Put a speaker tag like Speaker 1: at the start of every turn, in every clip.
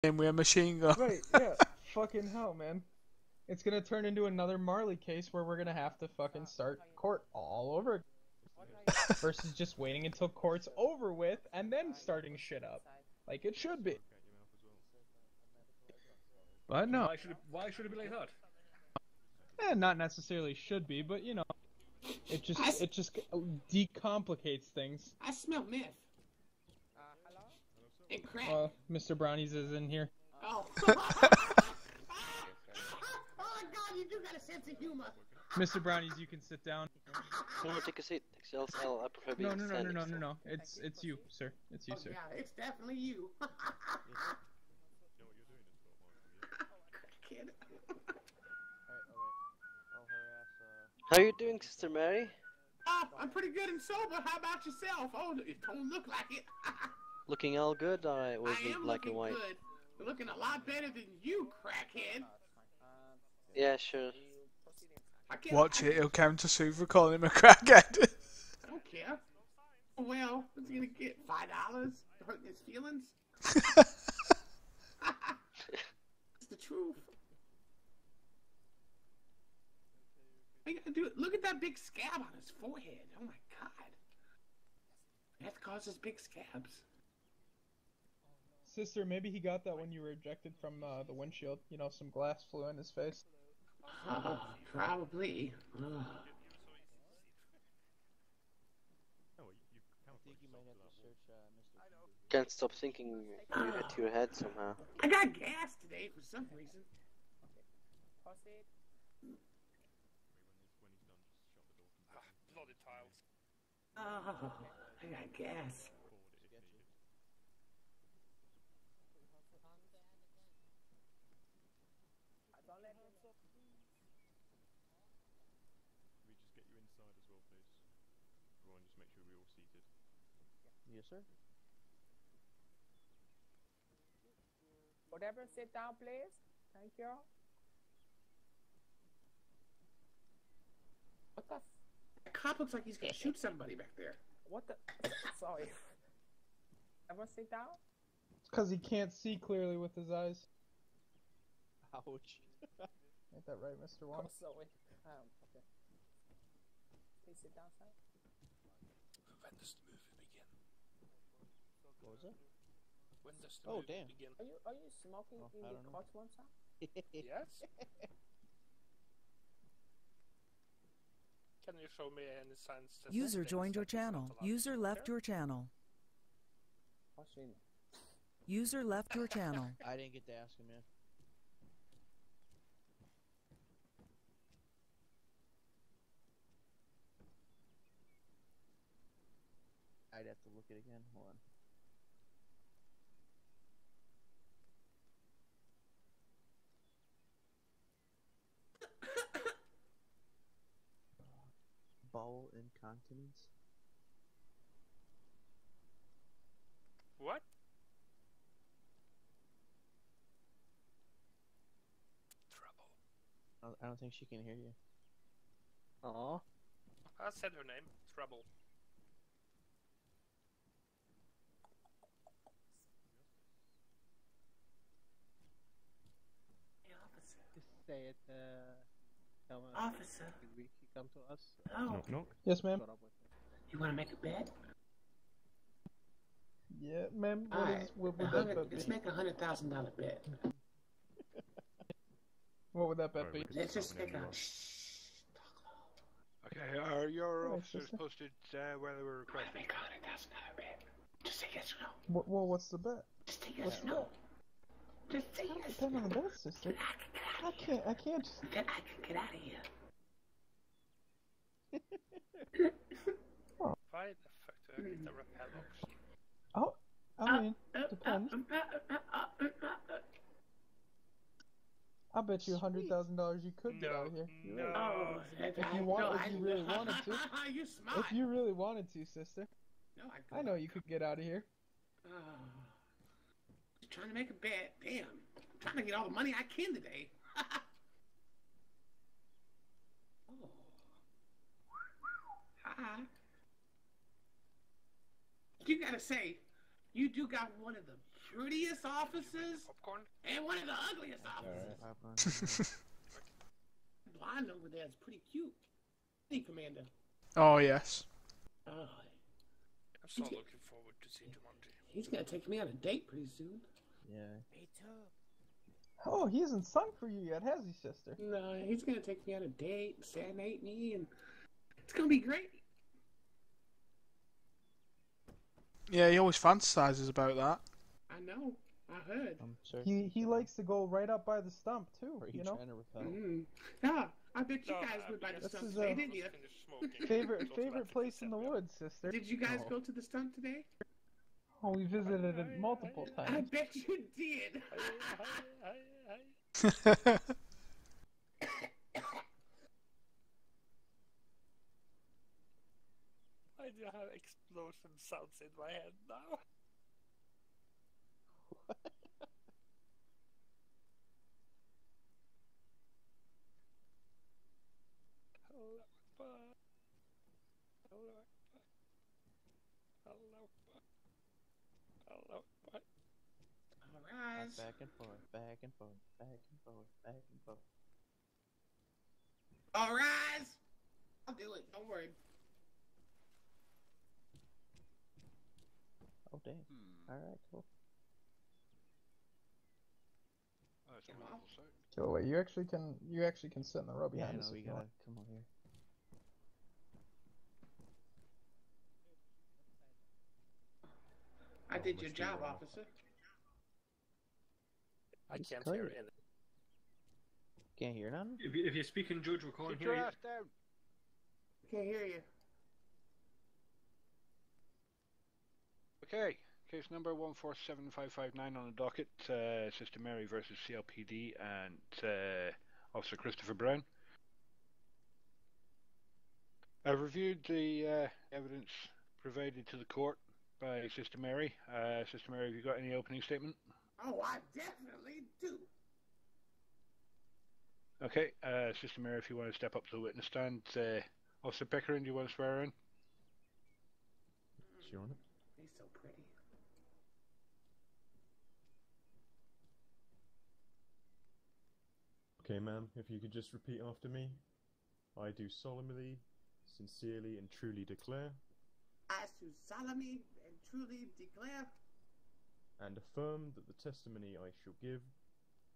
Speaker 1: him with a machine gun.
Speaker 2: Right, yeah. Fucking hell, man. It's gonna turn into another Marley case where we're gonna have to fucking start court all over again. Versus just waiting until court's over with and then starting shit up. Like it should be. But no.
Speaker 3: Why should it be like that?
Speaker 2: Not necessarily should be, but you know, it just decomplicates things.
Speaker 4: I smell meth. Hello? And crack.
Speaker 2: Mr. Brownies is in here.
Speaker 4: Oh. Oh God, you do got a sense of humor.
Speaker 2: Mr. Brownies, you can sit down.
Speaker 5: No, take a seat. I prefer being standing.
Speaker 2: No. It's you, sir. It's you, sir.
Speaker 4: Yeah, it's definitely you. Kid.
Speaker 5: How are you doing, Sister Mary?
Speaker 4: I'm pretty good and sober. How about yourself? Oh, it don't look like it.
Speaker 5: Looking all good? Alright, was it black and white?
Speaker 4: Good. You're looking a lot better than you, crackhead.
Speaker 5: Yeah, sure.
Speaker 1: Watch it, he'll counter sue for calling him a crackhead.
Speaker 4: I don't care. Well, what's he gonna get? $5 for hurting his feelings? It's the truth. What you gotta do? Look at that big scab on his forehead. Oh my God. That causes big scabs.
Speaker 2: Sister, maybe he got that when you were ejected from the windshield. You know, some glass flew in his face.
Speaker 4: Probably.
Speaker 5: Can't stop thinking you hit your head somehow.
Speaker 4: I got gas today for some reason.
Speaker 3: Bloody tiles.
Speaker 4: Oh, I got gas.
Speaker 6: Yes, sir.
Speaker 7: Whatever, sit down, please. Thank you. What the?
Speaker 4: The cop looks like he's gonna shoot somebody back there.
Speaker 7: What the? Sorry. Ever sit down?
Speaker 2: It's because he can't see clearly with his eyes.
Speaker 6: Ouch.
Speaker 2: Ain't that right, Mr. Wong?
Speaker 7: Oh, sorry. Okay. Please sit down, sir.
Speaker 3: When does the movie begin?
Speaker 6: What was it?
Speaker 3: When does the movie
Speaker 6: damn.
Speaker 3: begin?
Speaker 7: Are you smoking in the courtroom, sir?
Speaker 3: Yes. Can you show me any signs that
Speaker 8: User joined your channel. User left your channel. User left your channel.
Speaker 6: I didn't get to ask him yet. I'd have to look it again. Hold on. Bowel incontinence?
Speaker 3: What? Trouble.
Speaker 6: I don't think she can hear you.
Speaker 5: Aww.
Speaker 3: I said her name. Trouble.
Speaker 4: Hey, officer.
Speaker 6: Just say it, come on.
Speaker 4: Officer.
Speaker 6: Can we come to us?
Speaker 4: Oh.
Speaker 2: No. Yes, ma'am.
Speaker 4: You wanna make a bet?
Speaker 2: Yeah, ma'am. What would that bet be?
Speaker 4: Let's make $100,000 bet.
Speaker 2: What would that bet be?
Speaker 4: Let's just make a.
Speaker 9: Okay, are your officers posted where they were requested?
Speaker 4: Make $100,000 bet. Just say yes or no.
Speaker 2: Well, what's the bet?
Speaker 4: Just say yes or no. Just say yes.
Speaker 2: Depend on the bet, sister. I can't.
Speaker 4: Then I can get out of here.
Speaker 3: Why the fuck do I get the rappel option?
Speaker 2: Oh, I mean, depends. I bet you $100,000 you could get out of here.
Speaker 3: No.
Speaker 2: If you really wanted to.
Speaker 4: You're smart.
Speaker 2: If you really wanted to, sister.
Speaker 4: No,
Speaker 2: I know you could get out of here.
Speaker 4: Just trying to make a bet. Damn. I'm trying to get all the money I can today. Oh. You gotta say, you do got one of the prettiest officers
Speaker 3: Popcorn?
Speaker 4: and one of the ugliest officers.
Speaker 6: Popcorn.
Speaker 4: Blonde over there is pretty cute. Hey, Commander.
Speaker 1: Oh, yes.
Speaker 4: Oh,
Speaker 3: I'm so looking forward to see Jumanji.
Speaker 4: he's gonna take me on a date pretty soon.
Speaker 6: Yeah.
Speaker 7: Me too.
Speaker 2: Oh, he hasn't sung for you yet, has he, sister?
Speaker 4: No, he's gonna take me on a date, serenade me, and it's gonna be great.
Speaker 1: Yeah, he always fantasises about that.
Speaker 4: I know. I heard.
Speaker 6: I'm sure.
Speaker 2: He likes to go right up by the stump too.
Speaker 6: Or are
Speaker 2: You know,
Speaker 6: trying to repel?
Speaker 4: Yeah, I bet you
Speaker 3: No,
Speaker 4: guys went by the
Speaker 2: This
Speaker 4: stump
Speaker 2: is,
Speaker 4: today,
Speaker 2: uh,
Speaker 4: didn't you?
Speaker 3: Finish smoking.
Speaker 2: favorite place in the woods, sister.
Speaker 4: Did you guys
Speaker 6: Oh.
Speaker 4: go to the stump today?
Speaker 2: Oh, we visited it multiple
Speaker 4: I
Speaker 2: times.
Speaker 4: bet you did.
Speaker 3: I do have explosion sounds in my head now. Allah Akbar. Allah Akbar. Allah Akbar. Allah Akbar.
Speaker 4: All rise.
Speaker 6: Back and forth, back and forth, back and forth, back and forth.
Speaker 4: All rise. I'll do it. Don't worry.
Speaker 6: Oh damn. Alright, cool.
Speaker 9: Oh, it's a
Speaker 4: Come
Speaker 9: wonderful
Speaker 4: on.
Speaker 9: sight.
Speaker 2: So wait, you actually can sit in the row
Speaker 6: Yeah,
Speaker 2: behind
Speaker 6: no,
Speaker 2: us.
Speaker 6: we
Speaker 2: if you
Speaker 6: gotta
Speaker 2: want.
Speaker 6: come over here.
Speaker 4: I did your job, officer.
Speaker 3: I
Speaker 6: He's
Speaker 3: can't
Speaker 6: clear.
Speaker 3: hear anything.
Speaker 6: Can't hear none?
Speaker 10: If you're speaking, Judge, we can't
Speaker 9: Sit
Speaker 10: hear
Speaker 9: your
Speaker 10: you.
Speaker 9: ass down.
Speaker 4: Can't hear you.
Speaker 9: Okay, case number 147559 on the docket, Sister Mary versus CLPD and Officer Christopher Brown. I've reviewed the evidence provided to the court by Sister Mary. Sister Mary, have you got any opening statement?
Speaker 4: Oh, I definitely do.
Speaker 9: Okay, Sister Mary, if you want to step up to the witness stand. Officer Pickering, do you want to swear in?
Speaker 6: Sure.
Speaker 4: He's so pretty.
Speaker 11: Okay, ma'am, if you could just repeat after me. I do solemnly, sincerely, and truly declare
Speaker 4: I do solemnly and truly declare
Speaker 11: and affirm that the testimony I shall give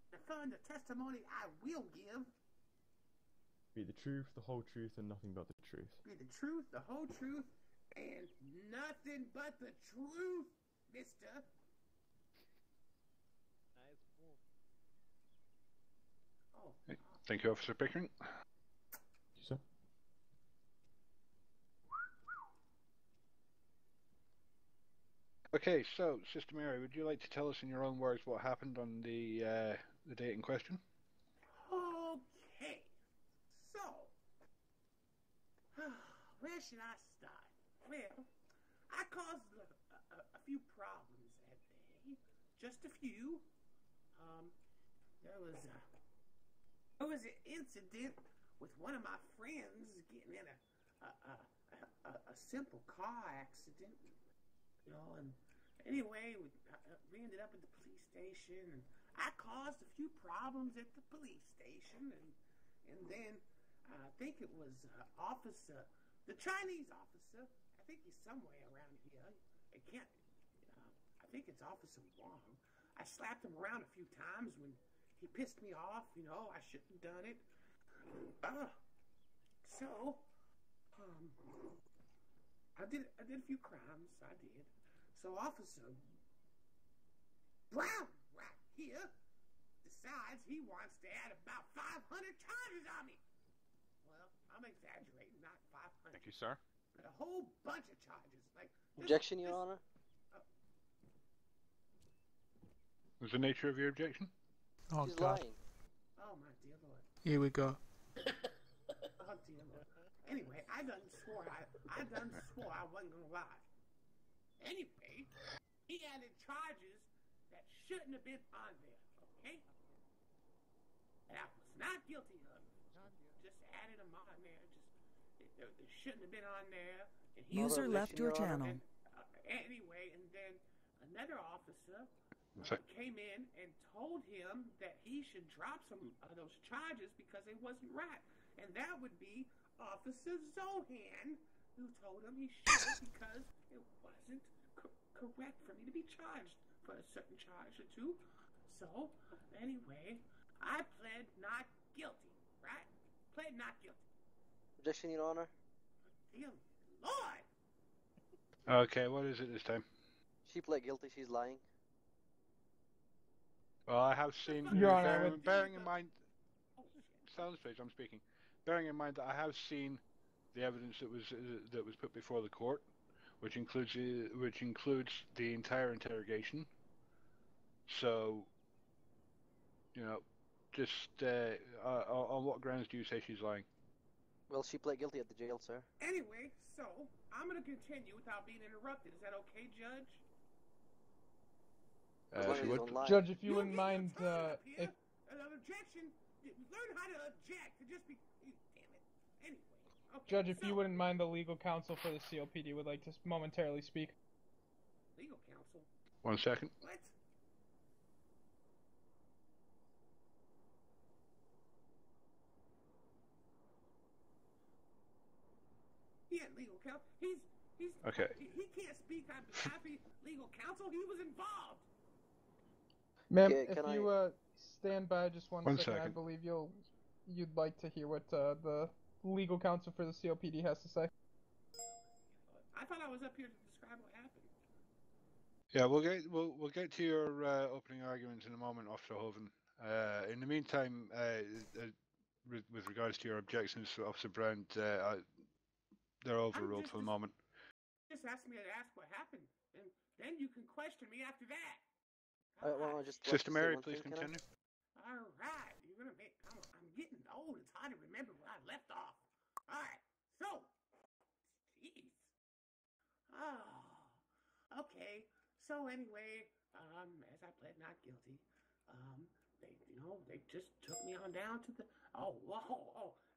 Speaker 4: and affirm the testimony I will give
Speaker 11: be the truth, the whole truth, and nothing but the truth.
Speaker 4: be the truth, the whole truth, and nothing but the truth, mister. Oh,
Speaker 9: Thank you, Officer Pickering.
Speaker 11: Sir?
Speaker 9: Okay, so Sister Mary, would you like to tell us in your own words what happened on the date in question?
Speaker 4: okay. So, where should I start? Well, I caused a few problems that day. Just a few. There was an incident with one of my friends getting in a simple car accident. You know, and anyway, we ended up at the police station, and I caused a few problems at the police station, and then I think it was the Chinese officer. I think he's somewhere around here. I can't. I think it's Officer Wong. I slapped him around a few times when he pissed me off. You know, I shouldn't have done it. So, I did a few crimes. I did. So Officer Brown right here decides he wants to add about 500 charges on me. Well, I'm exaggerating, not 500.
Speaker 9: Thank you, sir.
Speaker 4: But a whole bunch of charges. Like
Speaker 5: Objection, Your Honor.
Speaker 9: What's the nature of your objection?
Speaker 1: Oh,
Speaker 5: He's
Speaker 1: God.
Speaker 5: lying.
Speaker 4: Oh my dear Lord.
Speaker 1: Here we go.
Speaker 4: Oh dear Lord. Anyway, I done swore I wasn't gonna lie. Anyway, he added charges that shouldn't have been on there, okay? That I was not guilty of. Just added them on there. They shouldn't have been on there. And he
Speaker 8: User left your
Speaker 5: Your Honor.
Speaker 8: channel.
Speaker 4: Anyway, and then another officer came in and told him that he should drop some of those charges because they wasn't right. And that would be Officer Zohan, who told him he should because it wasn't correct for me to be charged for a certain charge or two. So, anyway, I pled not guilty, right? Pled not guilty.
Speaker 5: Objection, Your Honor.
Speaker 4: Dear Lord!
Speaker 9: Okay, what is it this time?
Speaker 5: She pled guilty, she's lying.
Speaker 9: Well, I have seen,
Speaker 2: Your Honor,
Speaker 9: bearing in mind, silence please, I'm speaking. Bearing in mind that I have seen the evidence that was put before the court, which includes the entire interrogation. So, you know, just on what grounds do you say she's lying?
Speaker 5: Well, she pled guilty at the jail, sir.
Speaker 4: Anyway, so I'm gonna continue without being interrupted. Is that okay, Judge?
Speaker 9: She would.
Speaker 2: Judge, if you wouldn't mind, if
Speaker 4: an objection, learn how to object. To just be, damn it. Anyway, okay.
Speaker 2: Judge, if you wouldn't mind, the legal counsel for the CLPD would like to momentarily speak.
Speaker 4: Legal counsel.
Speaker 9: 1 second.
Speaker 4: What? He had legal counsel. He's
Speaker 9: okay.
Speaker 4: He can't speak on behalf of legal counsel. He was involved.
Speaker 2: Ma'am,
Speaker 5: Yeah,
Speaker 2: if
Speaker 5: can
Speaker 2: you stand by just one second, I
Speaker 9: second.
Speaker 2: believe you'd like to hear what the legal counsel for the CLPD has to say.
Speaker 4: I thought I was up here to describe what happened.
Speaker 9: Yeah, we'll get to your opening arguments in a moment, Officer Hoven. In the meantime, with regards to your objections, Officer Brand, they're overruled for the moment.
Speaker 4: Just ask me to ask what happened, and then you can question me after that.
Speaker 5: Well, I just
Speaker 9: Sister Mary, please continue.
Speaker 4: All right, you're gonna make. I'm getting old. It's hard to remember where I left off. All right, so, jeez. Oh, okay. So anyway, as I pled not guilty, they just took me on down to the.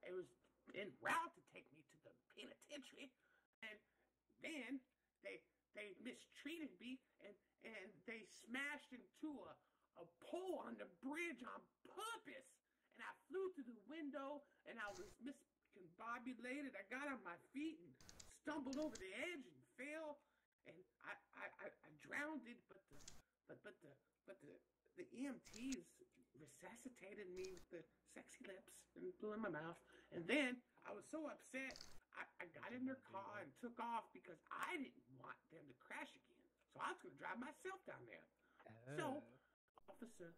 Speaker 4: It was en route to take me to the penitentiary, and then they mistreated me and they smashed into a pole on the bridge on purpose, and I flew through the window and I was miscombobulated. I got on my feet and stumbled over the edge and fell, and I drowned it, but the EMTs resuscitated me with the sexy lips and blew in my mouth, and then I was so upset I got in their car and took off because I didn't want them to crash again. So I was going to drive myself down there. So, Officer,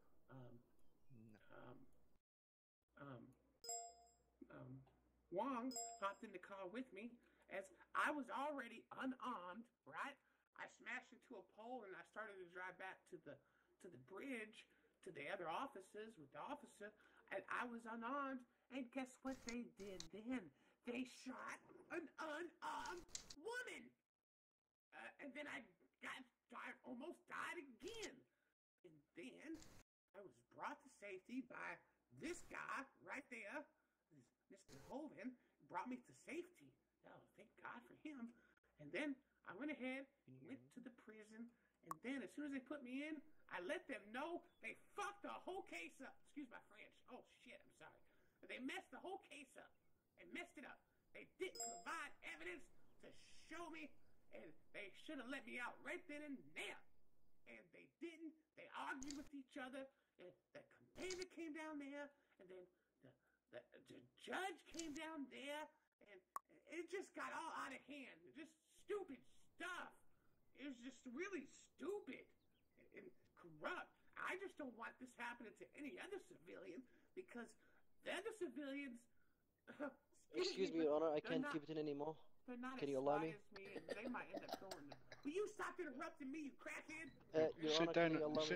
Speaker 4: Wong hopped in the car with me as I was already unarmed, right? I smashed into a pole and I started to drive back to the bridge to the other officers with the officer, and I was unarmed, and guess what they did then? They shot an unarmed woman. And then I almost died again. And then I was brought to safety by this guy right there, Mr. Hoven, brought me to safety. Oh, thank God for him. And then I went ahead, went to the prison, and then as soon as they put me in, I let them know they fucked the whole case up. Excuse my French. Oh, shit, I'm sorry. But they messed the whole case up. They messed it up. They didn't provide evidence to show me, and they should have let me out right then and there. And they didn't. They argued with each other. And the commander came down there, and then the judge came down there, and it just got all out of hand. Just stupid stuff. It was just really stupid and corrupt. I just don't want this happening to any other civilian because the other civilians.
Speaker 5: Excuse me, Your Honor, I can't keep it in anymore. Can you allow me?
Speaker 4: They might end up going there. Will you stop interrupting me, you crackhead?
Speaker 9: Sit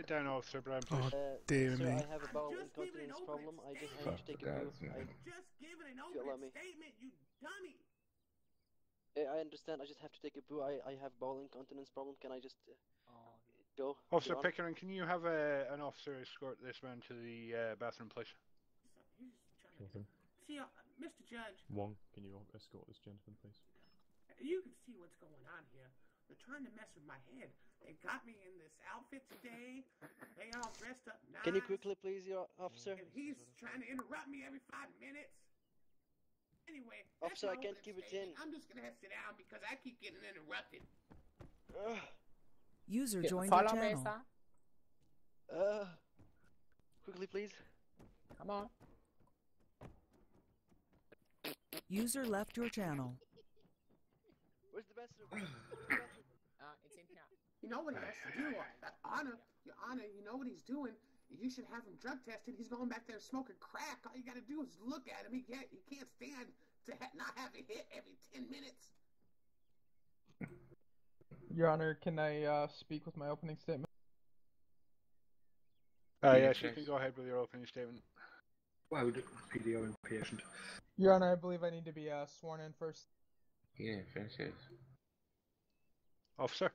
Speaker 9: down, Officer Brown, please.
Speaker 1: Dear
Speaker 5: sir,
Speaker 1: me.
Speaker 5: I have a bowel incontinence problem. I just have to take a poo.
Speaker 4: Just giving an open statement, you dummy.
Speaker 5: I understand. I just have to take a poo. I have bowel incontinence problem. Can I just go?
Speaker 9: Officer Pickering, can you have an officer escort this man to the bathroom, please?
Speaker 4: See, Mr. Judge.
Speaker 11: Wong, can you escort this gentleman, please?
Speaker 4: You can see what's going on here. They're trying to mess with my head. They got me in this outfit today. They all dressed up nice.
Speaker 5: Can you quickly, please, your officer?
Speaker 4: And he's trying to interrupt me every 5 minutes. Anyway,
Speaker 5: Officer, I can't keep it in.
Speaker 4: I'm just gonna have to sit down because I keep getting interrupted.
Speaker 8: User joined your channel.
Speaker 5: Quickly, please.
Speaker 7: Come on.
Speaker 8: User left your channel.
Speaker 5: Where's the bathroom?
Speaker 7: It's in here.
Speaker 4: You know what he has to do? Your Honor, you know what he's doing? You should have him drug tested. He's going back there smoking crack. All you gotta do is look at him. He can't stand to not have a hit every 10 minutes.
Speaker 2: Your Honor, can I speak with my opening statement?
Speaker 9: Yes, you can go ahead with your opening statement.
Speaker 10: Why would PDO impatient?
Speaker 2: Your Honor, I believe I need to be sworn in first.
Speaker 10: Yeah, first yes.
Speaker 9: Officer?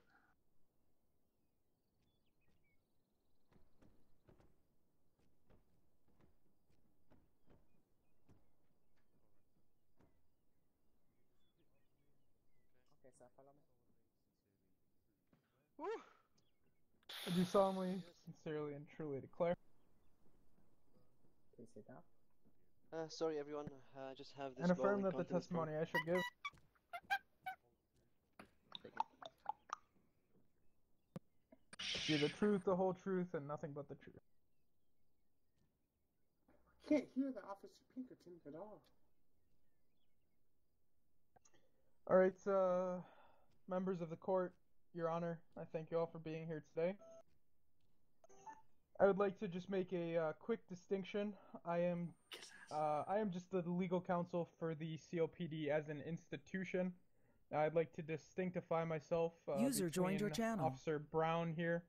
Speaker 7: Okay, sir, follow me.
Speaker 5: Woo!
Speaker 2: I do solemnly, sincerely, and truly declare.
Speaker 7: Please sit down.
Speaker 5: Sorry, everyone. Just have this.
Speaker 2: And affirm
Speaker 5: bowling
Speaker 2: that the
Speaker 5: contents
Speaker 2: testimony I shall give be the truth, the whole truth, and nothing but the truth.
Speaker 4: Can't hear the Officer Pinkerton at all.
Speaker 2: Alright, members of the court, Your Honor, I thank you all for being here today. I would like to just make a quick distinction. I am just the legal counsel for the CLPD as an institution. I'd like to distinctify myself
Speaker 8: User joined your channel.
Speaker 2: Officer Brown here.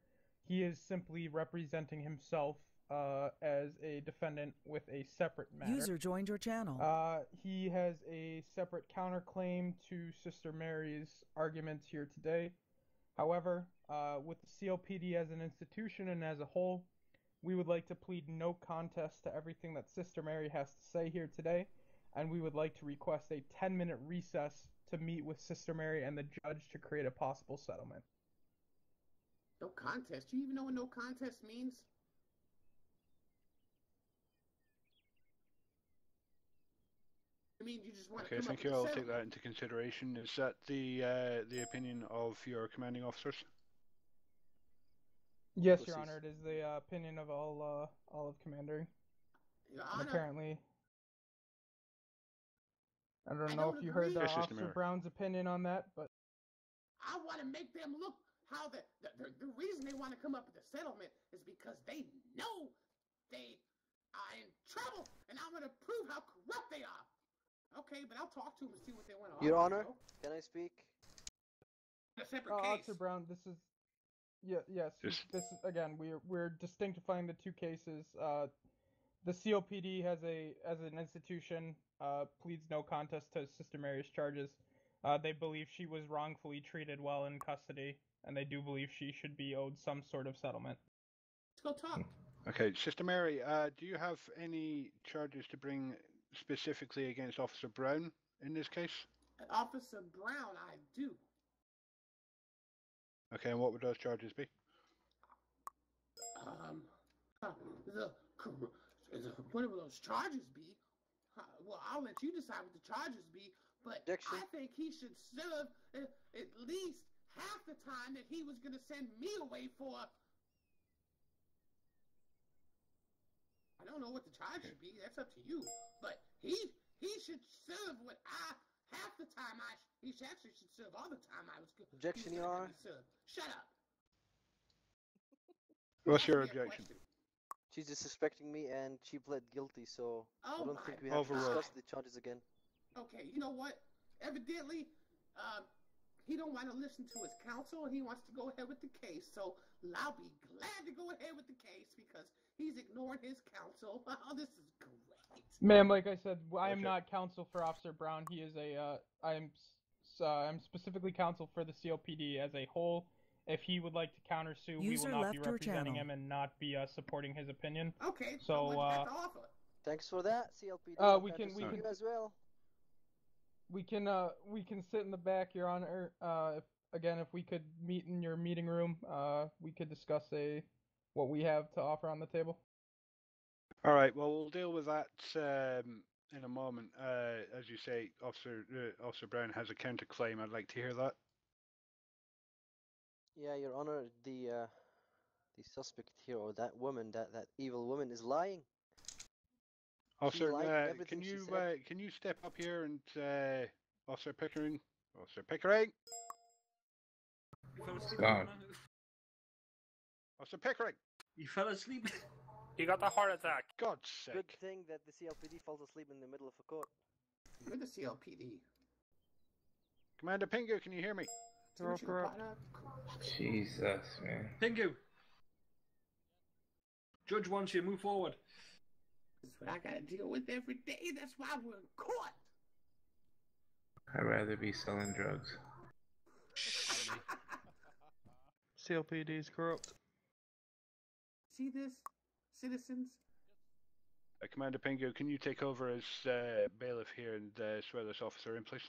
Speaker 2: He is simply representing himself as a defendant with a separate matter.
Speaker 8: User joined your channel.
Speaker 2: He has a separate counterclaim to Sister Mary's arguments here today. However, with the CLPD as an institution and as a whole, we would like to plead no contest to everything that Sister Mary has to say here today, and we would like to request a 10-minute recess to meet with Sister Mary and the judge to create a possible settlement.
Speaker 4: No contest? Do you even know what no contest means? I mean, you just want to
Speaker 9: Okay,
Speaker 4: come
Speaker 9: thank
Speaker 4: up
Speaker 9: you.
Speaker 4: with a
Speaker 9: I'll take
Speaker 4: settlement.
Speaker 9: that into consideration. Is that the opinion of your commanding officers?
Speaker 2: Yes, Your Honor, it is the opinion of all of Commandery.
Speaker 4: Your
Speaker 2: And
Speaker 4: Honor,
Speaker 2: apparently, I don't know if you heard
Speaker 9: Yes, Sister
Speaker 2: Officer
Speaker 9: Mary.
Speaker 2: Brown's opinion on that, but
Speaker 4: I want to make them look how the reason they want to come up with a settlement is because they know they are in trouble, and I'm going to prove how corrupt they are. Okay, but I'll talk to them and see what they want to
Speaker 5: Your
Speaker 4: offer,
Speaker 5: Honor,
Speaker 4: though.
Speaker 5: can I speak?
Speaker 4: A separate case.
Speaker 2: Officer Brown, this is yes. This is again. We're distinctifying the two cases. The CLPD as an institution pleads no contest to Sister Mary's charges. They believe she was wrongfully treated while in custody, and they do believe she should be owed some sort of settlement.
Speaker 4: Let's go talk.
Speaker 9: Okay, Sister Mary, do you have any charges to bring specifically against Officer Brown in this case?
Speaker 4: Officer Brown, I do.
Speaker 9: Okay, and what would those charges be?
Speaker 4: What would those charges be? Well, I'll let you decide what the charges be, but I think he should serve at least half the time that he was going to send me away for. I don't know what the charge should be. That's up to you. But he should serve half the time he actually should serve all the time I was good.
Speaker 5: Objection, Your Honor.
Speaker 4: Shut up.
Speaker 9: What's your objection?
Speaker 5: She's disrespecting me and she pled guilty, so I don't think we have to
Speaker 9: Overruled.
Speaker 5: discuss the charges again.
Speaker 4: Okay, you know what? Evidently, he don't want to listen to his counsel and he wants to go ahead with the case. So I'll be glad to go ahead with the case because he's ignoring his counsel. Oh, this is great.
Speaker 2: Ma'am, like I said, I am not counsel for Officer Brown. He is I'm specifically counsel for the CLPD as a whole. If he would like to countersue, we will not be representing him and not be supporting his opinion.
Speaker 4: Okay.
Speaker 2: So
Speaker 4: what do you have to offer?
Speaker 5: Thanks for that, CLPD.
Speaker 2: We can
Speaker 5: you as well.
Speaker 2: We can sit in the back, Your Honor. again, if we could meet in your meeting room, we could discuss what we have to offer on the table.
Speaker 9: All right. Well, we'll deal with that in a moment. As you say, Officer Brown has a counterclaim. I'd like to hear that.
Speaker 5: Yeah, Your Honor, the suspect here, or that woman, that evil woman, is lying.
Speaker 9: Officer,
Speaker 5: everything she said.
Speaker 9: can you step up here and Officer Pickering? Officer Pickering!
Speaker 12: You fell asleep.
Speaker 10: God.
Speaker 9: Officer Pickering!
Speaker 12: You fell asleep.
Speaker 3: He got a heart attack.
Speaker 9: God's sake.
Speaker 5: Good thing that the CLPD falls asleep in the middle of a court.
Speaker 4: You're the CLPD.
Speaker 9: Commander Pingu, can you hear me?
Speaker 10: Jesus, man.
Speaker 12: Pingu! Judge wants you, move forward.
Speaker 4: That's what I gotta deal with every day. That's why we're in court.
Speaker 10: I'd rather be selling drugs.
Speaker 2: CLPD is corrupt.
Speaker 4: See this, citizens?
Speaker 9: Commander Pingu, can you take over as bailiff here and swear this officer in, please?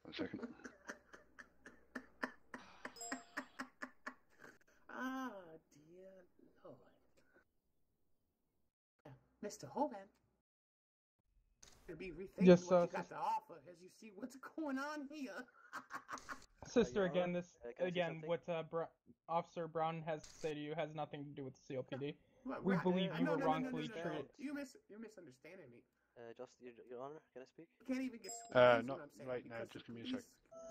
Speaker 9: One second.
Speaker 4: Ah, dear Lord. Mr. Hovan, you'll be rethinking
Speaker 2: Yes,
Speaker 4: what you got to offer as you see what's going on here.
Speaker 2: Sister,
Speaker 5: Your
Speaker 2: again,
Speaker 5: Honor, can I say something?
Speaker 2: what Officer Brown has to say to you has nothing to do with the CLPD.
Speaker 4: Right,
Speaker 2: We
Speaker 4: right.
Speaker 2: believe you
Speaker 4: No,
Speaker 2: were
Speaker 4: no,
Speaker 2: wrongfully
Speaker 4: no.
Speaker 2: treated.
Speaker 4: You're misunderstanding me.
Speaker 5: Your Honor, can I speak?
Speaker 4: You can't even get sworn in,
Speaker 9: Not
Speaker 4: what I'm saying,
Speaker 9: right now,
Speaker 4: because
Speaker 9: just give me a
Speaker 4: police,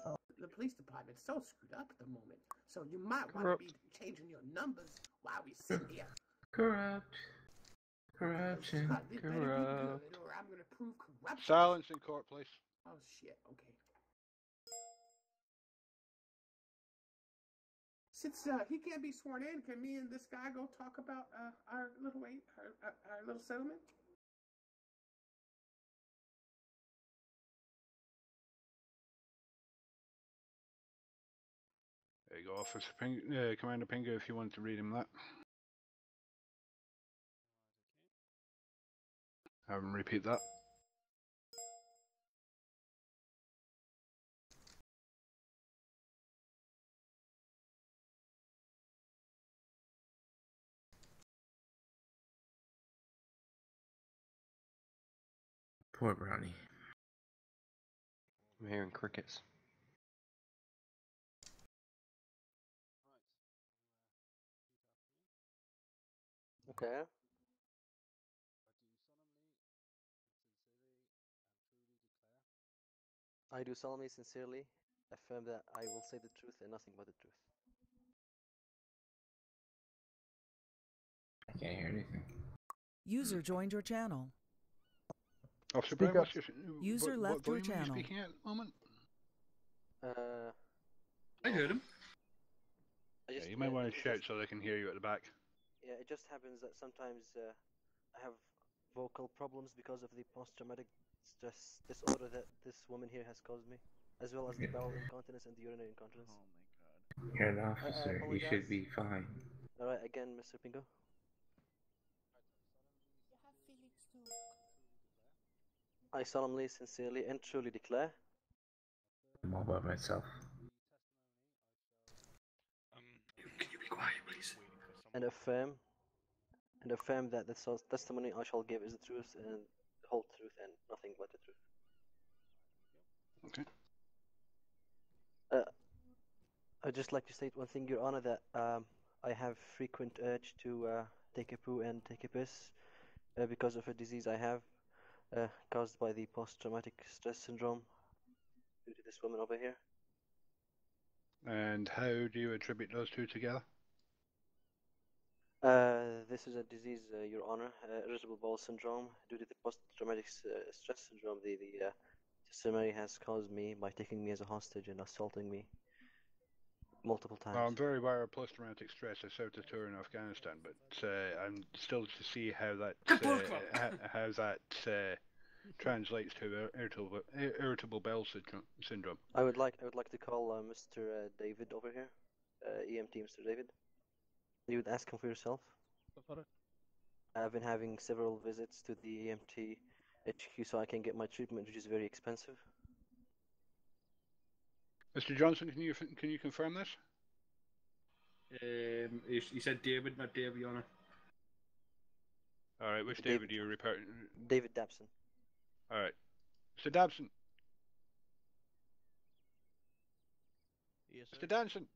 Speaker 9: sec.
Speaker 4: the police department's so screwed up at the moment. So you might want
Speaker 2: Corrupt.
Speaker 4: to be changing your numbers while we sit here.
Speaker 10: Corrupt. Corruption.
Speaker 4: This better be good, or I'm gonna prove corruption.
Speaker 9: Silence in court, please.
Speaker 4: Oh shit. Okay. Since he can't be sworn in, can me and this guy go talk about our little settlement?
Speaker 9: There you go, Officer Commander Pingu, if you want to read him that. Have him repeat that.
Speaker 10: Poor Brownie.
Speaker 6: I'm hearing crickets.
Speaker 5: Okay. I do solemnly, sincerely affirm that I will say the truth and nothing but the truth.
Speaker 10: I can't hear anything.
Speaker 8: User joined your channel.
Speaker 9: Officer
Speaker 2: Speak
Speaker 9: Brown,
Speaker 2: up.
Speaker 8: User
Speaker 9: what
Speaker 8: left your
Speaker 9: volume are you
Speaker 8: channel.
Speaker 9: speaking at the moment?
Speaker 12: I heard him.
Speaker 9: You might want to shout so they can hear you at the back.
Speaker 5: Yeah, it just happens that sometimes I have vocal problems because of the post-traumatic stress disorder that this woman here has caused me, as well as the bowel incontinence and the urinary incontinence.
Speaker 10: Oh my god. You're an officer. You should be fine.
Speaker 5: Alright, again, Mr. Pingo. I solemnly, sincerely, and truly declare.
Speaker 10: I'm all by myself.
Speaker 12: Can you be quiet, please?
Speaker 5: And affirm that the testimony I shall give is the truth and the whole truth and nothing but the truth.
Speaker 9: Okay.
Speaker 5: I'd just like to state one thing, Your Honor, that I have frequent urge to take a poo and take a piss because of a disease I have caused by the post-traumatic stress syndrome due to this woman over here.
Speaker 9: And how do you attribute those two together?
Speaker 5: This is a disease, Your Honor, irritable bowel syndrome. Due to the post-traumatic stress syndrome, the testimony has caused me by taking me as a hostage and assaulting me multiple times.
Speaker 9: Well, I'm very aware of post-traumatic stress. I served a tour in Afghanistan, but I'm still to see how that translates to irritable bowel syndrome.
Speaker 5: I would like to call Mr. David over here, EMT Mr. David. You would ask him for yourself. I've been having several visits to the EMT HQ so I can get my treatment, which is very expensive.
Speaker 9: Mr. Johnson, can you confirm this?
Speaker 12: He said David, not Davey, Honor.
Speaker 9: All right, which David do you report?
Speaker 5: David Dabson.
Speaker 9: All right, Mr. Dabson.
Speaker 6: Yes, sir.
Speaker 9: Mr. Danson.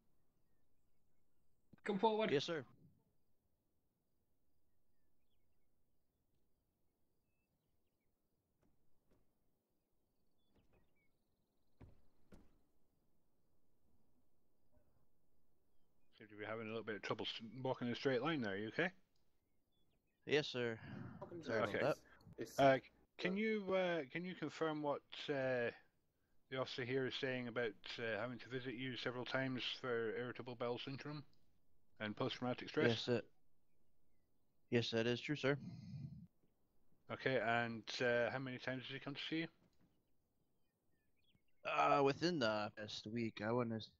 Speaker 12: Come forward.
Speaker 6: Yes, sir.
Speaker 9: Seem to be having a little bit of trouble walking in a straight line there. Are you okay?
Speaker 6: Yes, sir. Sorry about
Speaker 9: Okay.
Speaker 6: that.
Speaker 9: Can you confirm what the officer here is saying about having to visit you several times for irritable bowel syndrome and post-traumatic stress?
Speaker 6: Yes, that is true, sir.
Speaker 9: Okay, and how many times has he come to see you?
Speaker 6: Within the past week,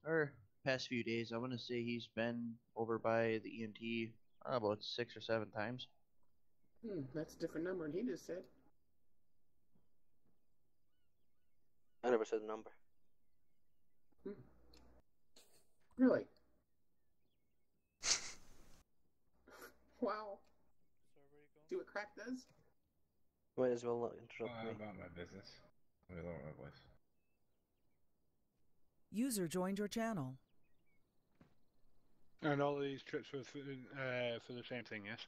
Speaker 6: or past few days, I want to say he's been over by the ENT about 6 or 7 times.
Speaker 4: That's a different number than he just said.
Speaker 5: I never said a number.
Speaker 4: Really? Wow. See what crack does?
Speaker 5: Might as well not interrupt me.
Speaker 10: About my business. Let me lower my voice.
Speaker 8: User joined your channel.
Speaker 9: And all of these trips were for the same thing, yes?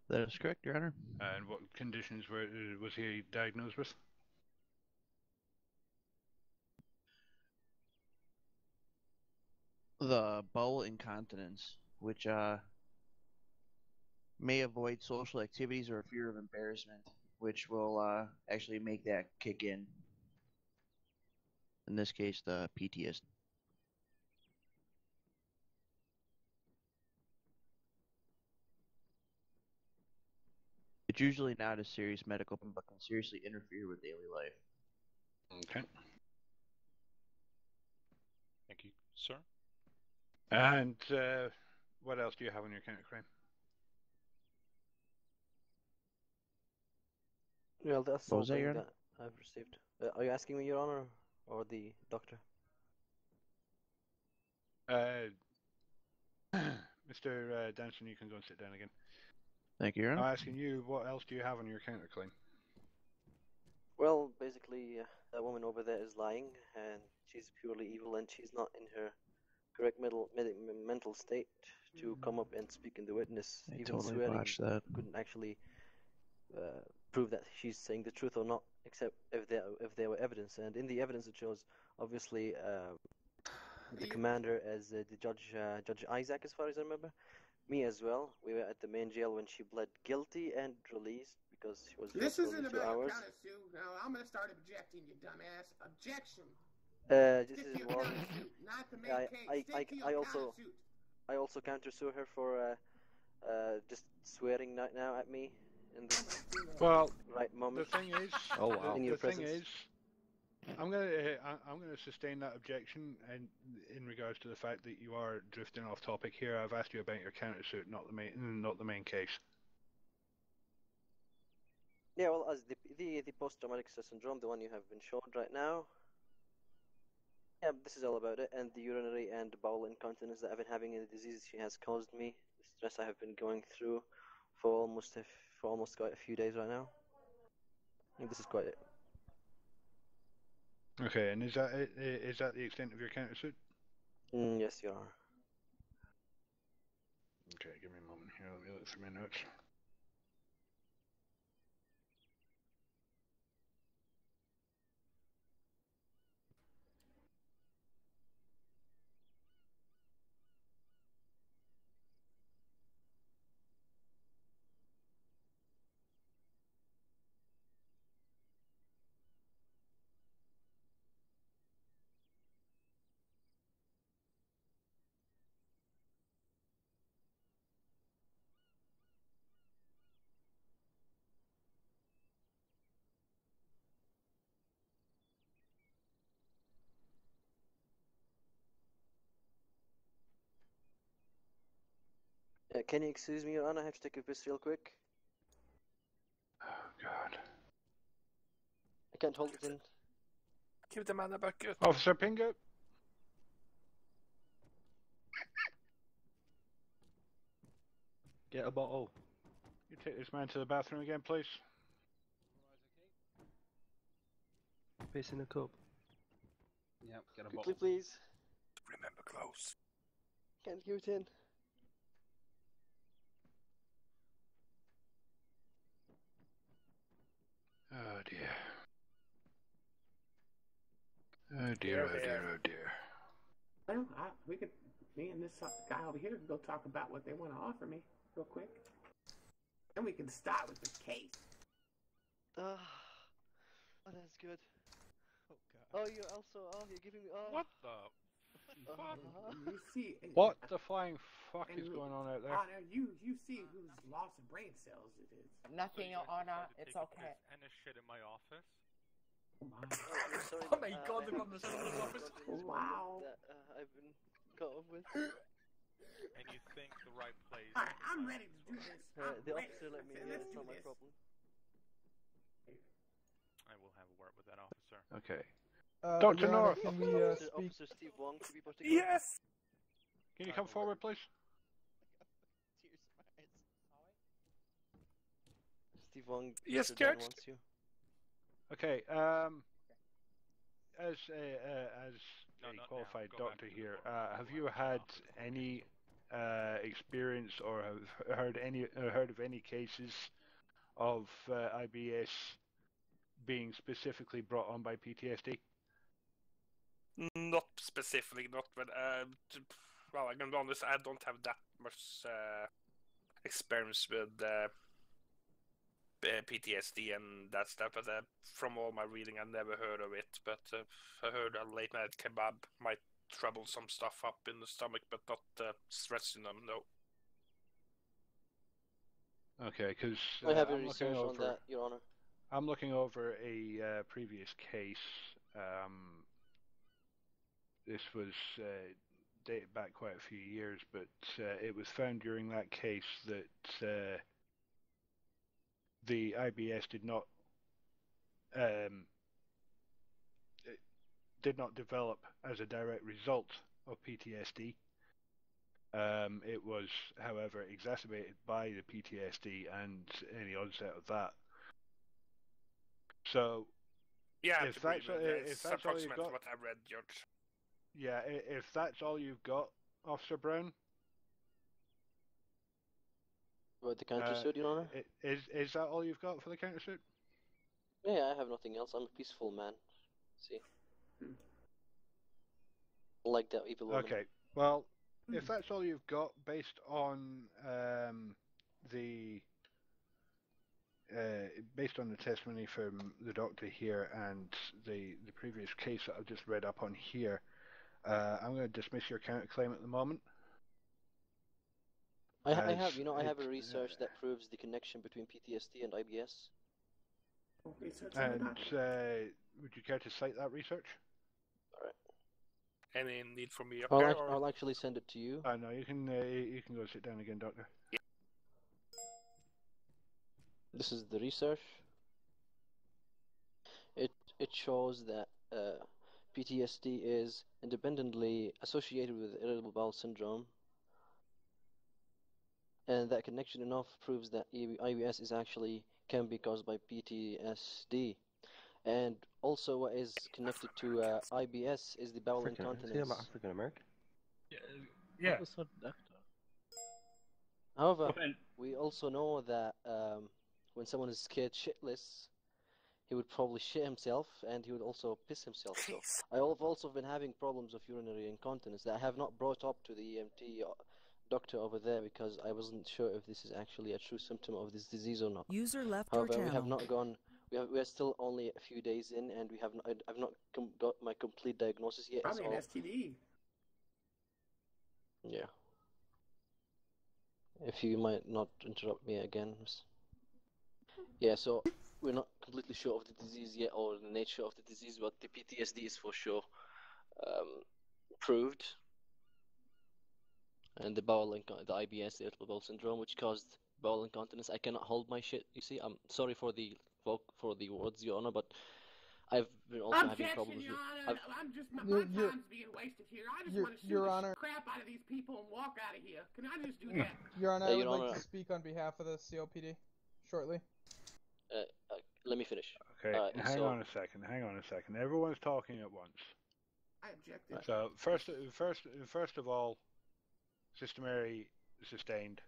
Speaker 6: That is correct, Your Honor.
Speaker 9: And what conditions was he diagnosed with?
Speaker 6: The bowel incontinence, which may avoid social activities or fear of embarrassment, which will actually make that kick in. In this case, the PTSD. It's usually not a serious medical problem, but can seriously interfere with daily life.
Speaker 9: Okay.
Speaker 13: Thank you, sir.
Speaker 9: And what else do you have on your counterclaim?
Speaker 5: Well, that's
Speaker 6: What was that,
Speaker 5: something
Speaker 6: Your
Speaker 5: that I've received. Are you asking me, Your Honor, or the doctor?
Speaker 9: Mr. Danson, you can go and sit down again.
Speaker 6: Thank you, Your Honor.
Speaker 9: I'm asking you, what else do you have on your counterclaim?
Speaker 5: Well, basically, that woman over there is lying, and she's purely evil, and she's not in her correct mental state to come up and speak in the witness.
Speaker 6: I
Speaker 5: Even
Speaker 6: totally
Speaker 5: swearing
Speaker 6: botched that.
Speaker 5: couldn't actually prove that she's saying the truth or not, except if there were evidence. And in the evidence, it shows obviously the commander as the Judge Isaac, as far as I remember. Me as well. We were at the main jail when she pled guilty and released because she was
Speaker 4: This
Speaker 5: for only
Speaker 4: isn't
Speaker 5: 2
Speaker 4: about your
Speaker 5: hours.
Speaker 4: countersuit. Now, I'm going to start objecting, you dumbass. Objection.
Speaker 5: This
Speaker 4: Stick
Speaker 5: is
Speaker 4: to your
Speaker 5: what
Speaker 4: countersuit, not the main case. Stick to your countersuit.
Speaker 5: I also countersue her for just swearing right now at me in the
Speaker 9: Well,
Speaker 5: right moment.
Speaker 9: the thing is,
Speaker 6: Oh, wow.
Speaker 5: In your
Speaker 9: the thing
Speaker 5: presence.
Speaker 9: is, I'm gonna sustain that objection, and in regards to the fact that you are drifting off topic here, I've asked you about your countersuit, not the main case.
Speaker 5: Yeah, well, as the post-traumatic stress syndrome, the one you have been shown right now. Yeah, this is all about it, and the urinary and bowel incontinence that I've been having, and the disease she has caused me, the stress I have been going through for almost quite a few days right now. And this is quite it.
Speaker 9: Okay, and is that the extent of your countersuit?
Speaker 5: Yes, you are.
Speaker 9: Okay, give me a moment here. Let me look through my notes.
Speaker 5: Can you excuse me, Your Honor? I have to take a piss real quick.
Speaker 9: Oh God.
Speaker 5: I can't hold it in.
Speaker 3: Give the man a bucket.
Speaker 9: Officer Pingo.
Speaker 6: Get a bottle.
Speaker 9: You take this man to the bathroom again, please.
Speaker 6: Piss in a cup.
Speaker 12: Yep, get a
Speaker 5: Quickly,
Speaker 12: bottle.
Speaker 5: please.
Speaker 3: Remember close.
Speaker 5: Can't give it in.
Speaker 9: Oh dear. Oh dear, oh dear, oh dear.
Speaker 4: Well, we could, me and this guy over here could go talk about what they want to offer me real quick. Then we can start with the case.
Speaker 5: Oh, that's good. Oh, you're also. Oh, you're giving me. Oh.
Speaker 13: What the fuck?
Speaker 4: You see.
Speaker 9: What the flying fuck is going on out there?
Speaker 4: Honor, you see whose loss of brain cells it is.
Speaker 7: Nothing, Your Honor. It's okay.
Speaker 13: And a shit in my office.
Speaker 4: Oh my,
Speaker 2: Oh my god, they've got the central office.
Speaker 4: wow.
Speaker 5: That I've been caught up with.
Speaker 13: And you think the right place.
Speaker 4: Alright, I'm ready to do this.
Speaker 5: The officer let me.
Speaker 4: Let's
Speaker 5: It's
Speaker 4: do
Speaker 5: not my
Speaker 4: this.
Speaker 5: problem.
Speaker 13: I will have a word with that officer.
Speaker 9: Okay. Dr.
Speaker 2: Your Honor,
Speaker 9: North.
Speaker 2: can we speak?
Speaker 5: Officer Steve Wong to be put together.
Speaker 3: Yes!
Speaker 9: Can you come forward, please?
Speaker 5: Steve Wong.
Speaker 3: Yes,
Speaker 5: Mr. Dan
Speaker 3: Judge.
Speaker 5: wants you.
Speaker 9: Okay. As
Speaker 13: No,
Speaker 9: a
Speaker 13: not
Speaker 9: qualified
Speaker 13: now. Go back
Speaker 9: doctor
Speaker 13: to the
Speaker 9: here,
Speaker 13: court.
Speaker 9: have you had any experience or have heard of any cases of IBS being specifically brought on by PTSD?
Speaker 3: Not specifically, not when. Well, I'm gonna be honest, I don't have that much experience with PTSD and that stuff, but from all my reading, I never heard of it. But I heard a late night kebab might trouble some stuff up in the stomach, but not stressing them, no.
Speaker 9: Okay, because
Speaker 5: I have a
Speaker 9: I'm looking
Speaker 5: research on
Speaker 9: over.
Speaker 5: that, Your Honor.
Speaker 9: I'm looking over a previous case. This was dated back quite a few years, but it was found during that case that the IBS did not develop as a direct result of PTSD. It was, however, exacerbated by the PTSD and any onset of that. So,
Speaker 3: Yeah,
Speaker 9: if that's all you've got,
Speaker 3: what I read, George.
Speaker 9: yeah, if that's all you've got, Officer Brown.
Speaker 5: About the countersuit, Your Honor?
Speaker 9: Is that all you've got for the countersuit?
Speaker 5: Yeah, I have nothing else. I'm a peaceful man. See? Like that evil woman.
Speaker 9: Okay, well, if that's all you've got, based on the testimony from the doctor here and the previous case that I've just read up on here, I'm going to dismiss your counterclaim at the moment.
Speaker 5: I have a research that proves the connection between PTSD and IBS.
Speaker 9: And would you care to cite that research?
Speaker 5: Alright.
Speaker 3: Any need for me up here?
Speaker 5: I'll actually send it to you.
Speaker 9: No, you can go sit down again, Doctor.
Speaker 3: Yeah.
Speaker 5: This is the research. It shows that PTSD is independently associated with irritable bowel syndrome, and that connection enough proves that IBS can be caused by PTSD. And also, what is connected to IBS is the bowel incontinence.
Speaker 6: Is he African American?
Speaker 12: Yeah.
Speaker 5: However, we also know that when someone is scared shitless, he would probably shit himself, and he would also piss himself. So I have also been having problems of urinary incontinence that I have not brought up to the EMT doctor over there because I wasn't sure if this is actually a true symptom of this disease or not.
Speaker 8: User left
Speaker 5: However,
Speaker 8: your
Speaker 5: we have
Speaker 8: channel.
Speaker 5: not gone. We are still only a few days in, and I've not got my complete diagnosis yet.
Speaker 4: Probably an STD.
Speaker 5: Yeah. If you might not interrupt me again. Yeah, so we're not completely sure of the disease yet or the nature of the disease, but the PTSD is for sure proved. And the IBS, the irritable bowel syndrome, which caused bowel incontinence. I cannot hold my shit. You see, I'm sorry for the words, Your Honor, but I've been also having
Speaker 4: Objection,
Speaker 5: problems
Speaker 4: Your
Speaker 5: with.
Speaker 4: Honor. I'm just my time's being wasted here. I just want to shoot
Speaker 2: Your
Speaker 4: the
Speaker 2: Honor.
Speaker 4: crap out of these people and walk out of here. Can I just do that?
Speaker 2: Your Honor, I would
Speaker 5: Your
Speaker 2: like
Speaker 5: Honor.
Speaker 2: to speak on behalf of the CLPD shortly.
Speaker 5: Let me finish.
Speaker 9: Okay, hang on a second. Everyone's talking at once.
Speaker 4: I objected.
Speaker 9: So first of all, Sister Mary sustained.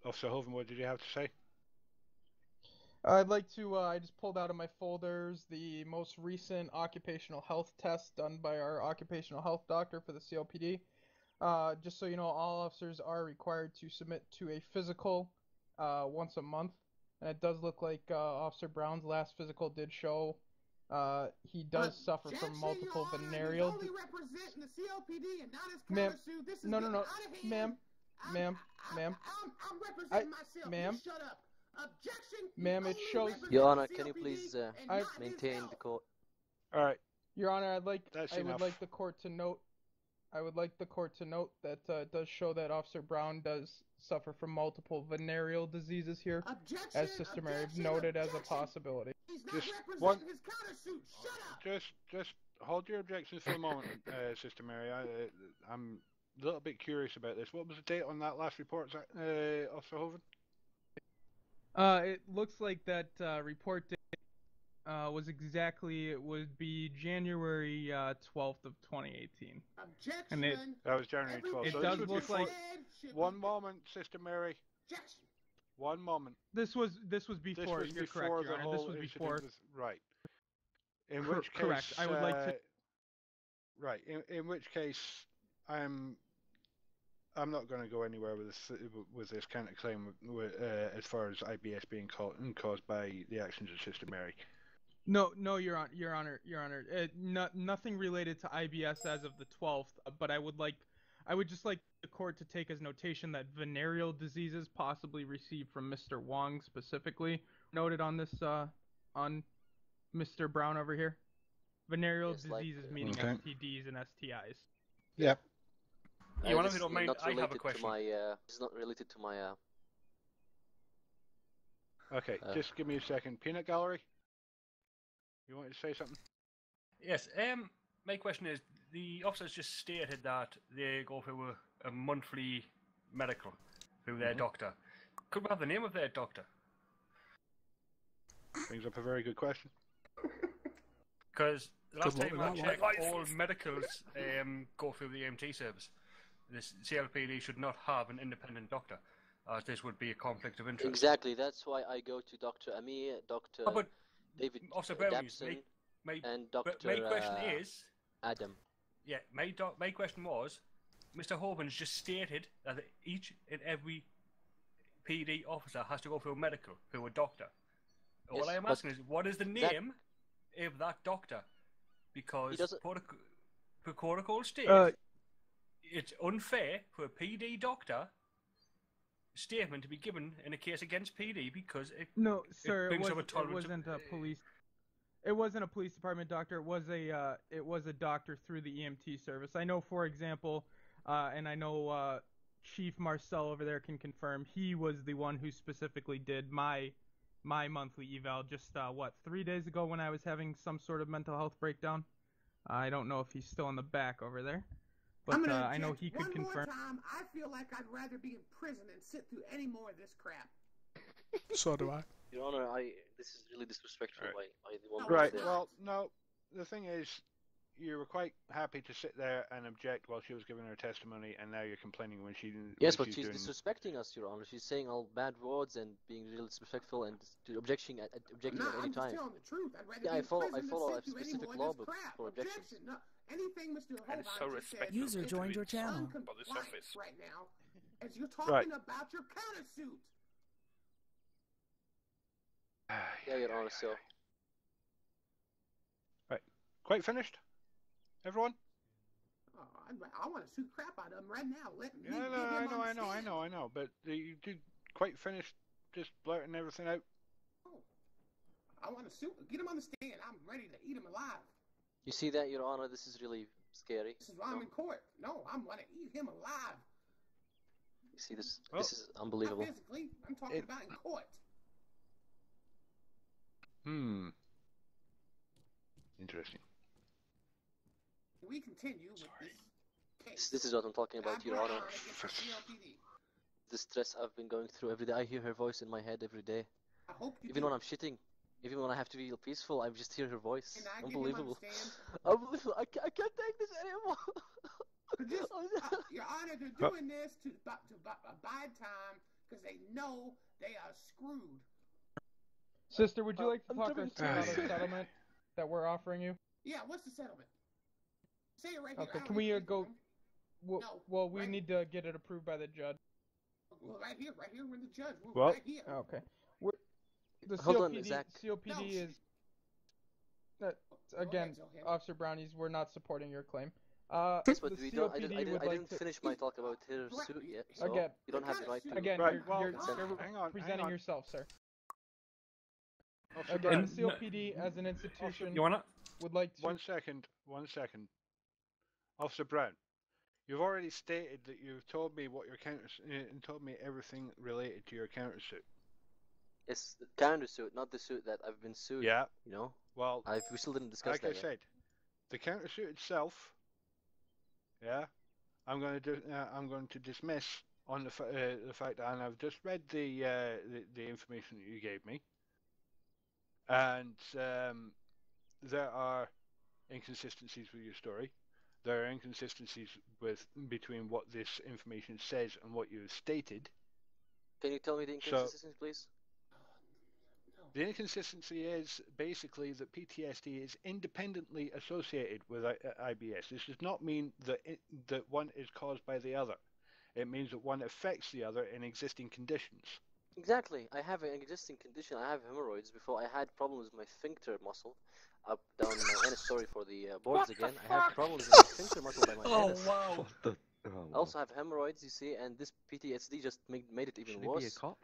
Speaker 9: Officer Hoven, what did you have to say?
Speaker 2: I'd like to, I just pulled out of my folders the most recent occupational health test done by our occupational health doctor for the CLPD. Just so you know, all officers are required to submit to a physical once a month. And it does look like Officer Brown's last physical did show he does suffer from multiple venereal.
Speaker 4: He's only representing the CLPD and not his
Speaker 2: Ma'am,
Speaker 4: countersuit. This is
Speaker 2: no,
Speaker 4: getting out of hand.
Speaker 2: Ma'am.
Speaker 4: I'm representing myself.
Speaker 2: Ma'am.
Speaker 4: You shut up. Objection.
Speaker 2: Ma'am, it shows.
Speaker 5: Your Honor, can you please maintain the court?
Speaker 9: All right.
Speaker 2: Your Honor, I would like the court to note. That it does show that Officer Brown does suffer from multiple venereal diseases here, as Sister Mary noted as a possibility.
Speaker 4: He's not representing his countersuit. Shut up.
Speaker 9: Just hold your objections for a moment, Sister Mary. I'm a little bit curious about this. What was the date on that last report, Officer Hoven?
Speaker 2: It looks like that report date it would be January 12th of 2018.
Speaker 4: Objection.
Speaker 2: And
Speaker 9: that was January 12th.
Speaker 2: It
Speaker 9: so
Speaker 2: does look like.
Speaker 9: One moment, Sister Mary.
Speaker 4: Objection.
Speaker 9: One moment.
Speaker 2: This was before. You're correct, Your Honor. This was before.
Speaker 9: Right. In which case,
Speaker 2: correct. I would like to.
Speaker 9: Right. In which case, I'm not going to go anywhere with this counterclaim as far as IBS being caused by the actions of Sister Mary.
Speaker 2: No, Your Honor. Nothing related to IBS as of the 12th. But I would just like the court to take as notation that venereal diseases possibly received from Mr. Wong specifically noted on this on Mr. Brown over here. Venereal diseases meaning STDs and STIs.
Speaker 9: Yep.
Speaker 12: Your Honor, if you don't mind, I have a question.
Speaker 5: It's not related to my.
Speaker 9: Okay, just give me a second. Peanut Gallery. You wanted to say something?
Speaker 12: Yes. My question is: the officers just stated that they go through a monthly medical through their doctor. Could we have the name of their doctor?
Speaker 9: Brings up a very good question.
Speaker 12: Because the last time I checked, all medicals go through the EMT service. This CLPD should not have an independent doctor, as this would be a conflict of interest.
Speaker 5: Exactly. That's why I go to Dr. Amir, Dr. David Dabson, and Dr.
Speaker 12: But my question is,
Speaker 5: Adam.
Speaker 12: Yeah, my question was, Mr. Hoban's just stated that each and every PD officer has to go through a medical, through a doctor. All I am asking is, what is the name of that doctor? Because protocol states it's unfair for a PD doctor statement to be given in a case against PD because it
Speaker 2: wasn't a police. It wasn't a police department doctor. It was a doctor through the EMT service. I know, for example, and I know Chief Marcel over there can confirm. He was the one who specifically did my monthly eval just 3 days ago when I was having some sort of mental health breakdown. I don't know if he's still in the back over there. But I know he could confirm.
Speaker 4: One more time, I feel like I'd rather be in prison than sit through any more of this crap.
Speaker 1: So do I.
Speaker 5: Your Honor, this is really disrespectful.
Speaker 9: Right. Well, no. The thing is, you were quite happy to sit there and object while she was giving her testimony, and now you're complaining when she.
Speaker 5: Yes, but she's disrespecting us, Your Honor. She's saying all bad words and being really disrespectful and objecting at any time.
Speaker 4: I'm just telling the truth. I'd rather be
Speaker 5: I follow a specific law book for objections.
Speaker 4: No, anything Mr. Hoban said
Speaker 8: User joined your channel.
Speaker 4: Right now, as you're talking about your countersuit.
Speaker 5: Yeah, Your Honor. So.
Speaker 9: Right. Quite finished. Everyone?
Speaker 4: Oh, I want to sue the crap out of him right now.
Speaker 9: I know. But you did quite finish just blurting everything out.
Speaker 4: Oh, I want to sue. Get him on the stand. I'm ready to eat him alive.
Speaker 5: You see that, Your Honor? This is really scary.
Speaker 4: This is why I'm in court. No, I'm going to eat him alive.
Speaker 5: You see this? This is unbelievable.
Speaker 4: Not physically. I'm talking about in court.
Speaker 9: Interesting.
Speaker 4: We continue with this case.
Speaker 5: This is what I'm talking about, Your Honor.
Speaker 4: against the CLPD.
Speaker 5: The stress I've been going through every day. I hear her voice in my head every day.
Speaker 4: I hope you
Speaker 5: Even
Speaker 4: do.
Speaker 5: when I'm shitting, even when I have to feel peaceful, I just hear her voice.
Speaker 4: Can I
Speaker 5: Unbelievable.
Speaker 4: give him
Speaker 5: Unbelievable. I can't take this anymore.
Speaker 4: Your Honor, they're doing this to bide time because they know they are screwed.
Speaker 2: Sister, would you like to
Speaker 5: I'm
Speaker 2: talk
Speaker 5: driven
Speaker 2: us through
Speaker 5: crazy.
Speaker 2: another settlement that we're offering you?
Speaker 4: Yeah, what's the settlement? Say it right here.
Speaker 2: Okay, can we go? Well, we need to get it approved by the judge.
Speaker 4: Well, right here, we're the judge. We're
Speaker 9: Well,
Speaker 4: right here.
Speaker 2: Okay. The
Speaker 5: Hold
Speaker 2: CLPD,
Speaker 5: on, Zach.
Speaker 2: CLPD is again, Officer Brownies. We're not supporting your claim.
Speaker 5: Yes, but
Speaker 2: the
Speaker 5: we don't, I
Speaker 2: CLPD would
Speaker 5: didn't
Speaker 2: like to
Speaker 5: finish my talk about her suit yet, so
Speaker 2: again.
Speaker 5: you don't have the right to.
Speaker 2: Again,
Speaker 9: Right,
Speaker 2: you're
Speaker 9: hang on,
Speaker 2: presenting yourself, sir.
Speaker 9: Officer
Speaker 2: Again,
Speaker 9: Brown.
Speaker 2: the CLPD as an institution
Speaker 12: You wanna?
Speaker 2: would like to.
Speaker 9: 1 second. 1 second. Officer Brown, you've already stated that you've told me what your told me everything related to your countersuit.
Speaker 5: It's the countersuit, not the suit that I've been sued.
Speaker 9: Yeah.
Speaker 5: You know.
Speaker 9: Well,
Speaker 5: we still didn't discuss
Speaker 9: like
Speaker 5: that
Speaker 9: I said, the countersuit itself. Yeah. I'm going to dismiss on the fact that, and I've just read the information that you gave me, and there are inconsistencies with your story. There are inconsistencies between what this information says and what you have stated.
Speaker 5: Can you tell me the inconsistencies, please?
Speaker 9: The inconsistency is basically that PTSD is independently associated with IBS. This does not mean that one is caused by the other. It means that one affects the other in existing conditions.
Speaker 5: Exactly. I have an existing condition. I have hemorrhoids. Before I had problems with my sphincter muscle, up down my anus. Sorry for the boards again. I have problems with my sphincter muscle by my anus.
Speaker 12: Wow.
Speaker 5: I also have hemorrhoids, you see, and this PTSD just made it even worse.
Speaker 10: Be a cop?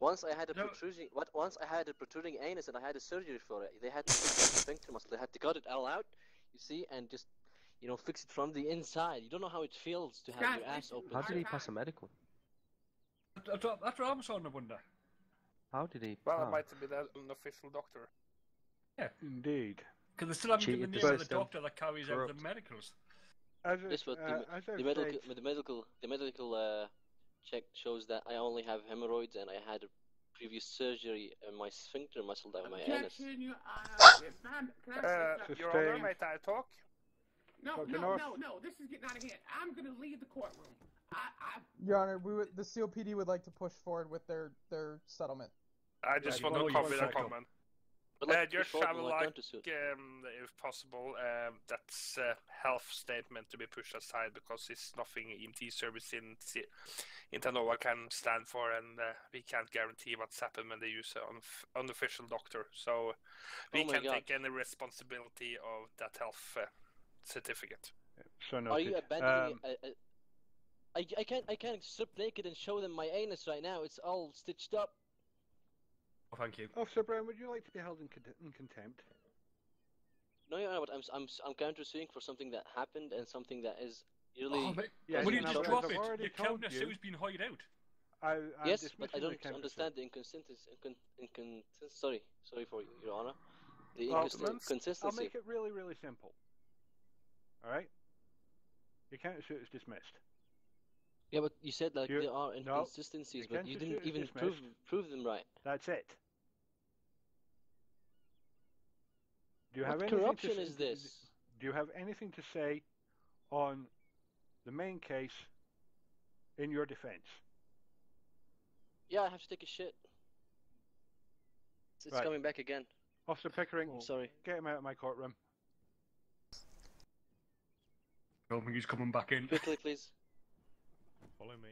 Speaker 5: Once I had a protruding anus and I had a surgery for it. They had to fix the sphincter muscle. They had to cut it all out, you see, and just, fix it from the inside. You don't know how it feels to have your ass open.
Speaker 10: How did he pass a medical?
Speaker 12: That's what I'm starting to wonder.
Speaker 10: How did he?
Speaker 3: Well, it might be the unofficial doctor.
Speaker 12: Yeah.
Speaker 9: Indeed.
Speaker 12: Because they still haven't given the name of the doctor that carries out the medicals.
Speaker 5: Yes, but the medical check shows that I only have hemorrhoids and I had a previous surgery in my sphincter muscle down my anus.
Speaker 4: Your Honor.
Speaker 3: Your Honor, may I talk?
Speaker 4: No. This is getting out of hand. I'm going to leave the courtroom.
Speaker 2: Your Honor, the CLPD would like to push forward with their settlement.
Speaker 3: I just want to copy that comment. Just have if possible, that's a health statement to be pushed aside because it's nothing EMT service in Tanova can stand for, and we can't guarantee what's happened when they use an unofficial doctor. So we can't take any responsibility of that health certificate.
Speaker 9: So
Speaker 5: are you abandoning I can't strip naked and show them my anus right now. It's all stitched up.
Speaker 12: Oh, thank you.
Speaker 9: Officer Brown, would you like to be held in contempt?
Speaker 5: No, Your Honor, but I'm countersuing for something that happened and something that is really.
Speaker 12: Oh, will you just drop it? Your countersuit's been hired out.
Speaker 5: Yes, but I don't understand the inconsistency. Sorry for Your Honor. The inconsistency.
Speaker 9: I'll make it really, really simple. All right. Your countersuit is dismissed.
Speaker 5: Yeah, but you said there are inconsistencies, but you didn't even prove them right.
Speaker 9: That's it. Do you
Speaker 5: What
Speaker 9: have
Speaker 5: corruption is this?
Speaker 9: Do you have anything to say on the main case in your defense?
Speaker 5: Yeah, I have to take a shit. It's coming back again.
Speaker 9: Officer Pickering,
Speaker 5: I'm sorry.
Speaker 9: Get him out of my courtroom.
Speaker 12: I don't think he's coming back in.
Speaker 5: Quickly, please.
Speaker 11: Follow me.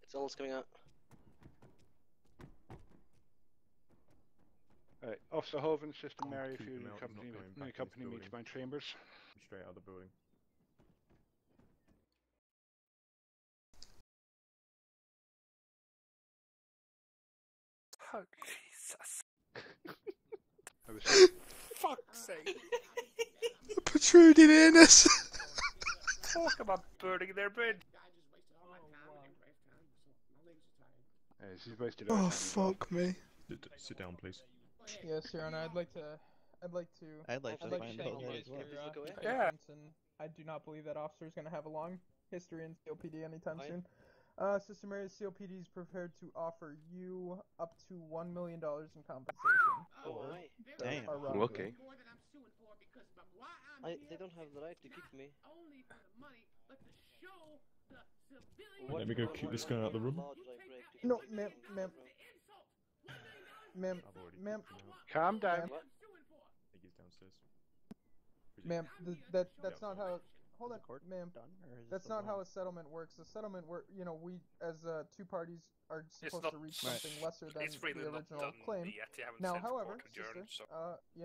Speaker 5: It's almost coming out.
Speaker 9: Right. Officer Hoven, Sister Mary, if you accompany me to my chambers.
Speaker 11: Straight out of the building.
Speaker 3: Oh, Jesus. Fuck's sake.
Speaker 1: Protruding anus.
Speaker 3: Talk about burning their bridge.
Speaker 9: She's wasted
Speaker 1: oh, fuck me.
Speaker 11: Sit down, please.
Speaker 2: Yes, Your Honor, I'd like to I'd like to
Speaker 6: I'd like to
Speaker 2: thank
Speaker 6: find
Speaker 2: you
Speaker 6: out that
Speaker 2: guys
Speaker 6: as well.
Speaker 2: for your
Speaker 3: Yeah.
Speaker 2: patience, and I do not believe that officer is going to have a long history in CLPD anytime soon. Sister Mary, CLPD is prepared to offer you up to $1 million in compensation for
Speaker 6: Damn.
Speaker 2: our wrongdoing.
Speaker 10: Okay.
Speaker 5: They don't have the right to kick me.
Speaker 11: Let me go kick this guy out of the room.
Speaker 2: No, ma'am.
Speaker 9: Calm down.
Speaker 11: I think he's downstairs.
Speaker 2: Ma'am, that's not how. Hold on, ma'am. That's not how a settlement works. A settlement we as two parties are supposed to reach something lesser than
Speaker 3: really
Speaker 2: the
Speaker 3: not
Speaker 2: original
Speaker 3: done
Speaker 2: claim.
Speaker 3: yet. They haven't
Speaker 2: Now,
Speaker 3: sent the
Speaker 2: however,
Speaker 3: court adjourned,
Speaker 2: sister,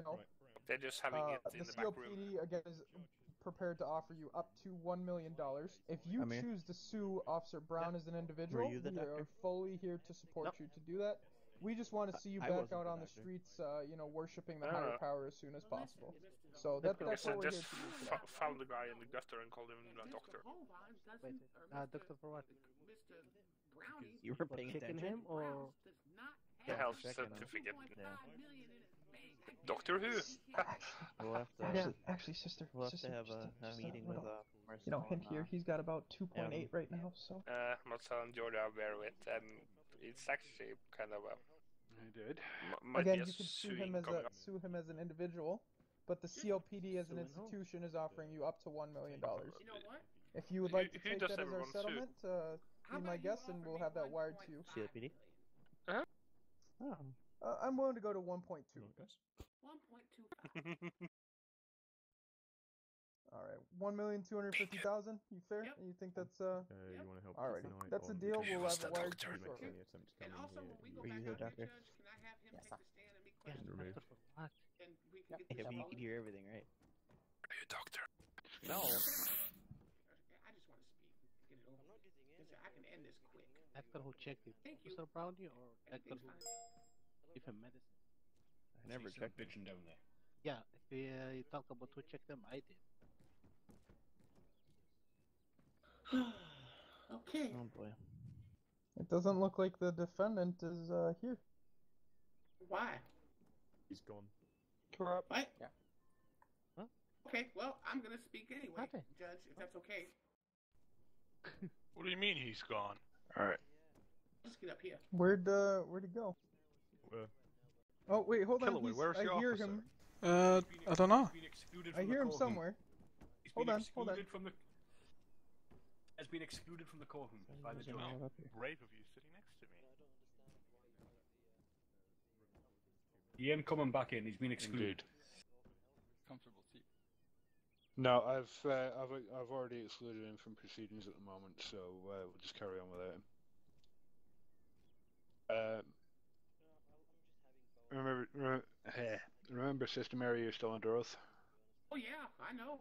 Speaker 3: so they're just having it in the back room.
Speaker 2: CLPD again is prepared to offer you up to $1 million. If you choose to sue Officer Brown as an individual, we are fully here to support you to do that. We just want to see you back out on the streets, worshiping the higher power as soon as possible. So that's what we're here to do.
Speaker 3: Found the guy in the gutter and called him a doctor.
Speaker 7: Wait, doctor for what?
Speaker 6: You were paying
Speaker 7: Checking
Speaker 6: attention?
Speaker 7: him or?
Speaker 3: The health certificate. Doctor Who?
Speaker 6: We'll have to
Speaker 2: actually, sister,
Speaker 6: we'll have to have a meeting with
Speaker 2: hint here. He's got about 2.8 right now, so.
Speaker 3: My son Jordan aware of it, and it's actually kind of a.
Speaker 9: I did.
Speaker 2: Again, you can sue him as an individual, but the CLPD as an institution is offering you up to $1 million. If you would like to take that as our settlement, be my guest, and we'll have that wired to you.
Speaker 6: CLPD?
Speaker 2: I'm willing to go to 1.2.
Speaker 4: 1.25.
Speaker 2: All right, 1,250,000. You fair? You think that's
Speaker 11: you want to help?
Speaker 2: Alrighty, that's a deal. We'll have it wired to you shortly.
Speaker 4: And also, when we go
Speaker 6: Were you
Speaker 4: back
Speaker 6: the
Speaker 4: out here,
Speaker 6: doctor?
Speaker 4: Judge, can I have him take the stand and be
Speaker 11: And
Speaker 4: questioned?
Speaker 11: removed.
Speaker 4: And we can get
Speaker 6: Yeah,
Speaker 4: this
Speaker 6: but you
Speaker 4: rolling?
Speaker 6: can hear everything, right?
Speaker 3: Are you a doctor?
Speaker 6: No.
Speaker 4: I just want to speak. Get it over. Listen, I can end this quick.
Speaker 7: Doctor who checked it.
Speaker 4: Thank you.
Speaker 7: Mr. Brownie or doctor who
Speaker 4: Everything's
Speaker 7: give him medicine?
Speaker 6: I never checked it.
Speaker 12: Bitching down there.
Speaker 7: Yeah, if you talk about who checked them, I did.
Speaker 4: Okay.
Speaker 6: Oh boy.
Speaker 2: It doesn't look like the defendant is here.
Speaker 4: Why?
Speaker 11: He's gone.
Speaker 4: Corrupt. What?
Speaker 7: Yeah. Huh?
Speaker 4: Okay, well, I'm gonna speak anyway,
Speaker 7: Okay.
Speaker 4: Judge, if that's okay.
Speaker 13: What do you mean he's gone?
Speaker 9: Alright.
Speaker 4: Just get up here.
Speaker 2: Where'd he go? Oh wait, hold on.
Speaker 13: Killaway, where's
Speaker 2: I
Speaker 13: your
Speaker 2: hear
Speaker 13: officer?
Speaker 2: him.
Speaker 1: I don't know.
Speaker 2: I hear him somewhere. Hold on.
Speaker 12: Has been excluded from the courtroom by the judge.
Speaker 13: Brave of you sitting next to me.
Speaker 12: He ain't coming back in. He's been excluded.
Speaker 9: Indeed.
Speaker 13: Comfortable seat.
Speaker 9: No, I've already excluded him from proceedings at the moment, so we'll just carry on without him. Remember, Sister Mary, you're still under oath.
Speaker 4: Oh yeah, I know.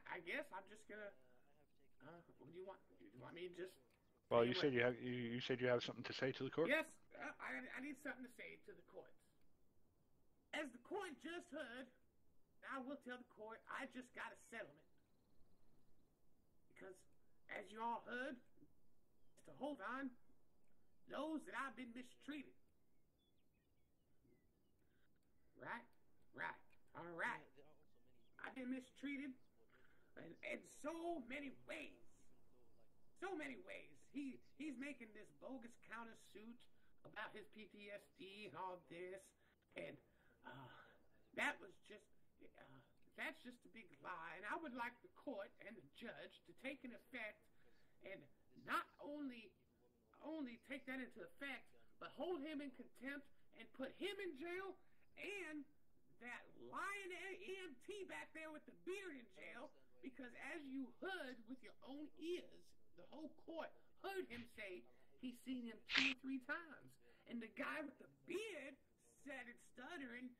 Speaker 4: I guess I'm just gonna. What do you want? Do you want me to just?
Speaker 9: Well, you said you have something to say to the court.
Speaker 4: Yes, I need something to say to the courts. As the court just heard, I will tell the court I just got a settlement. Because, as you all heard, Mr. Holdon knows that I've been mistreated. Right? All right. I've been mistreated in so many ways. So many ways. He's making this bogus countersuit about his PTSD and all this, and that's just a big lie. And I would like the court and the judge to take an effect and not only take that into effect, but hold him in contempt and put him in jail, and that lying EMT back there with the beard in jail, because as you heard with your own ears, the whole court heard him say he's seen him 2 or 3 times. And the guy with the beard started stuttering.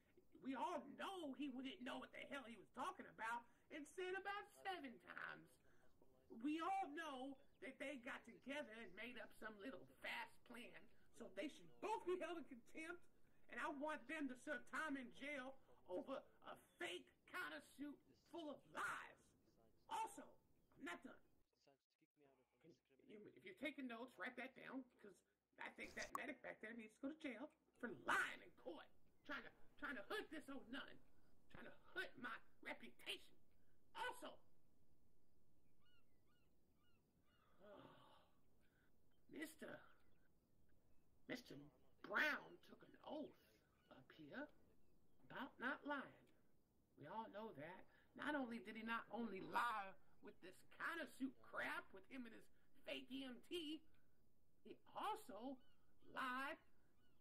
Speaker 4: We all know he didn't know what the hell he was talking about, and said about 7 times. We all know that they got together and made up some little fast plan, so they should both be held in contempt, and I want them to serve time in jail over a fake countersuit full of lies. Also, I'm not done. If you're taking notes, write that down, because I think that medic back there needs to go to jail for lying in court, trying to hood this old nun, trying to hood my reputation. Also, Mr. Brown took an oath up here about not lying. We all know that. Not only did he not only lie with this kind of suit crap with him and his fake EMT, he also lied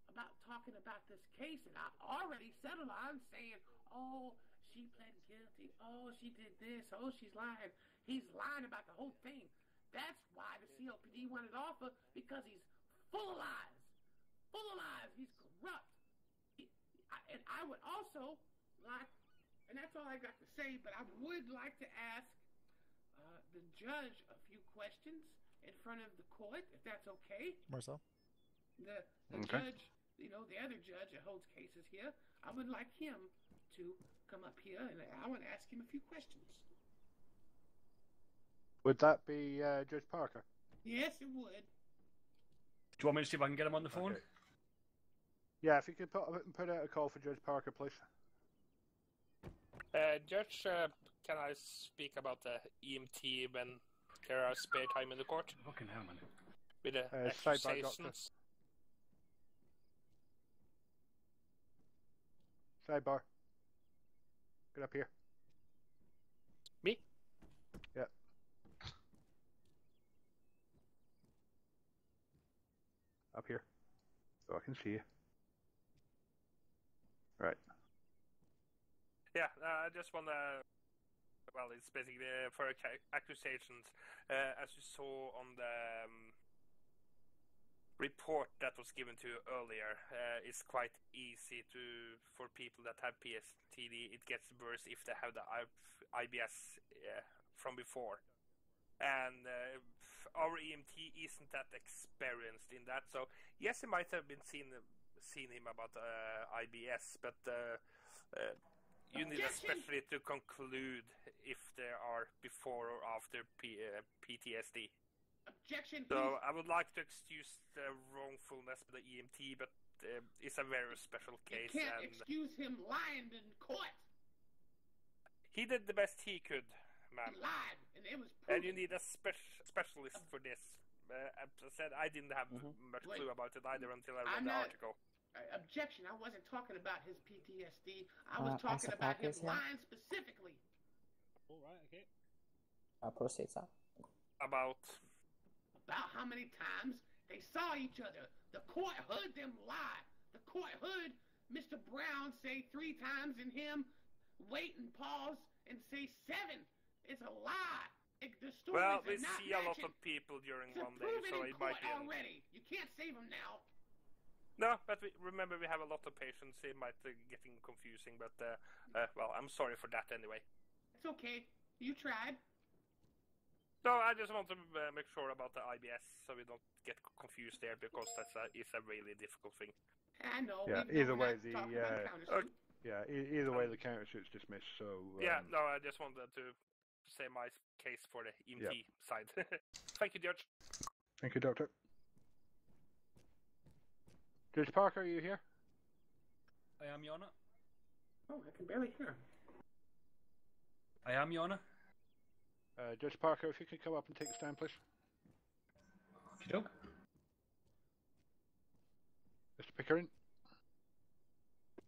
Speaker 4: about talking about this case that I already settled on, saying, oh, she pled guilty, oh, she did this, oh, she's lying. He's lying about the whole thing. That's why the CLPD wanted off her, because he's full of lies. Full of lies. He's corrupt. And I would also like, and that's all I got to say, but I would like to ask the judge a few questions in front of the court, if that's okay.
Speaker 14: Marcel?
Speaker 4: The
Speaker 9: Okay.
Speaker 4: judge, the other judge that holds cases here, I would like him to come up here, and I want to ask him a few questions.
Speaker 9: Would that be Judge Parker?
Speaker 4: Yes, it would.
Speaker 12: Do you want me to see if I can get him on the phone?
Speaker 9: Okay. Yeah, if you could put out a call for Judge Parker, please.
Speaker 3: Judge, can I speak about the EMT when there are spare time in the court?
Speaker 12: Fucking hell, man.
Speaker 3: With the
Speaker 9: sidebar, doctor.
Speaker 3: accusations?
Speaker 9: Sidebar. Get up here.
Speaker 3: Me?
Speaker 9: Yeah. Up here. So I can see you. Right.
Speaker 3: Yeah, I just want to... Well, it's basically for accusations. As you saw on the report that was given to you earlier, it's quite easy for people that have PTSD. It gets worse if they have the IBS from before. And our EMT isn't that experienced in that. So, yes, he might have been seen him about IBS, but you need especially to conclude if there are before or after PTSD.
Speaker 4: Objection,
Speaker 3: so
Speaker 4: please.
Speaker 3: I would like to excuse the wrongfulness of the EMT, but it's a very special case.
Speaker 4: You can't excuse him lying in court.
Speaker 3: He did the best he could, ma'am.
Speaker 4: He lied, and it was proven.
Speaker 3: And you need a specialist for this. As I said, I didn't have much clue about it either until I read the article.
Speaker 4: Objection, I wasn't talking about his PTSD. I was talking about him lying specifically.
Speaker 7: All right, okay.
Speaker 15: Proceed, sir.
Speaker 3: About
Speaker 4: how many times they saw each other. The court heard them lie. The court heard Mr. Brown say 3 times and him wait and pause and say 7. It's a lie. The stories
Speaker 3: well, we
Speaker 4: are not
Speaker 3: see a lot
Speaker 4: matching.
Speaker 3: of people during
Speaker 4: It's
Speaker 3: one day,
Speaker 4: proven
Speaker 3: so
Speaker 4: in
Speaker 3: it might
Speaker 4: court
Speaker 3: be...
Speaker 4: already. You can't save him now.
Speaker 3: No, but remember we have a lot of patients. It might getting confusing, but well, I'm sorry for that anyway.
Speaker 4: It's okay. You tried.
Speaker 3: No, I just want to make sure about the IBS so we don't get confused there, because that's is a really difficult thing.
Speaker 4: I know.
Speaker 9: Yeah. Either way, the either way, the countersuit's dismissed. So
Speaker 3: yeah, no, I just wanted to say my case for the EMT side. Thank you, Judge.
Speaker 9: Thank you, Doctor. Judge Parker, are you here?
Speaker 12: I am, Your Honor.
Speaker 4: Oh, I can barely hear him.
Speaker 12: I am, Your Honor.
Speaker 9: Judge Parker, if you could come up and take a stand, please.
Speaker 12: Okey-doke.
Speaker 9: Mr. Pickering.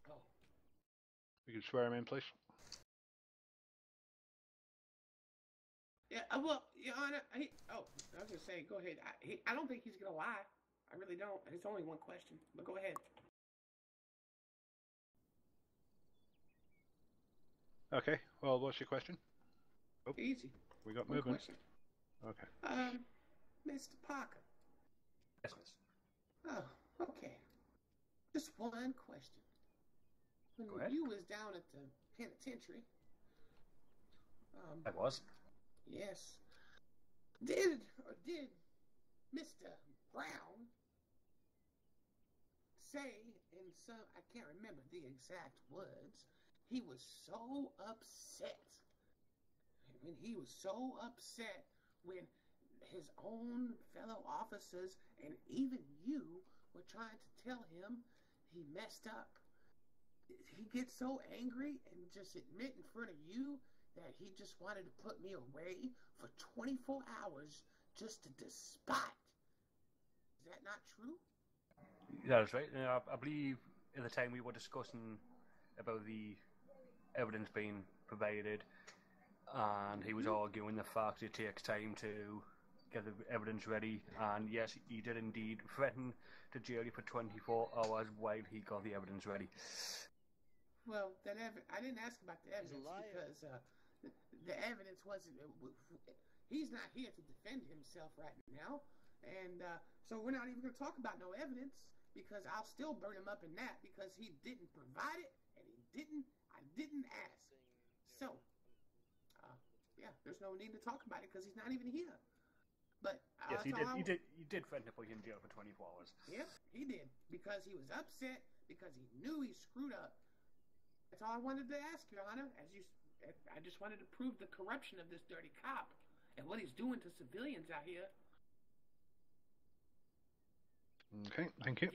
Speaker 4: Oh.
Speaker 9: You can swear him in, please.
Speaker 4: Yeah, well, Your Honor, I was going to say, go ahead. I don't think he's going to lie. I really don't. It's only one question, but go ahead.
Speaker 9: Okay, well, what's your question? Oh,
Speaker 4: easy.
Speaker 9: We got
Speaker 4: one
Speaker 9: movement.
Speaker 4: Question.
Speaker 9: Okay.
Speaker 4: Mr. Parker.
Speaker 12: Yes, miss.
Speaker 4: Oh, okay. Just one question. When
Speaker 12: Go ahead.
Speaker 4: you was down at the penitentiary,
Speaker 12: I was.
Speaker 4: yes, did Mr. Brown say in some, I can't remember the exact words, he was so upset. When he was so upset when his own fellow officers and even you were trying to tell him he messed up. He gets so angry and just admit in front of you that he just wanted to put me away for 24 hours just to despise. Is that not true?
Speaker 12: Yeah, that's right. I believe at the time we were discussing about the evidence being provided, and he was arguing the fact it takes time to get the evidence ready, and yes, he did indeed threaten to jail you for 24 hours while he got the evidence ready.
Speaker 4: Well, I didn't ask about the evidence because the evidence wasn't. He's not here to defend himself right now, and so we're not even going to talk about no evidence because I'll still burn him up in that because he didn't provide it and I didn't ask. So, yeah, there's no need to talk about it because he's not even here. But
Speaker 12: yes, he did threaten to put you in jail for 24 hours.
Speaker 4: Yep, he did because he was upset because he knew he screwed up. That's all I wanted to ask, Your Honor. I just wanted to prove the corruption of this dirty cop and what he's doing to civilians out here.
Speaker 9: Okay, thank you.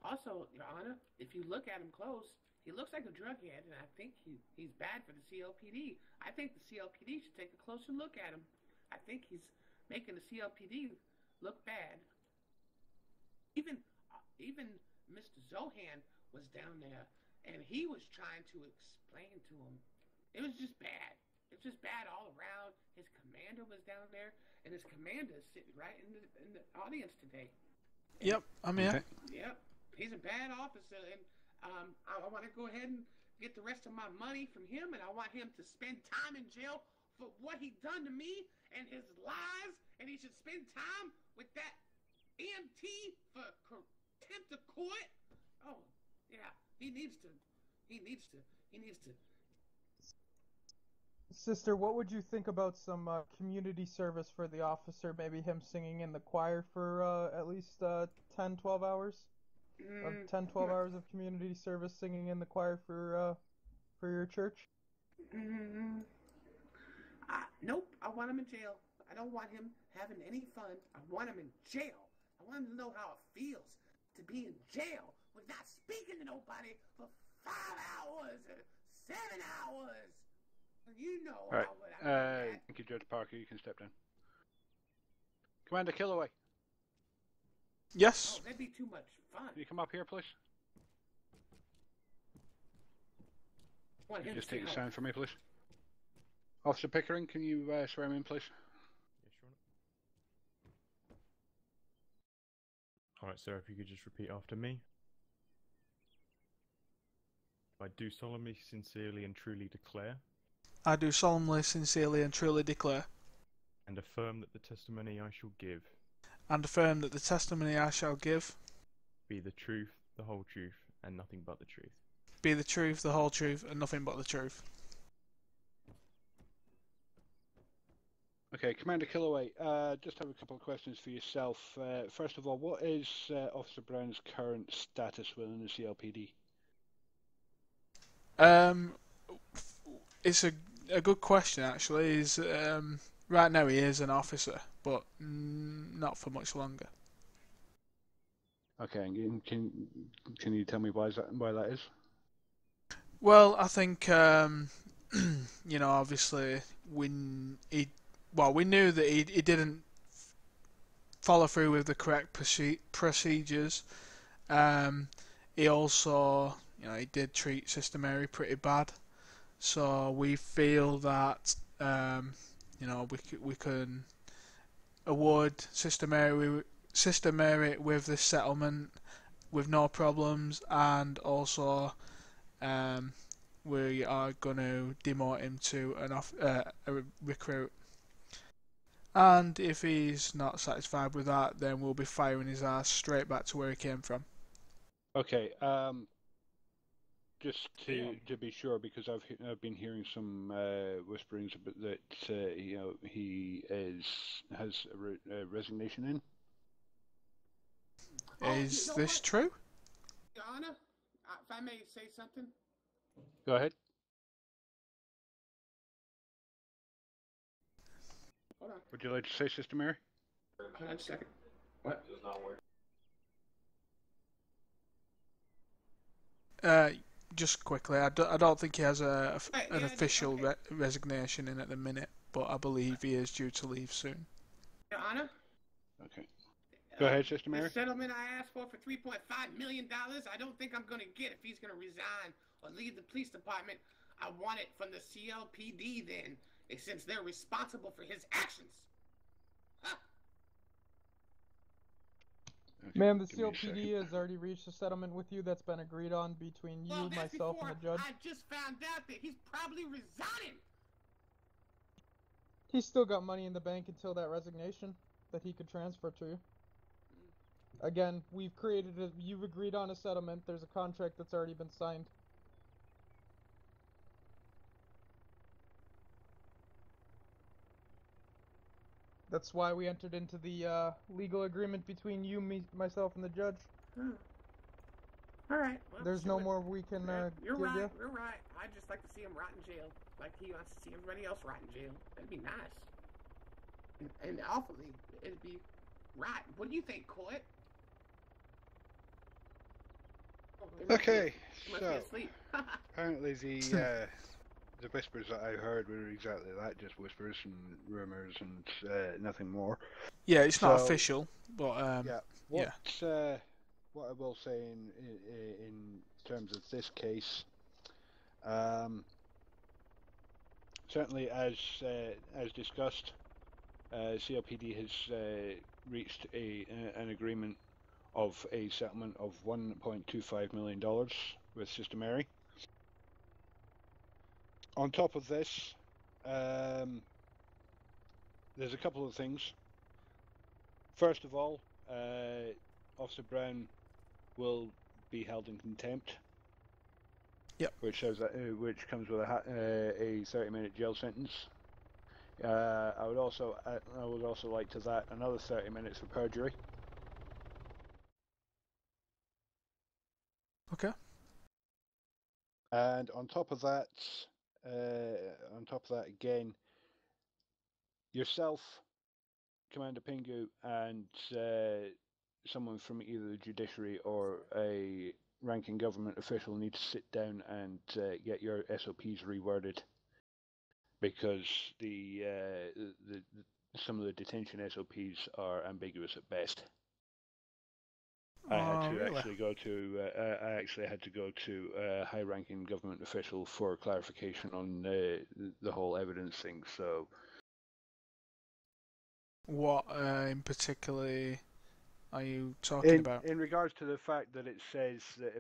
Speaker 4: Also, Your Honor, if you look at him close, he looks like a drughead, and I think he's bad for the CLPD. I think the CLPD should take a closer look at him. I think he's making the CLPD look bad. Even Mr. Zohan was down there, and he was trying to explain to him. It was just bad. It's just bad all around. His commander was down there, and his commander is sitting right in the audience today.
Speaker 1: Yep, I'm here.
Speaker 4: Okay. Yep, he's a bad officer, and I want to go ahead and get the rest of my money from him, and I want him to spend time in jail for what he done to me and his lies, and he should spend time with that EMT for contempt of court. Oh, yeah, he needs to.
Speaker 2: Sister, what would you think about some community service for the officer? Maybe him singing in the choir for at least 10, 12 hours? 10, 12 hours of community service singing in the choir for your church?
Speaker 4: Nope, I want him in jail. I don't want him having any fun. I want him in jail. I want him to know how it feels to be in jail with not speaking to nobody for 5 hours or 7 hours. You know
Speaker 9: All right.
Speaker 4: how would I do
Speaker 9: Thank you, Judge Parker. You can step down. Commander Killaway.
Speaker 1: Yes.
Speaker 4: Oh, that'd be too much fun.
Speaker 9: Can you come up here, please? Just take the sound for me, please. Officer Pickering, can you swear me in, please?
Speaker 11: Yeah, sure. Alright, sir, if you could just repeat after me. I do solemnly, sincerely and truly declare.
Speaker 1: I do solemnly, sincerely and truly declare.
Speaker 11: And affirm that the testimony I shall give.
Speaker 1: And affirm that the testimony I shall give.
Speaker 11: Be the truth, the whole truth, and nothing but the truth.
Speaker 1: Be the truth, the whole truth, and nothing but the truth.
Speaker 9: Okay, Commander Killaway, just have a couple of questions for yourself. First of all, what is Officer Brown's current status within the CLPD?
Speaker 1: It's a good question actually. Is right now he is an officer, but not for much longer.
Speaker 9: Okay, and can you tell me why that is?
Speaker 1: Well, I think you know, obviously we knew that he didn't follow through with the correct procedures. He also, you know, he did treat Sister Mary pretty bad. So we feel that you know, we can award Sister Mary with this settlement with no problems, and also we are going to demote him to a recruit. And if he's not satisfied with that, then we'll be firing his ass straight back to where he came from.
Speaker 9: Okay, just to be sure, because I've been hearing some whisperings about that you know, he has a resignation in.
Speaker 1: Is this true?
Speaker 4: Your Honor, if I may say something.
Speaker 9: Go ahead.
Speaker 4: Hold on.
Speaker 9: Would you like to say, Sister Mary?
Speaker 4: Hold on a second. What?
Speaker 1: Just quickly, I don't think he has an official resignation in at the minute, but I believe he is due to leave soon.
Speaker 4: Your Honor?
Speaker 9: Okay. Go ahead, Sister Mary.
Speaker 4: The settlement I asked for $3.5 million, I don't think I'm going to get if he's going to resign or leave the police department. I want it from the CLPD then, since they're responsible for his actions. Huh.
Speaker 9: Okay,
Speaker 2: Ma'am, the CLPD has already reached a settlement with you that's been agreed on between you, myself, and the judge.
Speaker 4: I just found out that he's probably resigning.
Speaker 2: He's still got money in the bank until that resignation that he could transfer to you. Again, you've agreed on a settlement. There's a contract that's already been signed. That's why we entered into the legal agreement between you, myself, and the judge.
Speaker 4: All right. Well,
Speaker 2: There's no more we can
Speaker 4: You're
Speaker 2: give
Speaker 4: right.
Speaker 2: you.
Speaker 4: You're right. I'd just like to see him rot in jail, like he wants to see everybody else rot in jail. That'd be nice. And awfully, it'd be right. What do you think, Court?
Speaker 9: Okay,
Speaker 4: Must be
Speaker 9: so
Speaker 4: asleep.
Speaker 9: apparently the whispers that I heard were exactly that, just whispers and rumors and nothing more.
Speaker 1: Yeah, it's not official, but
Speaker 9: what I will say in terms of this case, certainly as discussed, CLPD has reached an agreement of a settlement of $1.25 million with Sister Mary. On top of this, there's a couple of things. First of all, Officer Brown will be held in contempt.
Speaker 1: Yep.
Speaker 9: Which comes with a 30-minute jail sentence. I would also like to that another 30 minutes for perjury.
Speaker 1: Okay.
Speaker 9: And on top of that again, yourself, Commander Pingu, and someone from either the judiciary or a ranking government official need to sit down and get your SOPs reworded, because some of the detention SOPs are ambiguous at best. I actually had to go to a high-ranking government official for clarification on the whole evidence thing. So,
Speaker 1: what in particular are you talking about?
Speaker 9: In regards to the fact that it says that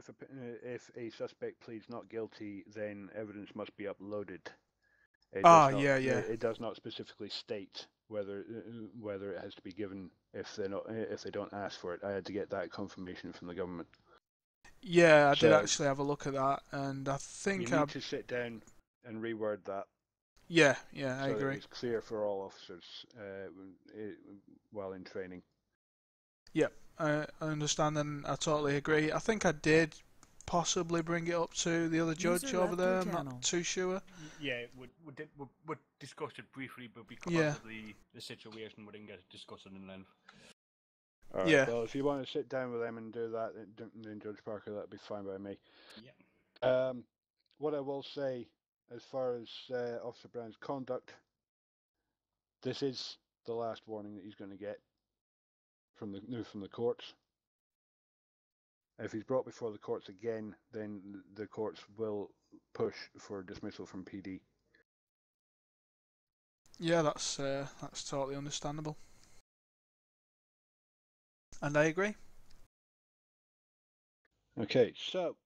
Speaker 9: if a suspect pleads not guilty, then evidence must be uploaded. It does not specifically state whether it has to be given if they don't ask for it. I had to get that confirmation from the government.
Speaker 1: Yeah, I did actually have a look at that, and I think
Speaker 9: you need to sit down and reword that.
Speaker 1: Yeah, I
Speaker 9: so
Speaker 1: agree.
Speaker 9: That it's clear for all officers while in training.
Speaker 1: Yep, I understand, and I totally agree. I think I did possibly bring it up to the other judge over there. I'm not too sure.
Speaker 12: Yeah, we discussed it briefly, but because of the situation, we didn't get to discuss it in length.
Speaker 9: All right, well, if you want to sit down with them and do that, then Judge Parker, that'd be fine by me.
Speaker 12: Yeah.
Speaker 9: What I will say, as far as Officer Brown's conduct, this is the last warning that he's going to get from the courts. If he's brought before the courts again, then the courts will push for dismissal from PD.
Speaker 1: Yeah, that's totally understandable, and I agree.
Speaker 9: Okay, so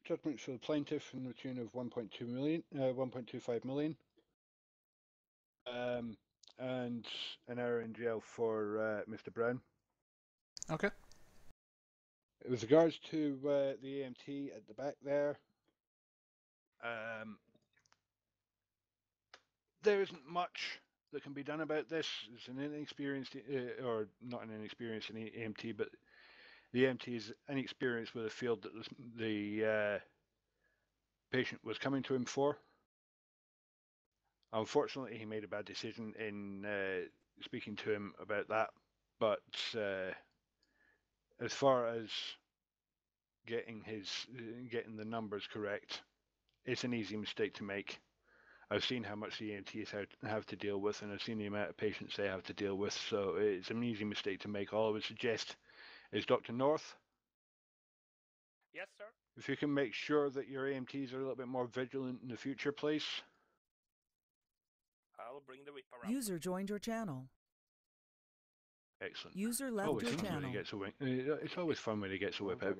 Speaker 9: judgments for the plaintiff in the tune of 1.25 million, and an hour in jail for Mr. Brown.
Speaker 1: Okay.
Speaker 9: With regards to the AMT at the back there, there isn't much that can be done about this. It's an inexperienced, or not an inexperienced AMT, but the AMT is inexperienced with a field that the patient was coming to him for. Unfortunately, he made a bad decision in speaking to him about that. But as far as getting the numbers correct, it's an easy mistake to make. I've seen how much the EMTs have to deal with, and I've seen the amount of patients they have to deal with, so it's an easy mistake to make. All I would suggest is Dr. North.
Speaker 3: Yes, sir.
Speaker 9: If you can make sure that your AMTs are a little bit more vigilant in the future, please.
Speaker 3: I'll bring the whip around.
Speaker 8: User joined your channel.
Speaker 9: Excellent.
Speaker 8: User left your channel.
Speaker 9: It's always fun when he gets a whip out.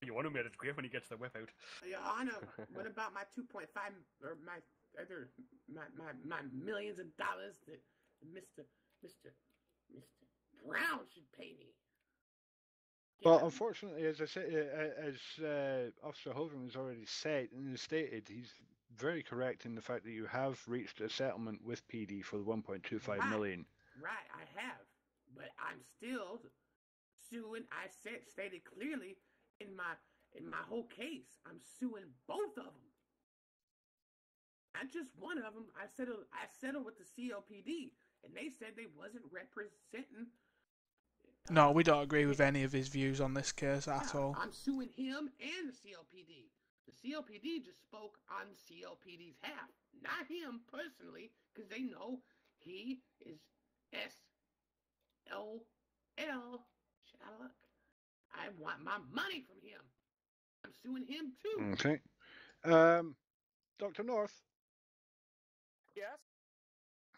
Speaker 12: You want him, it's great when he gets the whip out.
Speaker 4: Your Honor, what about my 2.5 or my other my millions of dollars that Mr. Brown should pay me?
Speaker 9: Well, unfortunately, as I said, as Officer Hovind has already said and stated, he's very correct in the fact that you have reached a settlement with PD for the 1.25 million.
Speaker 4: Right, I have, but I'm still suing. I stated clearly in my whole case, I'm suing both of them. Not just one of them. I settled with the CLPD, and they said they wasn't representing.
Speaker 1: No, we don't agree with any of his views on this case at all.
Speaker 4: I'm suing him and the CLPD. The CLPD just spoke on CLPD's half, not him personally, because they know he is SLL Sherlock. I want my money from him. I'm suing him too.
Speaker 9: Okay. Dr. North?
Speaker 3: Yes?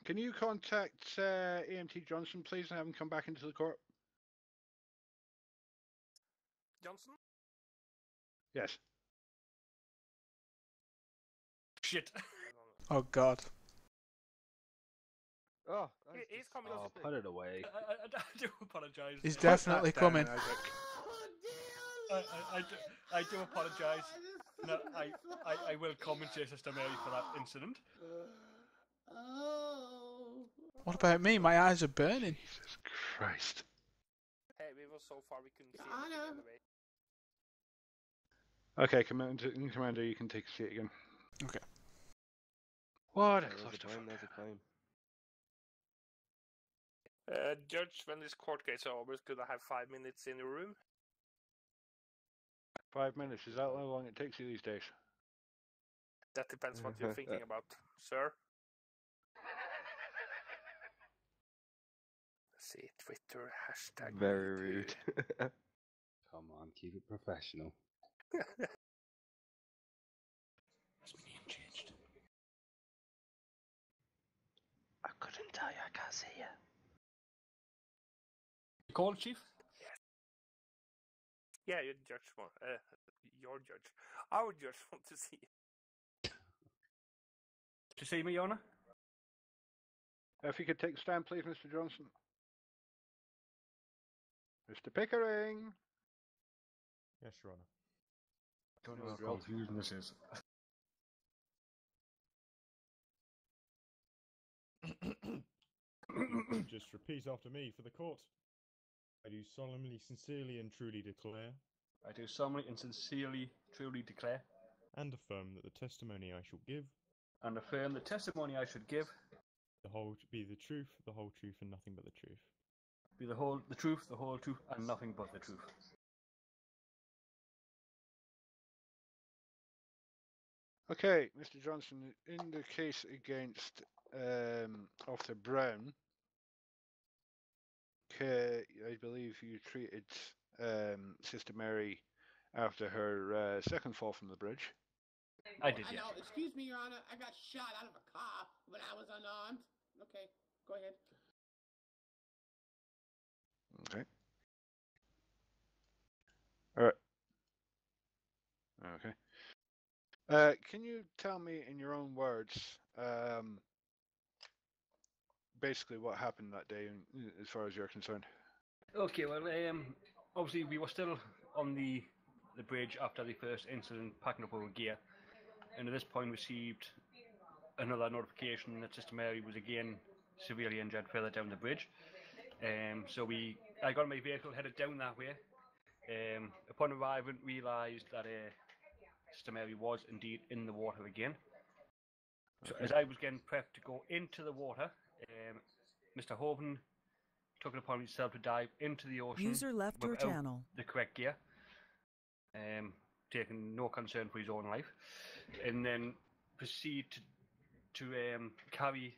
Speaker 9: Can you contact AMT Johnson, please, and have him come back into the court?
Speaker 3: Johnson?
Speaker 9: Yes.
Speaker 12: Shit.
Speaker 1: Oh, God.
Speaker 14: Oh,
Speaker 3: he's coming.
Speaker 14: Oh, put it away.
Speaker 12: I do apologise.
Speaker 1: He's definitely coming.
Speaker 12: I do apologise. No, I will compensate Sister Mary for that incident.
Speaker 1: What about me? My eyes are burning.
Speaker 9: Jesus Christ.
Speaker 3: Hey, we were so far we couldn't see anything anyway.
Speaker 9: Okay, Commander, you can take a seat again.
Speaker 1: Okay.
Speaker 9: What a
Speaker 5: There's a crime.
Speaker 3: Judge, when this court case is over, could I have 5 minutes in the room?
Speaker 9: 5 minutes, is that how long it takes you these days?
Speaker 3: That depends what you're thinking about, sir. Let's see, Twitter, hashtag.
Speaker 14: Very rude. Come on, keep it professional.
Speaker 12: Has my name changed?
Speaker 5: I couldn't tell you, I can't see you.
Speaker 12: You called, Chief?
Speaker 3: Yes. Yeah, your judge want, your judge. Our judge want to see you.
Speaker 12: To see me, Your Honor?
Speaker 9: If you could take a stand, please, Mr. Johnson. Mr. Pickering.
Speaker 11: Yes, Your Honor.
Speaker 12: Don't know how confusing this is.
Speaker 11: Just repeat after me for the court. I do solemnly, sincerely, and truly declare.
Speaker 12: I do solemnly and sincerely, truly declare.
Speaker 11: And affirm that the testimony I shall give.
Speaker 12: And affirm the testimony I should give.
Speaker 11: Be the truth, the whole truth, and nothing but the truth.
Speaker 12: Be the truth, the whole truth, and nothing but the truth.
Speaker 9: Okay, Mr. Johnson, in the case against Officer Brown, I believe you treated Sister Mary after her second fall from the bridge.
Speaker 12: I did, yes.
Speaker 4: I know. Excuse me, Your Honor. I got shot out of a car when I was unarmed. Okay, go ahead.
Speaker 9: Okay. All right. Okay. Can you tell me in your own words, basically what happened that day, as far as you're concerned?
Speaker 12: Okay, well, obviously we were still on the bridge after the first incident, packing up our gear, and at this point received another notification that Sister Mary was again severely injured further down the bridge. So I got in my vehicle, headed down that way. Upon arriving, realised that Sister Mary was indeed in the water again. So as I was getting prepped to go into the water, Mr. Hoban took it upon himself to dive into the ocean
Speaker 8: User left your
Speaker 12: without
Speaker 8: channel.
Speaker 12: the correct gear, taking no concern for his own life, and then proceed to carry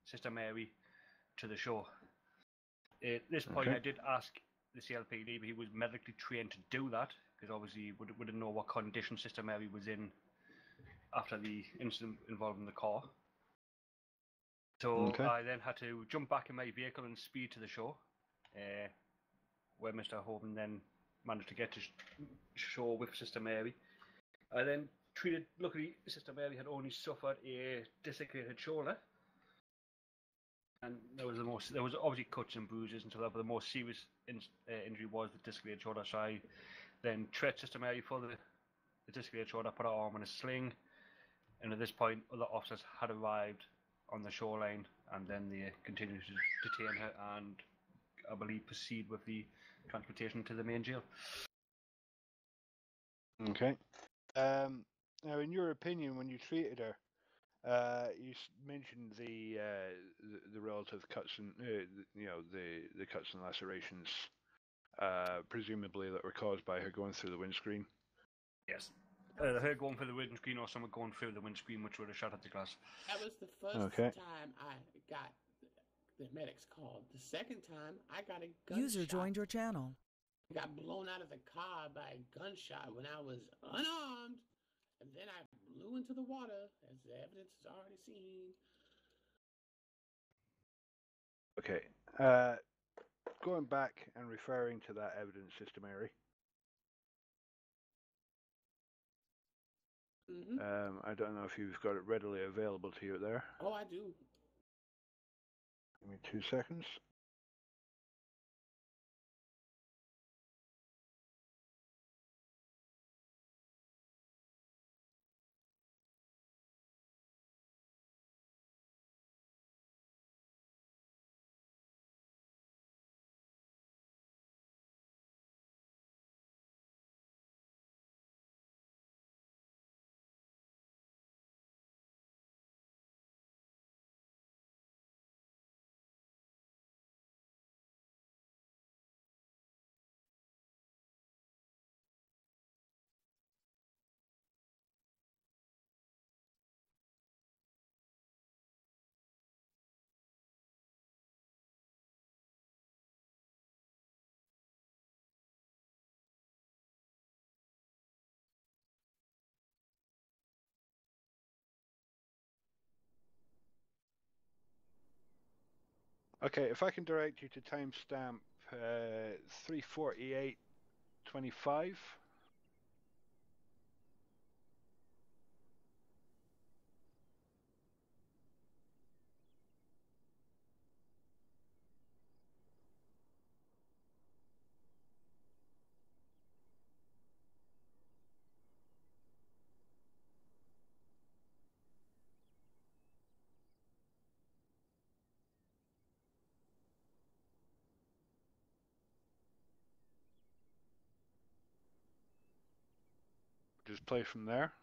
Speaker 12: Sister Mary to the shore. At this point, I did ask the CLPD, but he was medically trained to do that, because obviously he wouldn't know what condition Sister Mary was in after the incident involving the car. So I then had to jump back in my vehicle and speed to the shore, where Mr. Hoban then managed to get to shore with Sister Mary. I then luckily Sister Mary had only suffered a dislocated shoulder, and there was obviously cuts and bruises and stuff like that, but the more serious injury was the dislocated shoulder. So I then treated Sister Mary for the dislocated shoulder, put her arm in a sling, and at this point other officers had arrived on the shoreline, and then they continued to detain her and I believe proceed with the transportation to the main jail.
Speaker 9: Okay. Now, in your opinion, when you treated her, you mentioned the relative cuts and the cuts and lacerations, presumably that were caused by her going through the windscreen.
Speaker 12: Yes. Her going through the windscreen, or someone going through the windscreen, which would have shot at the glass.
Speaker 4: That was the first time I got the medics called. The second time, I got a gunshot.
Speaker 8: User joined your channel.
Speaker 4: I got blown out of the car by a gunshot when I was unarmed, and then I blew into the water, as the evidence is already seen.
Speaker 9: Okay. Going back and referring to that evidence, Sister Mary. I don't know if you've got it readily available to you there.
Speaker 4: Oh, I do.
Speaker 9: Give me 2 seconds. Okay, if I can direct you to timestamp 3:48:25. Just play from there.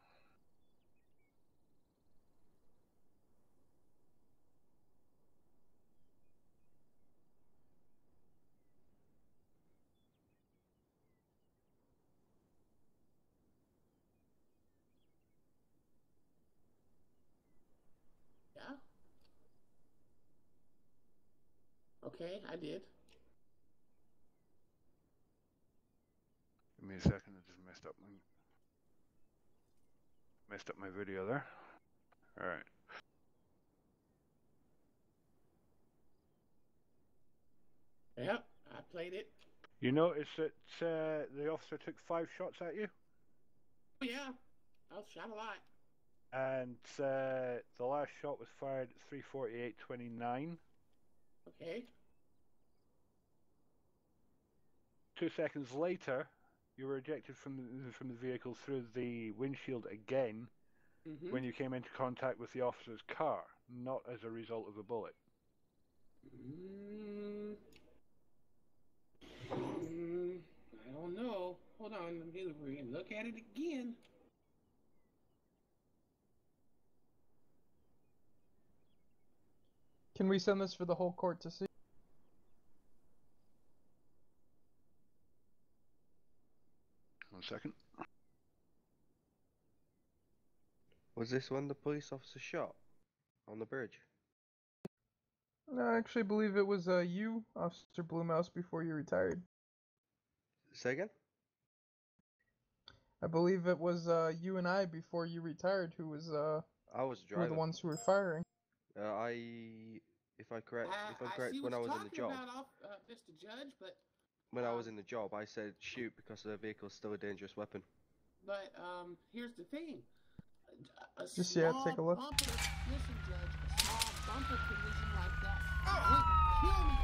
Speaker 4: Yeah? Okay, I did.
Speaker 9: Give me a second, I just messed up my video there. Alright.
Speaker 4: Yep, I played it.
Speaker 9: You notice that the officer took 5 shots at you?
Speaker 4: Oh, yeah. I was shot a lot.
Speaker 9: And the last shot was fired at 3:48:29.
Speaker 4: Okay.
Speaker 9: 2 seconds later, you were ejected from the vehicle through the windshield again when you came into contact with the officer's car, not as a result of a bullet.
Speaker 4: I don't know. Hold on, let me look at it again.
Speaker 2: Can we send this for the whole court to see?
Speaker 9: One second.
Speaker 5: Was this when the police officer shot on the bridge?
Speaker 2: No, I actually believe it was you, Officer Bluemouse, before you retired.
Speaker 5: Say again?
Speaker 2: I believe it was you and I before you retired who was
Speaker 5: I was
Speaker 2: who were the
Speaker 5: driving.
Speaker 2: ones who were firing.
Speaker 5: If I'm correct,
Speaker 4: I see
Speaker 5: when I
Speaker 4: what
Speaker 5: was
Speaker 4: you're
Speaker 5: in the
Speaker 4: talking
Speaker 5: job,
Speaker 4: about, Mr. Judge, but
Speaker 5: when I was in the job, I said shoot because the vehicle's still a dangerous weapon.
Speaker 4: Here's the thing. A
Speaker 2: Just
Speaker 4: small
Speaker 2: take a look.
Speaker 4: bumper, listen, Judge, a small bumper collision like that wouldn't kill me.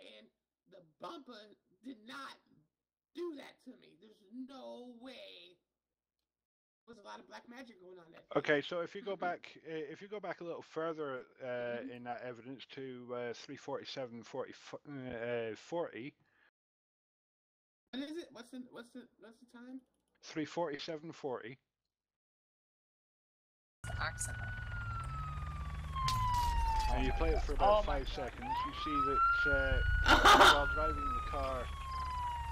Speaker 4: And the bumper did not do that to me. There's no way. There was a lot of black magic going on there.
Speaker 9: Okay, so if you go back a little further in that evidence to 347:40.
Speaker 4: What is it? What's the time?
Speaker 9: 347:40.
Speaker 15: Accident.
Speaker 9: And you play it for about 5 seconds. You see that while driving the car,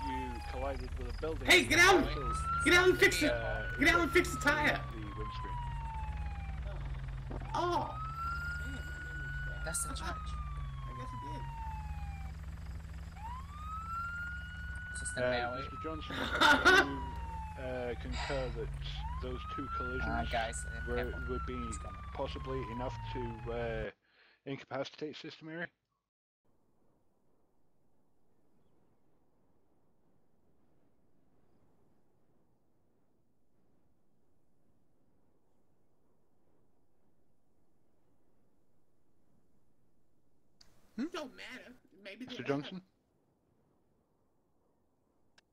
Speaker 9: you collided with a building.
Speaker 4: Hey, get out! Get out and fix it! Get out and fix the tire!
Speaker 9: The windscreen.
Speaker 4: Oh!
Speaker 15: That's the charge.
Speaker 4: I guess it did.
Speaker 9: Mr. Johnson, do you concur that those two collisions would be possibly enough to incapacitate Sister Mary?
Speaker 4: Don't matter. Maybe
Speaker 9: Mr. Johnson?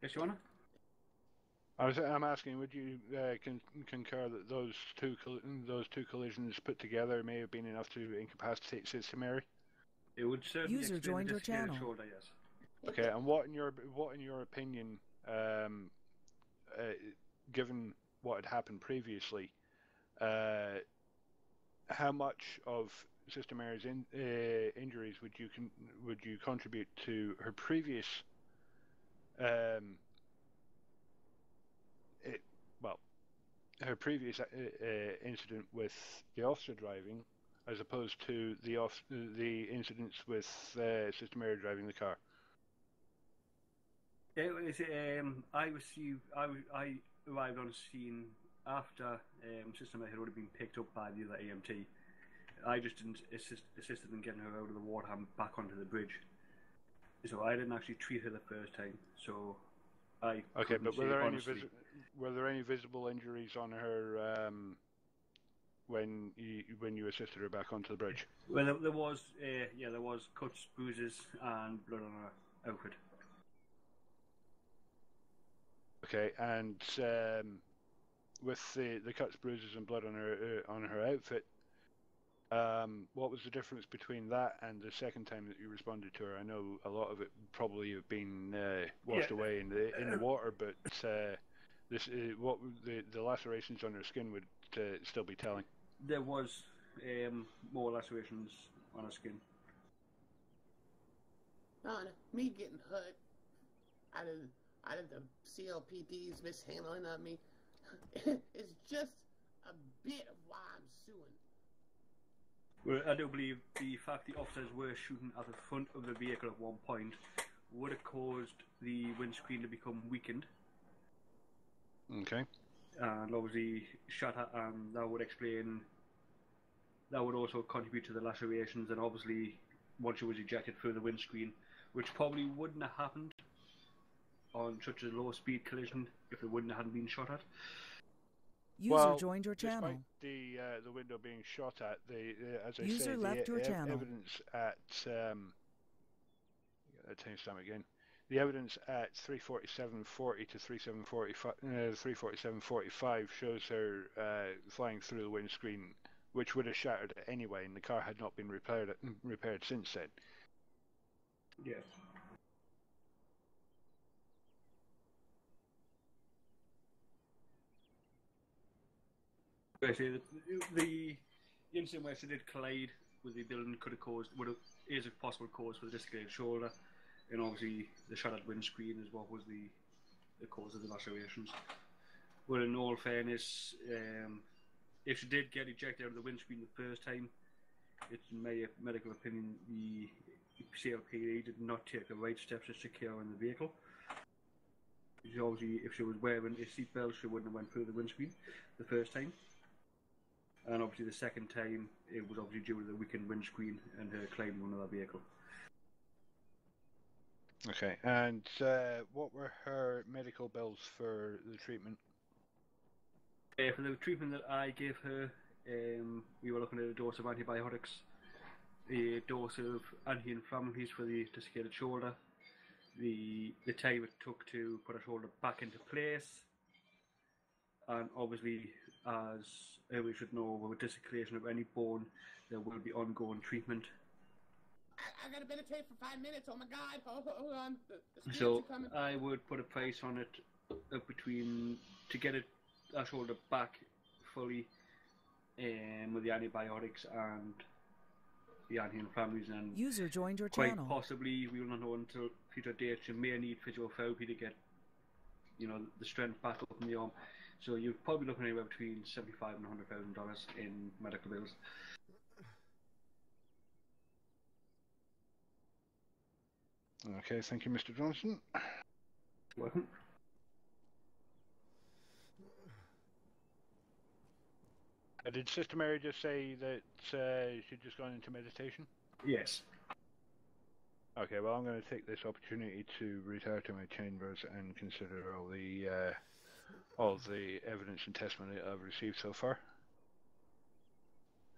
Speaker 12: Yes, Your Honor?
Speaker 9: I'm asking, would you concur that those two collisions put together may have been enough to incapacitate Sister Mary?
Speaker 12: It would certainly
Speaker 8: User
Speaker 12: explain
Speaker 8: joined
Speaker 12: the
Speaker 8: your
Speaker 12: dislocated
Speaker 8: channel.
Speaker 12: shoulder, yes.
Speaker 9: Okay, and what in your opinion, given what had happened previously, how much of Sister Mary's injuries would you contribute to her previous her previous incident with the officer driving, as opposed to the incidents with Sister Mary driving the car?
Speaker 12: It was, I arrived on scene after Sister Mary had already been picked up by the other EMT. I just didn't assisted in getting her out of the water and back onto the bridge. So I didn't actually treat her the first time. So I
Speaker 9: okay, but were there any
Speaker 12: honestly.
Speaker 9: visible injuries on her when you assisted her back onto the bridge?
Speaker 12: Well, there was cuts, bruises, and blood on her outfit.
Speaker 9: Okay, and with the cuts, bruises, and blood on her outfit, what was the difference between that and the second time that you responded to her? I know a lot of it probably have been washed away in the water, but what the lacerations on her skin would still be telling.
Speaker 12: There was more lacerations on her skin.
Speaker 4: Donna, me getting hurt out of the CLPD's mishandling of me is just a bit of why I'm suing.
Speaker 12: Well, I do believe the fact the officers were shooting at the front of the vehicle at one point would have caused the windscreen to become weakened.
Speaker 9: Okay.
Speaker 12: And obviously shatter, and that would also contribute to the lacerations, and obviously once she was ejected through the windscreen, which probably wouldn't have happened on such a low speed collision if it wouldn't have been shot at.
Speaker 8: User joined your channel.
Speaker 9: Despite the window being shot at, as I
Speaker 8: User
Speaker 9: say,
Speaker 8: left your channel.
Speaker 9: evidence at timestamp again. the evidence at 3:47:40 to 3:47:45 shows her flying through the windscreen, which would have shattered it anyway, and the car had not been repaired since then.
Speaker 12: Yes. Basically, the incident where she did collide with the building could have caused, is a possible cause for the dislocated shoulder, and obviously the shattered windscreen is what was the cause of the lacerations. But in all fairness, if she did get ejected out of the windscreen the first time, it's in my medical opinion the CLPD did not take the right steps to secure her in the vehicle. Obviously, if she was wearing a seatbelt, she wouldn't have went through the windscreen the first time. And obviously the second time, it was obviously due to the weakened windscreen and her climbing under that vehicle.
Speaker 9: Okay, and what were her medical bills for the treatment?
Speaker 12: For the treatment that I gave her, we were looking at a dose of antibiotics, a dose of anti-inflammatories for the dislocated shoulder, the time it took to put her shoulder back into place, and obviously, as we should know, with dislocation of any bone, there will be ongoing treatment.
Speaker 4: I gotta meditate for 5 minutes. Oh my God! Hold on. The
Speaker 12: So
Speaker 4: are coming.
Speaker 12: I would put a price on it between to get it our shoulder back fully, with the antibiotics and the anti-inflammatories, and
Speaker 8: User joined your
Speaker 12: quite
Speaker 8: channel.
Speaker 12: possibly we will not know until future dates. You may need physiotherapy to get, the strength back up in the arm. So you're probably looking anywhere between $75,000 and $100,000 in medical bills.
Speaker 9: Okay, thank you, Mr. Johnson.
Speaker 12: Welcome.
Speaker 9: Did Sister Mary just say that she'd just gone into meditation?
Speaker 12: Yes.
Speaker 9: Okay, well, I'm going to take this opportunity to retire to my chambers and consider all the evidence and testimony I've received so far.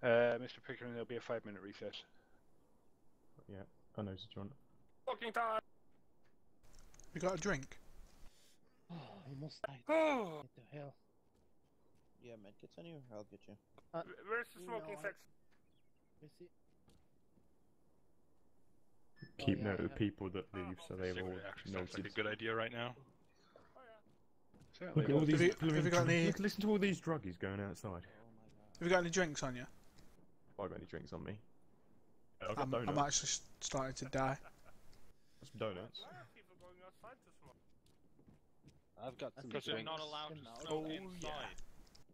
Speaker 9: Mr. Pickering, there'll be a 5-minute recess.
Speaker 11: Yeah, I know, Sir John.
Speaker 3: Fucking time!
Speaker 1: We got a drink?
Speaker 6: Oh, almost died.
Speaker 3: Oh.
Speaker 6: What the hell? Yeah, medkits anywhere? I'll get you.
Speaker 3: Where's the smoking section?
Speaker 11: Keep note of the people that leave, so they will
Speaker 13: Sounds like a good idea right now.
Speaker 11: Look at all these.
Speaker 1: Have you got any?
Speaker 11: Listen to all these druggies going outside.
Speaker 1: Have you got any drinks on you?
Speaker 11: I've got any drinks on me? I've got donuts.
Speaker 1: I'm actually starting to die.
Speaker 11: Some donuts.
Speaker 3: Why are people going outside to smoke?
Speaker 14: I've got some
Speaker 13: Because they're
Speaker 14: drinks.
Speaker 13: not allowed to smoke inside.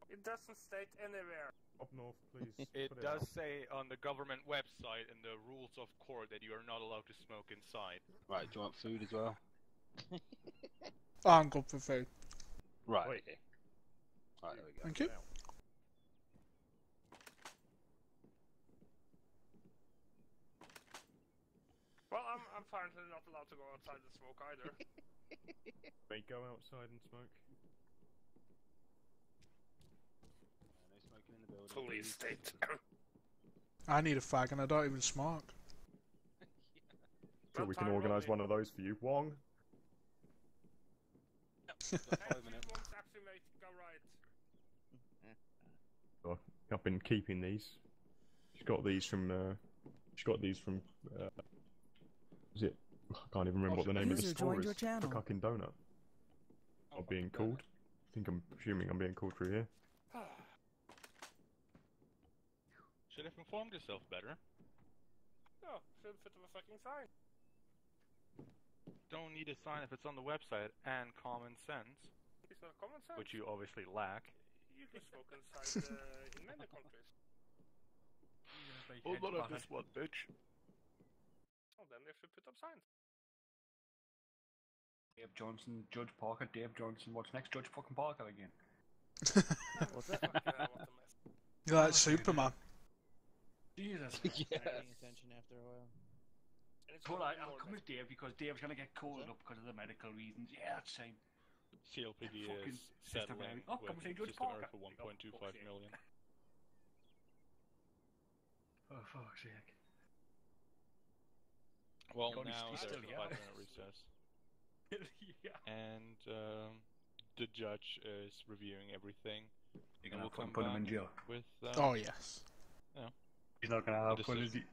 Speaker 3: It doesn't state anywhere.
Speaker 11: Up north, please.
Speaker 13: It
Speaker 11: put
Speaker 13: does
Speaker 11: out.
Speaker 13: say on the government website in the rules of court that you are not allowed to smoke inside.
Speaker 14: Right, do you want food as well?
Speaker 1: Oh, I'm good for food.
Speaker 14: Right, okay. Right, there we go.
Speaker 1: Thank you.
Speaker 3: Well, I'm apparently not allowed to go outside and smoke either.
Speaker 11: They go outside and smoke.
Speaker 14: No smoking in the building.
Speaker 3: Police state.
Speaker 1: I need a fag and I don't even smoke.
Speaker 11: Sure, we can organise one of those for you. Wong.
Speaker 3: Actually make go right.
Speaker 11: Oh, I've been keeping these. She's got these from. Is it? I can't even remember what the name of the
Speaker 8: User
Speaker 11: store
Speaker 8: joined your
Speaker 11: is.
Speaker 8: channel.
Speaker 11: The Cucking Donut. I'm being called. I'm assuming I'm being called through here.
Speaker 13: Should have informed yourself better.
Speaker 3: No, should put up a fucking sign.
Speaker 13: Don't need a sign if it's on the website, and common sense,
Speaker 3: It's not common sense.
Speaker 13: which you obviously lack.
Speaker 3: You can smoke inside in many countries.
Speaker 13: Oh, not on this one, bitch.
Speaker 3: Oh, then they should put up signs.
Speaker 12: Dave Johnson, Judge Parker, Dave Johnson. What's next? Judge fucking Parker again.
Speaker 6: What's that?
Speaker 3: What a mess.
Speaker 1: You're like Superman.
Speaker 12: Jesus.
Speaker 6: Paying attention after a while.
Speaker 12: So I'll come with Dave because Dave's gonna get called up because of the medical reasons. Yeah, that's same.
Speaker 13: CLPD
Speaker 12: Fucking
Speaker 13: is
Speaker 12: Sister
Speaker 13: settling
Speaker 12: Mary. Oh, come
Speaker 13: with
Speaker 12: say Judge
Speaker 13: Sister Mary
Speaker 12: Parker.
Speaker 13: for 1.25 million.
Speaker 12: For fuck's sake.
Speaker 13: Well,
Speaker 12: God,
Speaker 13: now
Speaker 12: he's
Speaker 13: there's
Speaker 12: still
Speaker 13: a
Speaker 12: here.
Speaker 13: 5-minute recess. And the judge is reviewing everything.
Speaker 16: You're
Speaker 13: And
Speaker 16: gonna
Speaker 13: we'll come
Speaker 16: put him in
Speaker 13: back
Speaker 16: jail.
Speaker 13: with.
Speaker 1: Oh yes.
Speaker 13: Yeah.
Speaker 16: He's not gonna have fun, is he?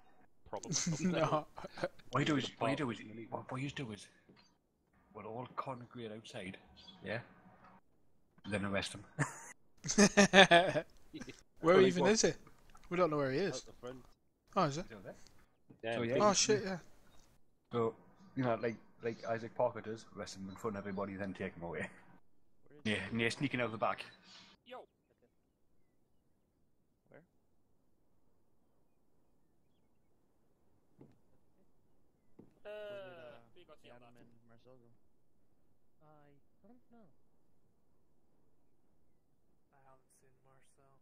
Speaker 13: Probably.
Speaker 1: No.
Speaker 16: What you do is, we'll all congregate outside, yeah? Then arrest him.
Speaker 1: Where even is he? We don't know where he is.
Speaker 14: Out the front.
Speaker 1: Oh, is it?
Speaker 14: Yeah,
Speaker 16: So,
Speaker 1: Oh shit, yeah.
Speaker 16: So, you know, like Isaac Parker does, arrest him in front of everybody, then take him away. Yeah, and you're sneaking out the back.
Speaker 3: Yo.
Speaker 6: Where?
Speaker 3: We got yelled
Speaker 6: Adam
Speaker 3: at.
Speaker 6: and Marcel go?
Speaker 7: I don't know.
Speaker 17: I haven't seen Marcel.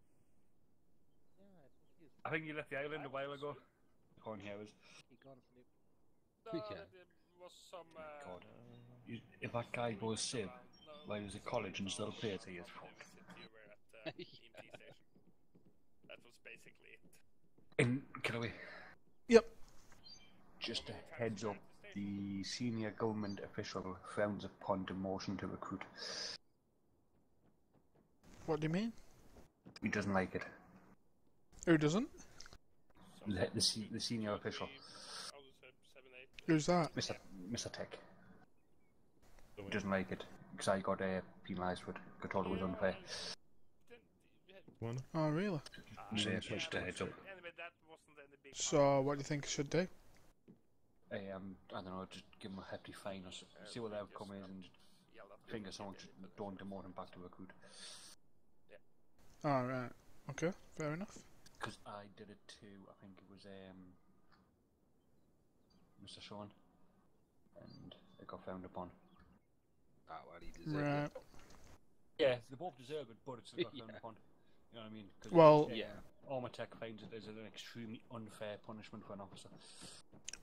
Speaker 7: Yeah, I think he's.
Speaker 16: I think he left the island a while ago. Corn here is.
Speaker 7: He gone asleep.
Speaker 3: No, there was some.
Speaker 16: God. If that guy goes sick while he's at college and still plays, he is fucked.
Speaker 3: You were at the EMT station. That was basically it.
Speaker 16: And, Kelly.
Speaker 1: Yep.
Speaker 16: Just a heads up, the senior government official frowns upon demotion to recruit.
Speaker 1: What do you mean?
Speaker 16: He doesn't like it.
Speaker 1: Who doesn't?
Speaker 16: The senior official.
Speaker 1: Who's that?
Speaker 16: Mr. Tech. He doesn't like it, because I got penalised for it. Got told it was unfair.
Speaker 11: One.
Speaker 1: Oh really?
Speaker 16: So just a heads up.
Speaker 1: So what do you think I should do?
Speaker 16: I don't know, just give him a hefty fine or see what the outcome is and just finger someone just don't demote him back to recruit.
Speaker 1: Alright. Okay, fair enough.
Speaker 16: Because I did it too, I think it was Mr. Sean, and it got found upon.
Speaker 14: Ah, well, he deserved
Speaker 1: Right.
Speaker 14: it.
Speaker 16: Yeah, they both deserve it, but it's got found upon. You know what I mean? 'Cause,
Speaker 1: Well,
Speaker 16: ArmA Tech finds it as an extremely unfair punishment for an officer.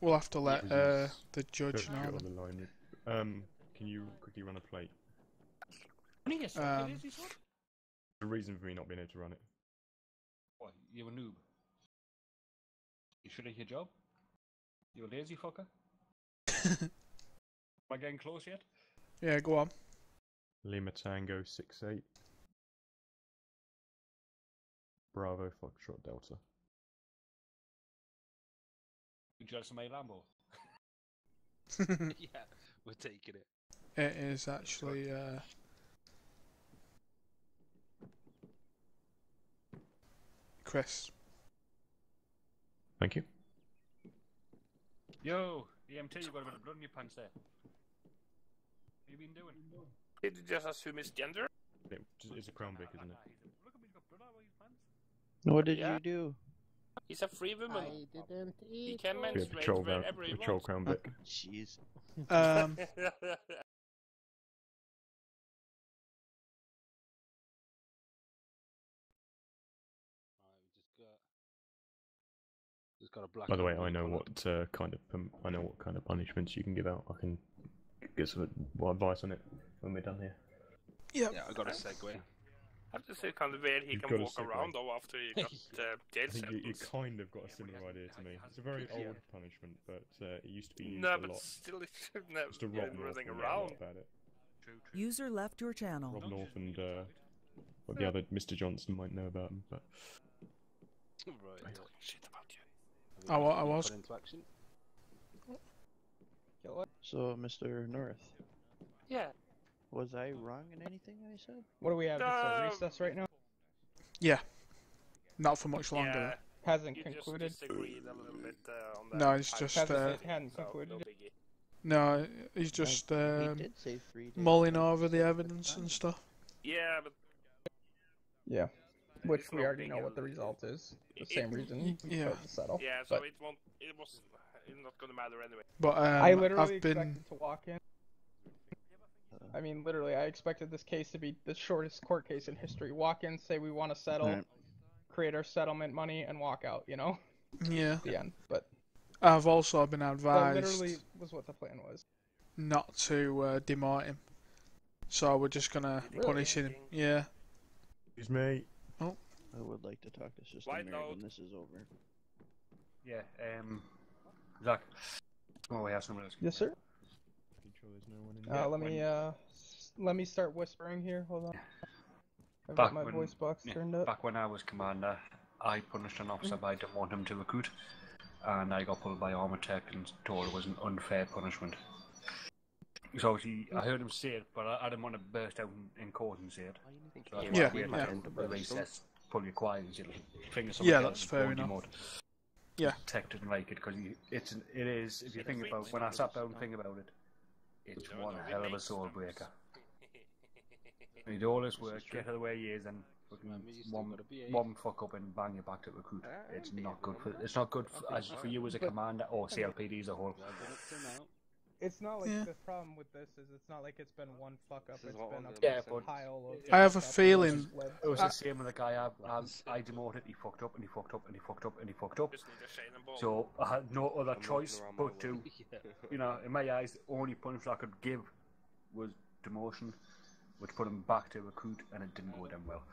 Speaker 1: We'll have to let the judge
Speaker 11: Go
Speaker 1: know.
Speaker 11: on the line. Can you quickly run a plate?
Speaker 16: The
Speaker 11: The reason for me not being able to run it.
Speaker 16: What, you a noob? You should have your job? You a lazy fucker? Am I getting close yet?
Speaker 1: Yeah, go on.
Speaker 11: Lima Tango 68. Bravo Foxtrot Delta.
Speaker 16: You jealous of my Lambo?
Speaker 14: Yeah, we're taking it.
Speaker 1: It is actually Chris.
Speaker 11: Thank you.
Speaker 16: Yo, EMT, you got a bit of blood in your pants there. What have you been doing?
Speaker 3: Did you just assume his gender?
Speaker 11: It's a Crown Vic, isn't it?
Speaker 6: What did you do?
Speaker 3: He's a free woman.
Speaker 7: I didn't eat.
Speaker 3: He can
Speaker 11: Yeah,
Speaker 3: menstruate
Speaker 11: patrol
Speaker 3: wherever he
Speaker 11: Patrol
Speaker 3: wants.
Speaker 11: Crown Vic.
Speaker 6: Jeez.
Speaker 14: Just got a black.
Speaker 11: By the way, I know what kind of punishments you can give out. I can get some advice on it when we're done here.
Speaker 1: Yep.
Speaker 14: Yeah, I got a segue.
Speaker 3: I have to say, kind of weird he
Speaker 11: You've
Speaker 3: can
Speaker 11: got a
Speaker 3: walk
Speaker 11: segue.
Speaker 3: around though after he got jail
Speaker 11: I think you
Speaker 3: sentence.
Speaker 11: kind of got a similar idea to me. It's a very old punishment, but it used to be used
Speaker 3: No,
Speaker 11: a
Speaker 3: but
Speaker 11: lot.
Speaker 3: still, it should never
Speaker 11: Just a
Speaker 3: be
Speaker 11: Rob North
Speaker 3: running
Speaker 11: and
Speaker 3: around.
Speaker 11: about it.
Speaker 8: User left your channel.
Speaker 11: Rob North and well, the other Mr. Johnson might know about him, but
Speaker 14: Right.
Speaker 3: Shit about you.
Speaker 1: I was.
Speaker 14: Put into action.
Speaker 6: So, Mr. North,
Speaker 3: Yeah.
Speaker 6: was I wrong in anything I said?
Speaker 2: What do we have? It's a recess right now.
Speaker 1: Yeah. Not for much longer.
Speaker 3: Yeah.
Speaker 2: Hasn't
Speaker 3: You
Speaker 2: concluded.
Speaker 3: just disagreed a little bit on that.
Speaker 1: No, it's just
Speaker 2: It hadn't
Speaker 3: so,
Speaker 2: concluded.
Speaker 3: no biggie.
Speaker 1: no, he's just
Speaker 6: He did say 3 days.
Speaker 1: mulling over the evidence and stuff.
Speaker 3: Yeah, but
Speaker 2: Yeah. Which
Speaker 3: It's
Speaker 2: we
Speaker 3: not
Speaker 2: already
Speaker 3: big
Speaker 2: know what the
Speaker 3: deal.
Speaker 2: result is. The
Speaker 3: It-
Speaker 2: same reason we
Speaker 1: yeah.
Speaker 2: tried to settle.
Speaker 3: yeah, so
Speaker 2: But
Speaker 3: it won't. It was. It's not gonna matter anyway.
Speaker 1: But
Speaker 2: I literally
Speaker 1: I've been.
Speaker 2: expected to walk in. I mean, literally, I expected this case to be the shortest court case in history. Walk in, say we want to settle,
Speaker 6: Alright.
Speaker 2: create our settlement money, and walk out. You know,
Speaker 1: Yeah.
Speaker 2: the end. But
Speaker 1: I've also been
Speaker 2: that
Speaker 1: advised
Speaker 2: literally was what the plan was.
Speaker 1: not to demote him. So we're just gonna punish him. Yeah.
Speaker 11: excuse me.
Speaker 1: Oh.
Speaker 6: I would like to talk to Sister
Speaker 3: White
Speaker 6: Mary
Speaker 3: note.
Speaker 6: when this is over.
Speaker 16: Yeah, Zach. Oh, we have someone else.
Speaker 2: Yes, sir.
Speaker 11: sure there's no one in here.
Speaker 2: Let me start whispering here. Hold on. I've
Speaker 16: Back
Speaker 2: got my
Speaker 16: when,
Speaker 2: voice box turned up.
Speaker 16: Back when I was commander, I punished an officer by demoting him to recruit, and I got pulled by ArmA Tech and told it was an unfair punishment. So obviously, I heard him say it, but I didn't want to burst out in court and say it. So that's why we had to recess, pull your quiet and say, finger something
Speaker 1: Yeah,
Speaker 16: else
Speaker 1: that's fair
Speaker 16: and
Speaker 1: enough.
Speaker 16: demote.
Speaker 1: Yeah.
Speaker 16: Tech didn't like it because it is. If you think about when I sat down and think about it, it's one hell of a soul breaker. You do all this work, get out of the way he is, and one fuck up and bang you back to recruit. It's not good for. It's not good for you as a commander or CLPD as a whole.
Speaker 2: It's not like the problem with this is it's not like it's been one fuck up. It's been a pile of.
Speaker 1: I have a feeling
Speaker 16: it was the same with the guy I demoted. He fucked up and he fucked up and he fucked up and he fucked up. So I had no other choice but to, you know, in my eyes, the only punishment I could give was demotion, which put him back to recruit, and it didn't go down well.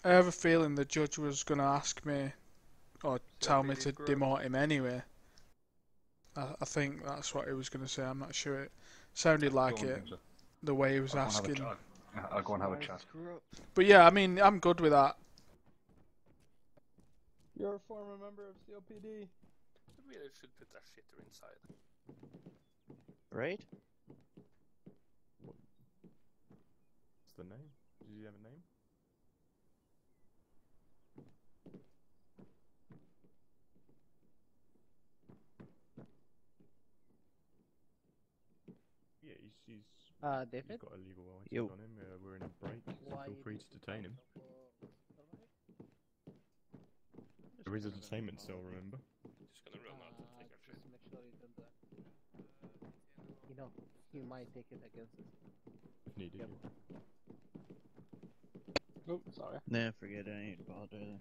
Speaker 1: I have a feeling the judge was going to ask me or tell me to demote him anyway. I think that's what he was going to say. I'm not sure. It sounded like it, the way he was asking.
Speaker 16: I'll go and have a chat.
Speaker 1: But yeah, I mean, I'm good with that.
Speaker 2: You're a former member of CLPD.
Speaker 3: I really should put that shitter inside.
Speaker 6: Right?
Speaker 11: What's the name? Did you have a name? Yeah, he's
Speaker 7: David?
Speaker 11: got a legal license on him. We're in a break, so feel free to detain him. There is a detainment cell, remember?
Speaker 3: Just gonna run out and take a shit.
Speaker 7: Make sure you don't you know, he might take it against us.
Speaker 11: If needed.
Speaker 14: Oh, sorry.
Speaker 6: Nah, forget it. I ain't bothered.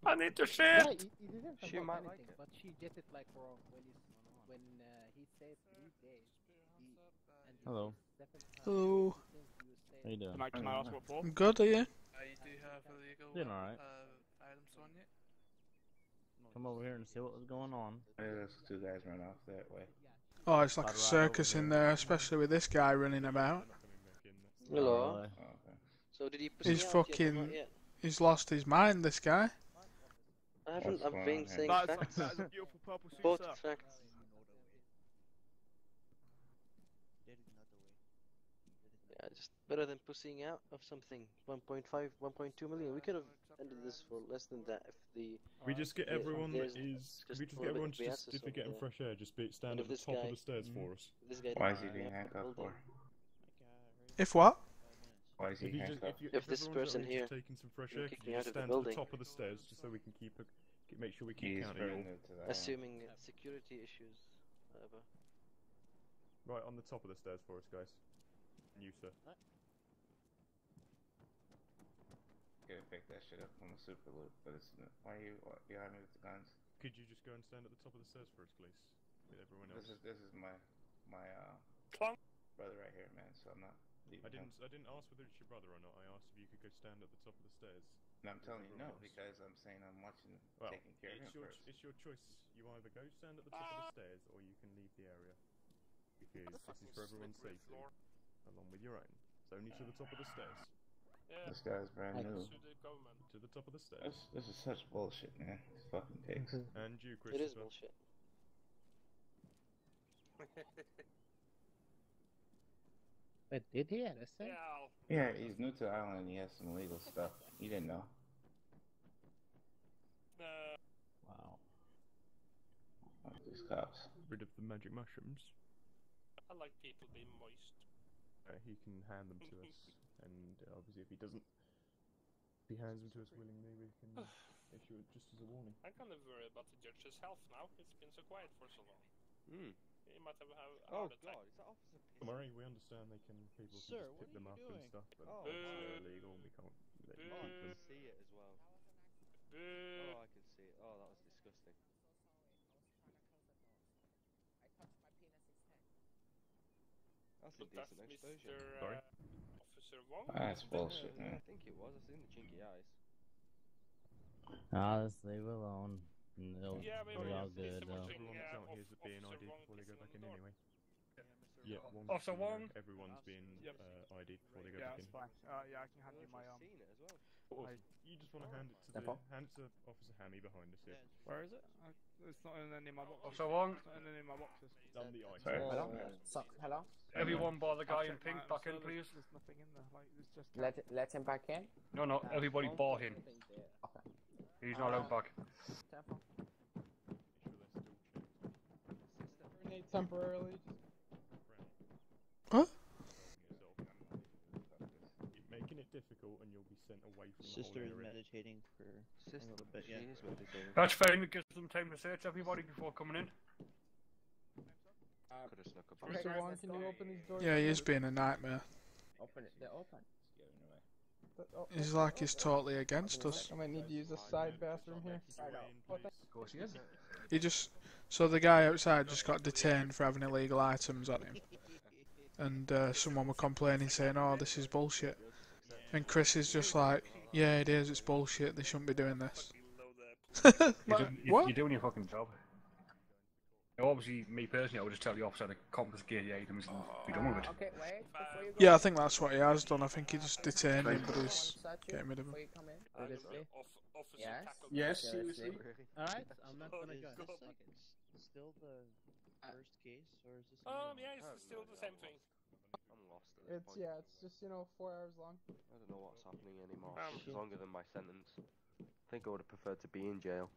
Speaker 3: I need to shit!
Speaker 7: Yeah, he didn't
Speaker 14: She might
Speaker 7: anything,
Speaker 14: like it.
Speaker 7: but she get it like wrong when he said 3 days.
Speaker 11: Hello.
Speaker 1: Hello.
Speaker 11: How you doing?
Speaker 13: Can I ask what for?
Speaker 1: I'm good, are you?
Speaker 17: You do have illegal
Speaker 11: Doing alright.
Speaker 17: items on you.
Speaker 18: Come over here and see what was going on.
Speaker 10: Those two guys run off that way.
Speaker 1: Oh, it's like a circus in there, especially with this guy running about.
Speaker 5: Hello. So did he push
Speaker 1: He's
Speaker 5: me out
Speaker 1: fucking.
Speaker 5: yet or not yet?
Speaker 1: He's lost his mind, this guy.
Speaker 5: I haven't. I've been saying facts. Both facts. Yeah, just better than pushing out of something. 1.5, 1.2 million. We could have ended this for less than that if the.
Speaker 11: We just get everyone that is.
Speaker 5: Just
Speaker 11: We just
Speaker 5: a
Speaker 11: get
Speaker 5: little
Speaker 11: everyone
Speaker 5: bit of
Speaker 11: just
Speaker 5: BS or
Speaker 11: if they're getting
Speaker 5: something,
Speaker 11: fresh air, just stand
Speaker 5: And
Speaker 11: at
Speaker 5: if
Speaker 11: the
Speaker 5: this
Speaker 11: top
Speaker 5: guy-
Speaker 11: of the stairs for us.
Speaker 5: This guy
Speaker 10: Why is
Speaker 5: didn't
Speaker 10: he being
Speaker 5: have the
Speaker 10: handcuffed for?
Speaker 1: If what?
Speaker 10: Why is he handcuffed?
Speaker 5: If this
Speaker 11: everyone's
Speaker 5: person
Speaker 11: at least
Speaker 5: here
Speaker 11: taking some fresh
Speaker 5: will
Speaker 11: air,
Speaker 5: kick
Speaker 11: could
Speaker 5: me
Speaker 11: you
Speaker 5: out
Speaker 11: just
Speaker 5: of the
Speaker 11: stand at the
Speaker 5: building.
Speaker 11: top of the stairs just so we can make sure we keep
Speaker 10: He's
Speaker 11: counting
Speaker 10: very
Speaker 11: you
Speaker 10: new
Speaker 11: all.
Speaker 10: to that.
Speaker 5: Assuming security issues. Whatever.
Speaker 11: Right on the top of the stairs for us, guys. And you, sir.
Speaker 10: Could pick that shit up from the super loop, but it's not. Why are you behind me with the guns?
Speaker 11: Could you just go and stand at the top of the stairs for us, please? With everyone else.
Speaker 10: This is my brother right here, man. So I'm not.
Speaker 11: I didn't ask whether it's your brother or not. I asked if you could go stand at the top of the stairs.
Speaker 10: And I'm telling you no because I'm saying I'm watching, taking care of him first.
Speaker 11: It's your choice. You either go stand at the top of the stairs or you can leave the area. Because this is for everyone's safety, along with your own. It's only to the top of the stairs.
Speaker 3: Yeah.
Speaker 10: This guy's brand new.
Speaker 11: To the top of the stairs.
Speaker 10: This is such bullshit, man. This fucking takes.
Speaker 11: And you, Chris.
Speaker 5: It is bullshit.
Speaker 7: Wait, did he arrest him?
Speaker 10: Yeah, he's new to the island and he has some illegal stuff. You didn't know.
Speaker 18: Wow.
Speaker 10: These cops.
Speaker 11: Rid of the magic mushrooms.
Speaker 3: I like people being moist.
Speaker 11: He can hand them to us, and obviously if he doesn't, if he hands them to us willingly, we can issue it just as a warning.
Speaker 3: I'm kind of worried about the judge's health now. It's been so quiet for so long. He might have a heart attack.
Speaker 7: Is that Officer P?
Speaker 11: Don't worry, we understand people can
Speaker 7: Sir,
Speaker 11: just
Speaker 7: what
Speaker 11: pick
Speaker 7: are
Speaker 11: them
Speaker 7: you
Speaker 11: up and
Speaker 7: doing?
Speaker 11: stuff, but
Speaker 7: Oh,
Speaker 11: it's illegal and we can't let you keep them.
Speaker 14: See it as well.
Speaker 3: Boo.
Speaker 14: Oh, I can see it. Oh, that was disgusting. That's a
Speaker 3: But that's
Speaker 14: decent exposure.
Speaker 3: Mr.
Speaker 11: Sorry?
Speaker 3: Officer Wong.
Speaker 10: That's bullshit,
Speaker 14: Yeah,
Speaker 10: man.
Speaker 14: I think it was. I've seen the chinky eyes.
Speaker 18: Just leave it alone. It'll
Speaker 3: Yeah,
Speaker 18: be all good though.
Speaker 11: Everyone that's out here is being ID'd before they go back in anyway. Yeah, one.
Speaker 3: Officer Wong.
Speaker 11: Everyone's been ID'd before they go back in.
Speaker 19: Fine. Yeah, I can hand you my
Speaker 11: You just want to hand it to Officer Hammy behind us here.
Speaker 19: Where is it? It's not in any of my boxes.
Speaker 3: Officer Wong.
Speaker 19: It's not in any of my boxes.
Speaker 11: Done the item.
Speaker 3: Sorry.
Speaker 20: Hello? Hello?
Speaker 3: Everyone bar the guy in pink back in, please.
Speaker 19: There's nothing in there. Like, it's just.
Speaker 20: Let him back in?
Speaker 3: No, everybody bar him.
Speaker 20: Okay.
Speaker 3: He's not allowed back.
Speaker 2: Terminate temporarily.
Speaker 1: Huh?
Speaker 11: You're making it difficult, and you'll be sent away from
Speaker 6: Sister
Speaker 11: the
Speaker 6: is
Speaker 11: whole area.
Speaker 6: meditating for a little bit, yeah.
Speaker 5: She is meditating.
Speaker 3: That's fine. It gives them time to search everybody before coming in.
Speaker 5: Could have snuck up.
Speaker 2: Mr. Wong, can you open these doors?
Speaker 1: Yeah, he is being a nightmare.
Speaker 20: Open it. They're open.
Speaker 1: He's like he's totally against us.
Speaker 2: I might need to use a side bathroom here.
Speaker 3: Of course he is.
Speaker 1: He just so the guy outside just got detained for having illegal items on him, and someone were complaining saying, "Oh, this is bullshit," and Chris is just like, "Yeah, it is. It's bullshit. They shouldn't be doing this."
Speaker 3: You're doing your fucking job. Now, obviously, me personally, I would just tell the officer to confiscate the items and be done with it.
Speaker 20: Okay, wait. Before you go
Speaker 1: Yeah, I think that's what he has done. I think he just detained him, but he's getting rid of him.
Speaker 20: Before you come in. Seriously? Yes?
Speaker 6: Yes,
Speaker 20: seriously.
Speaker 18: Alright, I'm not gonna go.
Speaker 6: Is this like still the first case, or is this?
Speaker 3: Yeah, it's still the same thing.
Speaker 5: I'm lost at this
Speaker 2: It's
Speaker 5: point.
Speaker 2: it's just 4 hours long.
Speaker 5: I don't know what's happening anymore. It's longer than my sentence. I think I would have preferred to be in jail.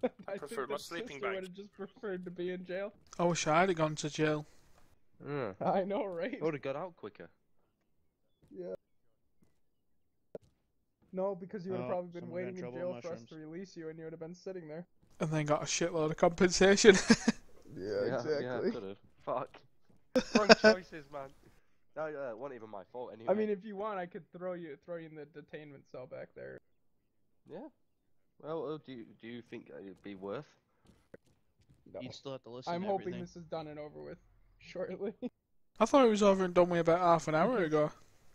Speaker 2: I
Speaker 3: prefer
Speaker 2: think
Speaker 3: my
Speaker 2: the
Speaker 3: sleeping
Speaker 2: sister
Speaker 3: bag.
Speaker 2: would have just preferred to be in jail.
Speaker 1: I wish I'd have gone to jail.
Speaker 5: Yeah.
Speaker 2: I know, right?
Speaker 5: I would have got out quicker.
Speaker 2: Yeah. No, because you would have probably been
Speaker 6: someone got in
Speaker 2: waiting in
Speaker 6: trouble
Speaker 2: jail
Speaker 6: with
Speaker 2: for us
Speaker 6: mushrooms.
Speaker 2: to release you, and you would have been sitting there.
Speaker 1: And then got a shitload of compensation.
Speaker 2: Yeah, exactly.
Speaker 5: Yeah, I could have. Fuck. Wrong choices, man. No, it wasn't even my fault anyway.
Speaker 2: I mean, if you want, I could throw you in the detainment cell back there.
Speaker 5: Yeah. Well, do you think it'd be worth?
Speaker 2: No.
Speaker 6: You still have to listen
Speaker 2: I'm
Speaker 6: to
Speaker 2: hoping
Speaker 6: everything.
Speaker 2: this is done and over with shortly.
Speaker 1: I thought it was over and done with about half an hour ago.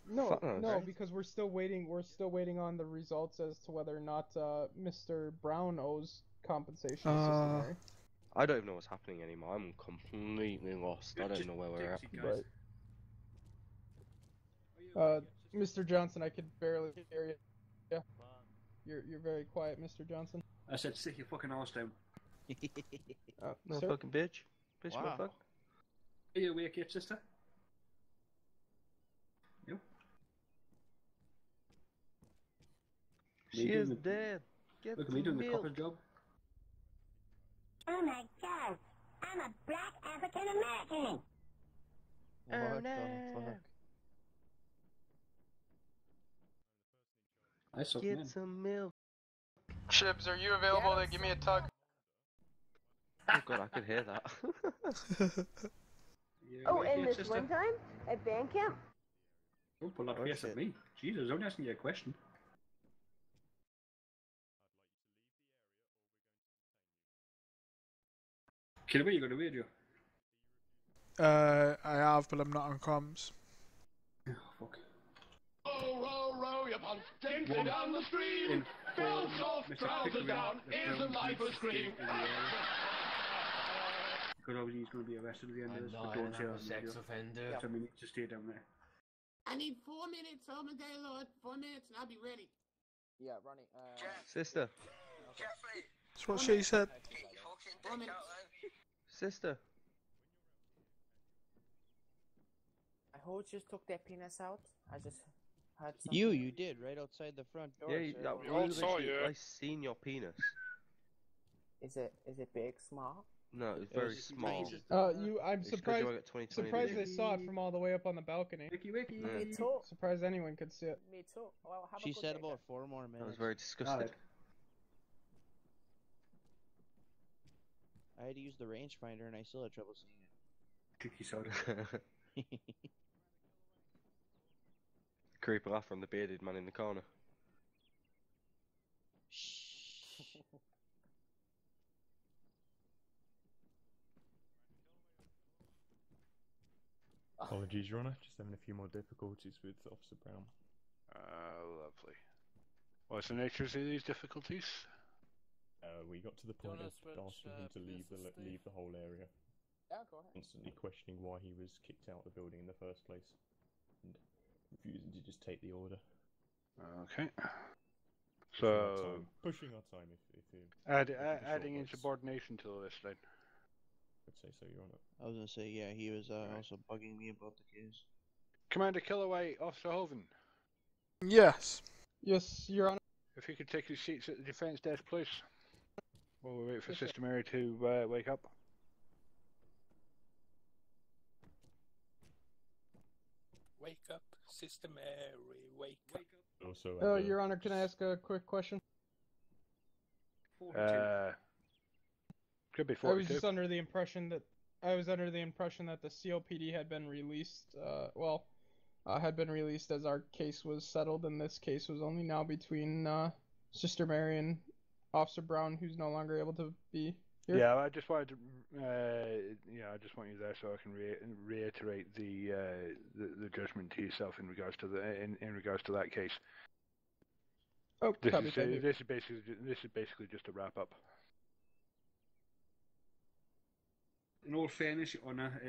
Speaker 2: No,
Speaker 5: Fuck knows,
Speaker 2: no,
Speaker 5: right?
Speaker 2: because we're still waiting. We're still waiting on the results as to whether or not Mr. Brown owes compensation to Sister Mary.
Speaker 5: I don't even know what's happening anymore. I'm completely lost. I don't know where we're at.
Speaker 2: Right. Mr. Johnson, I could barely hear you. Yeah. You're very quiet, Mr. Johnson.
Speaker 16: I said, sit your fucking arse down.
Speaker 5: No
Speaker 2: sir?
Speaker 5: fucking bitch. Bitch,
Speaker 6: Wow.
Speaker 5: motherfucker.
Speaker 16: Are you awake yet, sister? You?
Speaker 5: She is dead. Get
Speaker 16: Look at me doing the
Speaker 5: milk.
Speaker 16: copper's job.
Speaker 21: Oh my god, I'm a black African American.
Speaker 6: What the fuck?
Speaker 16: I suck,
Speaker 5: Get
Speaker 16: man.
Speaker 5: some milk.
Speaker 2: Chibs, are you available to give me a tug?
Speaker 5: Oh god, I could hear that.
Speaker 21: Oh, and this one time at band camp?
Speaker 16: Don't pull that face at me. Jesus, I was only asking you a question. Kid, where you going to radio?
Speaker 1: I have, but I'm not on comms.
Speaker 16: Oh, fuck.
Speaker 22: Row, row, row your boat gently down the stream. Fill soft trousers down, isn't life a scream?
Speaker 16: Because obviously he's going to be arrested at the end of this. But don't say that on the radio.
Speaker 4: offender.
Speaker 16: So we need to stay down there.
Speaker 4: I need 4 minutes, oh my day, Lord. 4 minutes and I'll be ready.
Speaker 20: Yeah, Ronnie.
Speaker 5: Sister.
Speaker 1: That's what she said.
Speaker 4: 4 minutes.
Speaker 5: Sister.
Speaker 20: I who just took their penis out? I just heard something.
Speaker 6: You did right outside the front door.
Speaker 5: Yeah,
Speaker 6: sir.
Speaker 5: we all saw you. I seen your penis.
Speaker 20: Is it big, small?
Speaker 5: No, it's very small.
Speaker 2: I'm
Speaker 5: It's 'cause
Speaker 2: surprised.
Speaker 5: you only got 20/20
Speaker 2: Surprised
Speaker 5: vision.
Speaker 2: they saw it from all the way up on the balcony.
Speaker 16: Wiki, wiki.
Speaker 20: Me too.
Speaker 2: Surprised anyone could see it.
Speaker 20: Me too. Well, have a
Speaker 6: She
Speaker 20: good
Speaker 6: said
Speaker 20: day,
Speaker 6: about 4 more minutes.
Speaker 5: I was very disgusted.
Speaker 6: I had to use the rangefinder and I still had trouble seeing it.
Speaker 16: Tricky soda.
Speaker 5: Creeping off from the bearded man in the corner.
Speaker 11: Apologies, Your Honour. Just having a few more difficulties with Officer Brown.
Speaker 9: Lovely. What's the nature of these difficulties?
Speaker 11: We got to the point of asking him to leave the whole area.
Speaker 20: Yeah, go ahead.
Speaker 11: Constantly questioning why he was kicked out of the building in the first place, and refusing to just take the order.
Speaker 9: Okay.
Speaker 11: Pushing our time if you
Speaker 9: adding insubordination to the list then.
Speaker 11: I'd say so, Your Honor.
Speaker 6: I was gonna say, yeah, he was also bugging me about the case.
Speaker 9: Commander Killaway, Officer Hoven.
Speaker 1: Yes.
Speaker 2: Yes, Your Honor.
Speaker 9: If you could take your seats at the defence desk, please. While we wait for Sister Mary to wake up.
Speaker 3: Wake up, Sister Mary, wake up.
Speaker 11: Also,
Speaker 2: Your Honor, can I ask a quick question?
Speaker 9: Could be 42.
Speaker 2: I was just under the impression that the CLPD had been released. Had been released as our case was settled, and this case was only now between Sister Mary and Officer Brown, who's no longer able to be here.
Speaker 9: Yeah, I just wanted to. I just want you there so I can reiterate the judgment to yourself in regards to that case.
Speaker 2: Oh,
Speaker 9: this
Speaker 2: copy,
Speaker 9: is basically just a wrap up.
Speaker 14: In all fairness, Your Honour,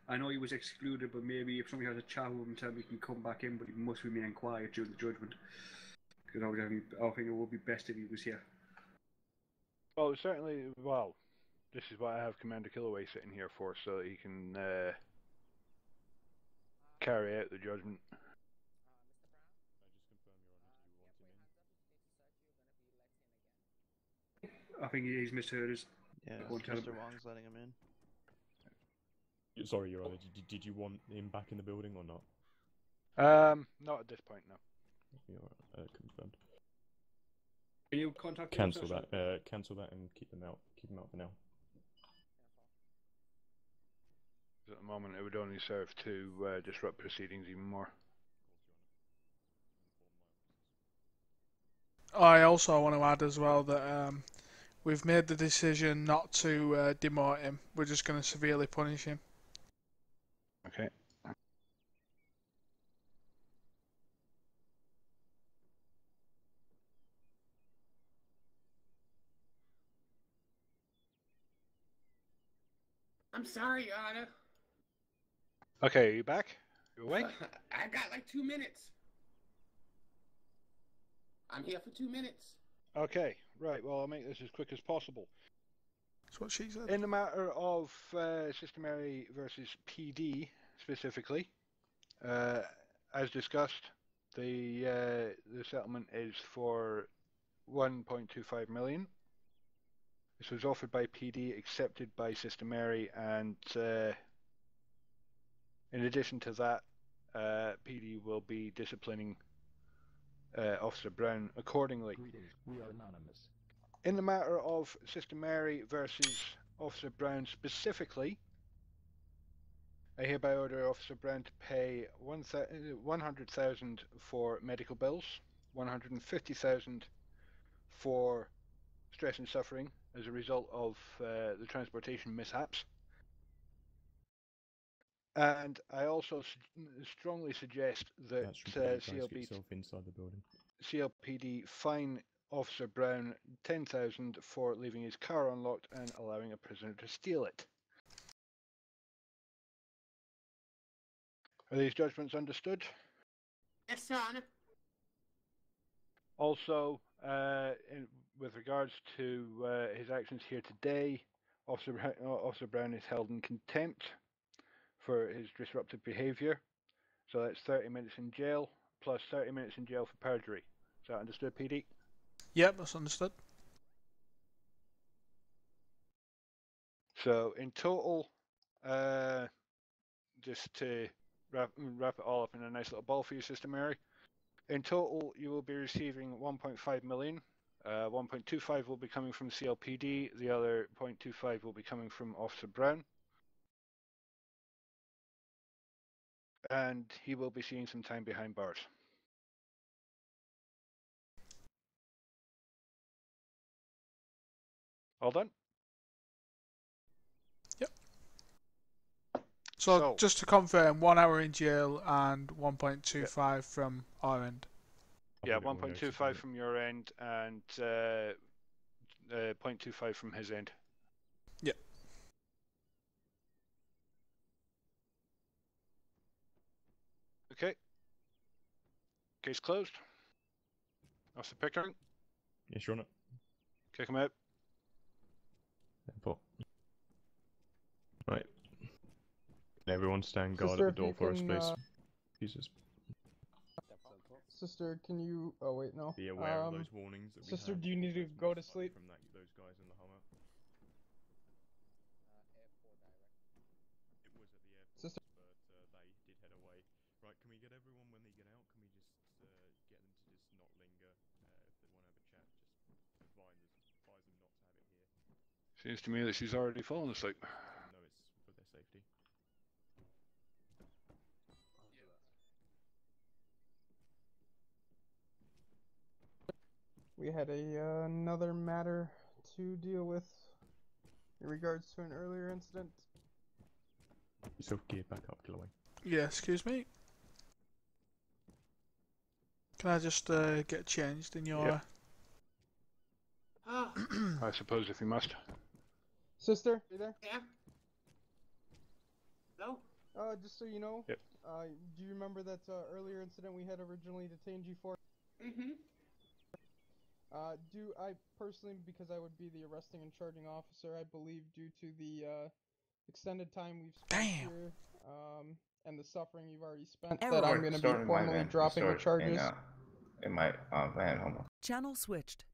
Speaker 14: I know he was excluded, but maybe if somebody has a chat with him, tell him he can come back in, but he must remain quiet during the judgment. Because I think it would be best if he was here.
Speaker 9: Well, certainly. Well, this is why I have Commander Killaway sitting here for, so that he can carry out the judgment.
Speaker 14: I think he's misheard us.
Speaker 6: Yeah, Mr. Wong's letting him in.
Speaker 11: Sorry, Your Honor. Did you want him back in the building or not?
Speaker 9: Not at this point, no.
Speaker 11: Confirmed.
Speaker 14: Can you contact
Speaker 11: cancel that? Cancel that and keep him out. Keep him out for now.
Speaker 9: At the moment, it would only serve to disrupt proceedings even more.
Speaker 1: I also want to add as well that we've made the decision not to demote him. We're just going to severely punish him.
Speaker 9: Okay.
Speaker 4: I'm sorry, Your Honor.
Speaker 9: Okay, are you back? You awake?
Speaker 4: I got like 2 minutes. I'm here for 2 minutes.
Speaker 9: Okay, right. Well, I'll make this as quick as possible.
Speaker 1: That's what she said.
Speaker 9: In the matter of Sister Mary versus PD specifically, as discussed, the settlement is for 1.25 million. This was offered by PD, accepted by Sister Mary, and in addition to that, PD will be disciplining Officer Brown accordingly.
Speaker 12: We are anonymous.
Speaker 9: In the matter of Sister Mary versus Officer Brown specifically, I hereby order Officer Brown to pay 100,000 for medical bills, 150,000 for stress and suffering as a result of the transportation mishaps. And I also strongly suggest that CLPD fine Officer Brown 10,000 for leaving his car unlocked and allowing a prisoner to steal it. Are these judgments understood?
Speaker 4: Yes, Your Honor.
Speaker 9: Also, with regards to his actions here today, Officer Brown is held in contempt for his disruptive behaviour. So that's 30 minutes in jail, plus 30 minutes in jail for perjury. Is that understood, PD?
Speaker 1: Yep, that's understood.
Speaker 9: So in total, just to wrap it all up in a nice little ball for you, Sister Mary, in total you will be receiving 1.5 million. 1.25 will be coming from CLPD, the other 0.25 will be coming from Officer Brown. And he will be seeing some time behind bars. All done?
Speaker 1: Yep. So just to confirm, 1 hour in jail and 1.25 from our end.
Speaker 9: Yeah, 1.25 from your end and 0.25 from his end.
Speaker 1: Yep.
Speaker 9: Case closed. Officer Pickering.
Speaker 11: Yes, Your Honor.
Speaker 9: Kick him out.
Speaker 11: Airport. Right. Everyone stand guard
Speaker 2: Sister,
Speaker 11: at the door
Speaker 2: if
Speaker 11: for
Speaker 2: you
Speaker 11: us,
Speaker 2: can,
Speaker 11: please. Jesus.
Speaker 2: Sister, can you? Oh wait, no.
Speaker 11: Be aware of those warnings that we
Speaker 2: Sister,
Speaker 11: had.
Speaker 2: do you need to go to sleep?
Speaker 11: From those guys in the Hummer. It was at the airport,
Speaker 2: Sister.
Speaker 11: but they did head away. Right, can we get everyone when they get out? Can we just get them to just not linger? If they want to have a chat, just advise them not to have it here.
Speaker 9: Seems to me that she's already fallen asleep.
Speaker 11: No, it's for their safety.
Speaker 2: We had another matter to deal with in regards to an earlier incident.
Speaker 11: So gear back up, Chloe.
Speaker 1: Yeah, excuse me. Can I just get changed in your...
Speaker 9: Yep. I suppose if you must.
Speaker 2: Sister, are you there?
Speaker 4: Yeah. No.
Speaker 2: Just so you know,
Speaker 9: Yep.
Speaker 2: Do you remember that earlier incident we had originally detained you for?
Speaker 4: Mm-hmm.
Speaker 2: Do I personally, because I would be the arresting and charging officer, I believe due to the extended time we've spent here, and the suffering you've already spent, that I'm going to be formally dropping the charges.
Speaker 10: In my van home.
Speaker 8: Channel switched.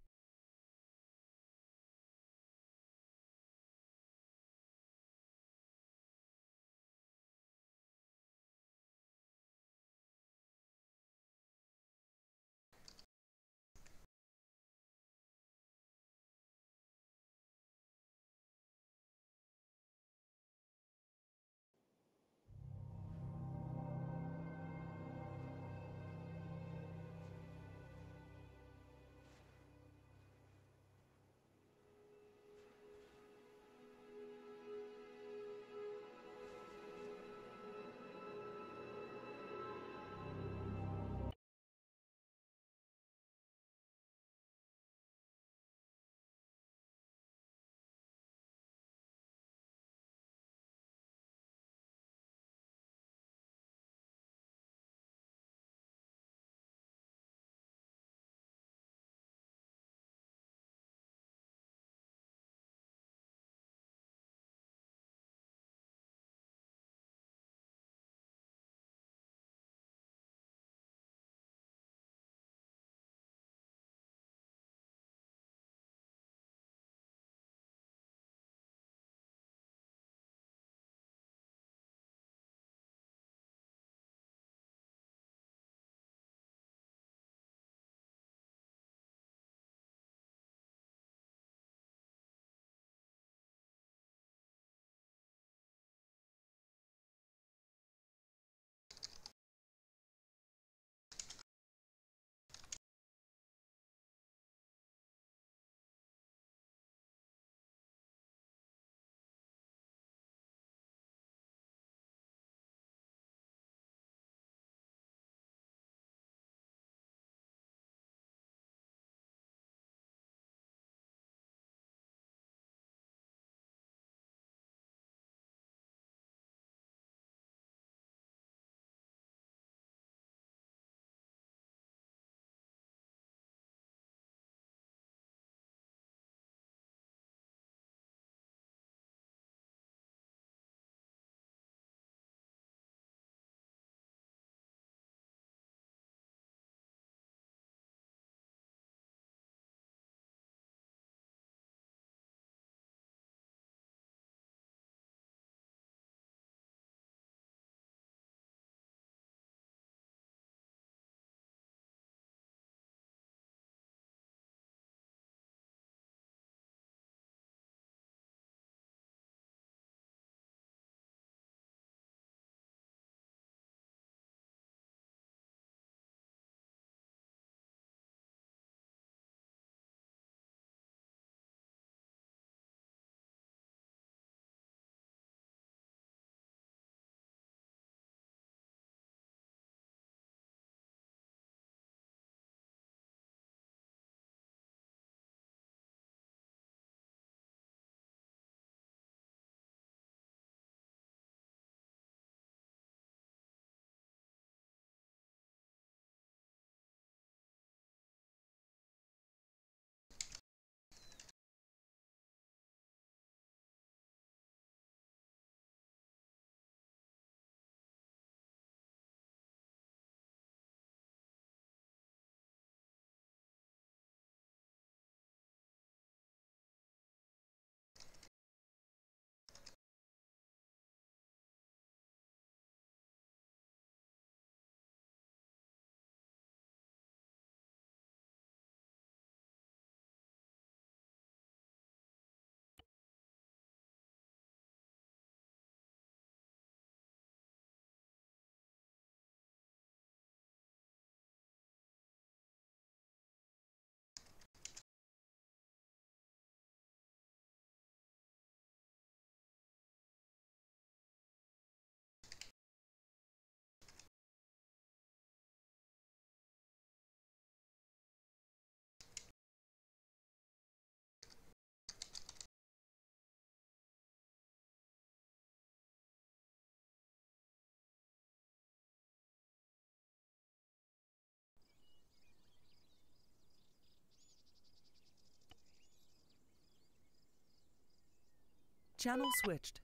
Speaker 8: Channel switched.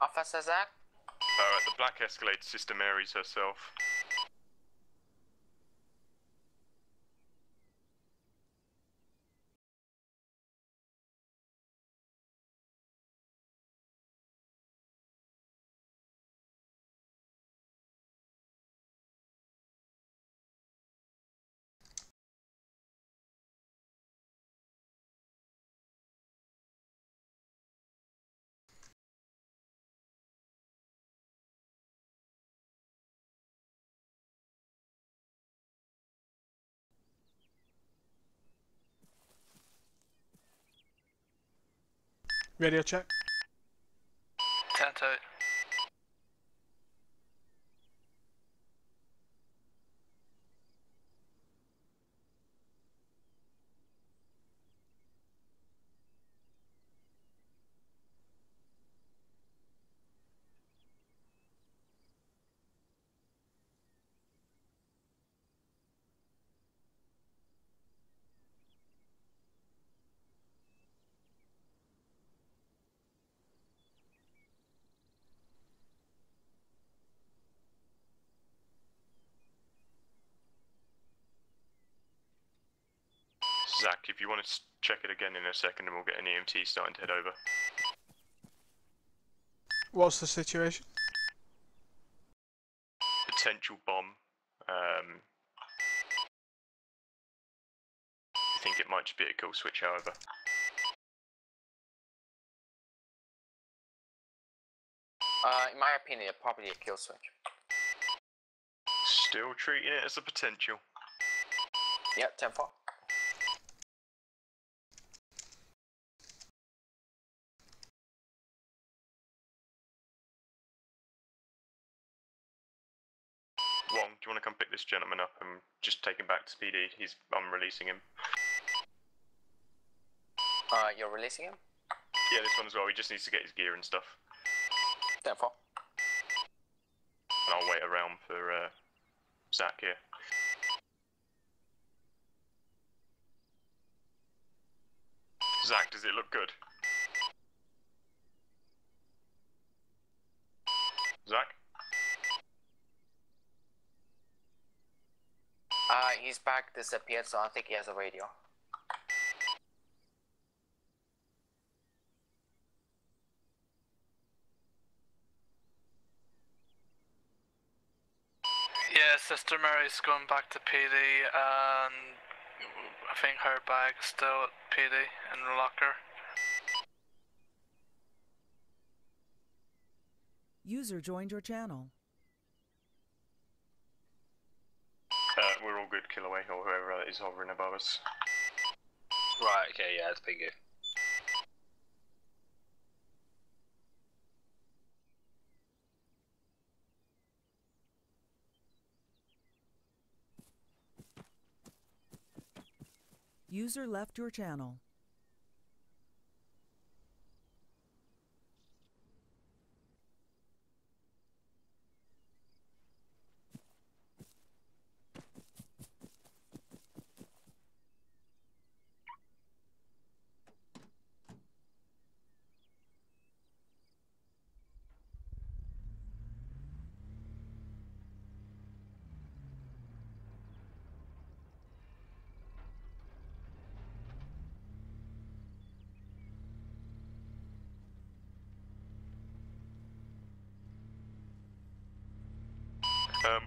Speaker 12: Officer Zach?
Speaker 11: The black Escalade Sister Mary's herself.
Speaker 1: Radio check.
Speaker 17: 10-8.
Speaker 11: Zach, if you want to check it again in a second and we'll get an EMT starting to head over.
Speaker 1: What's the situation?
Speaker 11: Potential bomb. I think it might just be a kill switch, however.
Speaker 12: In my opinion, probably a kill switch.
Speaker 11: Still treating it as a potential.
Speaker 12: Yep, 10-4.
Speaker 11: Wong, do you want to come pick this gentleman up and just take him back to PD? I'm releasing him.
Speaker 12: You're releasing him?
Speaker 11: Yeah, this one as well. He just needs to get his gear and stuff.
Speaker 12: 10-4.
Speaker 11: And I'll wait around for Zach here. Zach, does it look good? Zach?
Speaker 12: His back disappeared, so I think he has a radio.
Speaker 17: Yeah, Sister Mary's going back to PD, and I think her bag's still at PD in the locker.
Speaker 8: User joined your channel.
Speaker 11: We're all good, Killaway, or whoever is hovering above us.
Speaker 12: Right, okay, yeah, it's pretty good.
Speaker 8: User left your channel.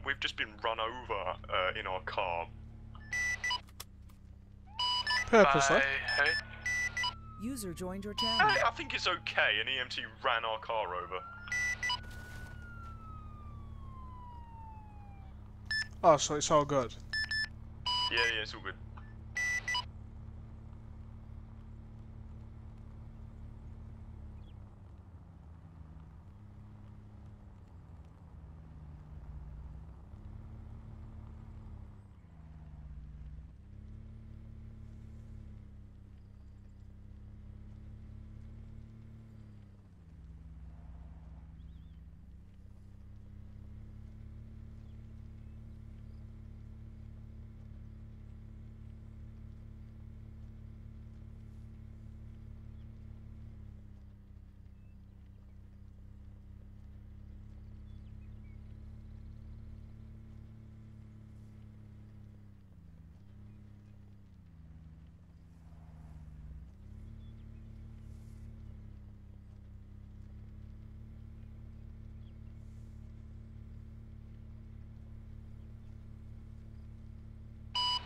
Speaker 11: We've just been run over in our car.
Speaker 1: Purposely.
Speaker 8: User joined your channel.
Speaker 11: I think it's okay. An EMT ran our car over.
Speaker 1: Oh, so it's all good.
Speaker 11: Yeah, it's all good.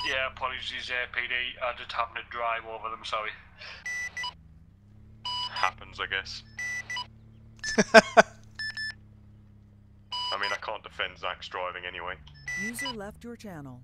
Speaker 16: Yeah, apologies, PD. I just happened to drive over them, sorry.
Speaker 11: Happens, I guess. I mean, I can't defend Zach's driving anyway.
Speaker 8: User left your channel.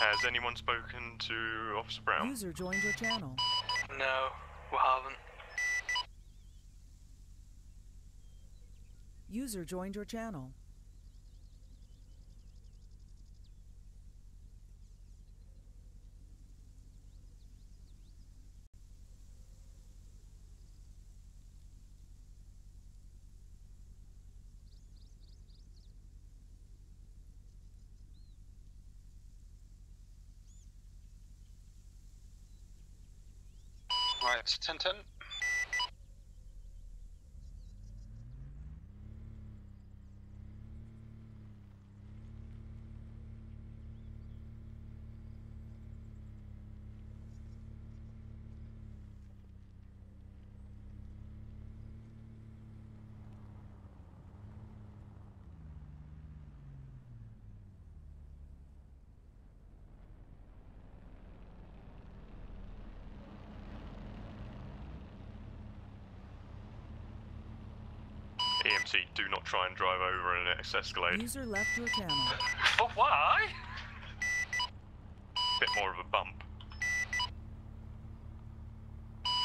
Speaker 11: Has anyone spoken to Officer Brown?
Speaker 8: User joined your channel.
Speaker 17: No, we haven't.
Speaker 8: User joined your channel.
Speaker 12: Right, 10-10.
Speaker 11: EMT, do not try and drive over an Escalade.
Speaker 8: User left your channel.
Speaker 16: But why?
Speaker 11: Bit more of a bump.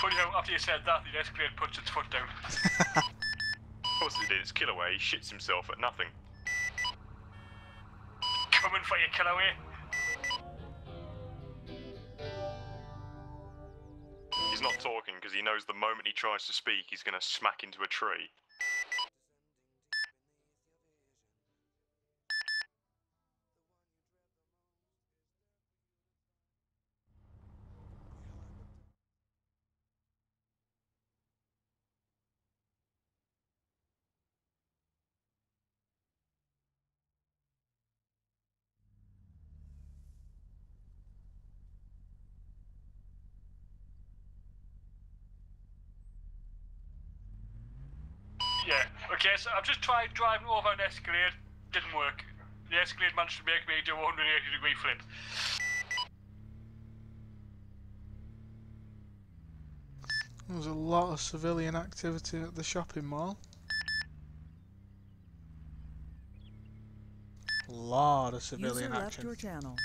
Speaker 16: Funny how after you said that, the Escalade puts its foot down.
Speaker 11: Of course it did, it's Killaway, he shits himself at nothing.
Speaker 16: Coming for you, Killaway.
Speaker 11: He's not talking because he knows the moment he tries to speak, he's going to smack into a tree.
Speaker 16: Yeah, okay, so I've just tried driving over an Escalade, didn't work. The Escalade managed to make me do a 180-degree flip.
Speaker 1: There's a lot of civilian activity at the shopping mall. A lot of civilian
Speaker 8: User
Speaker 1: action.
Speaker 8: left your channel.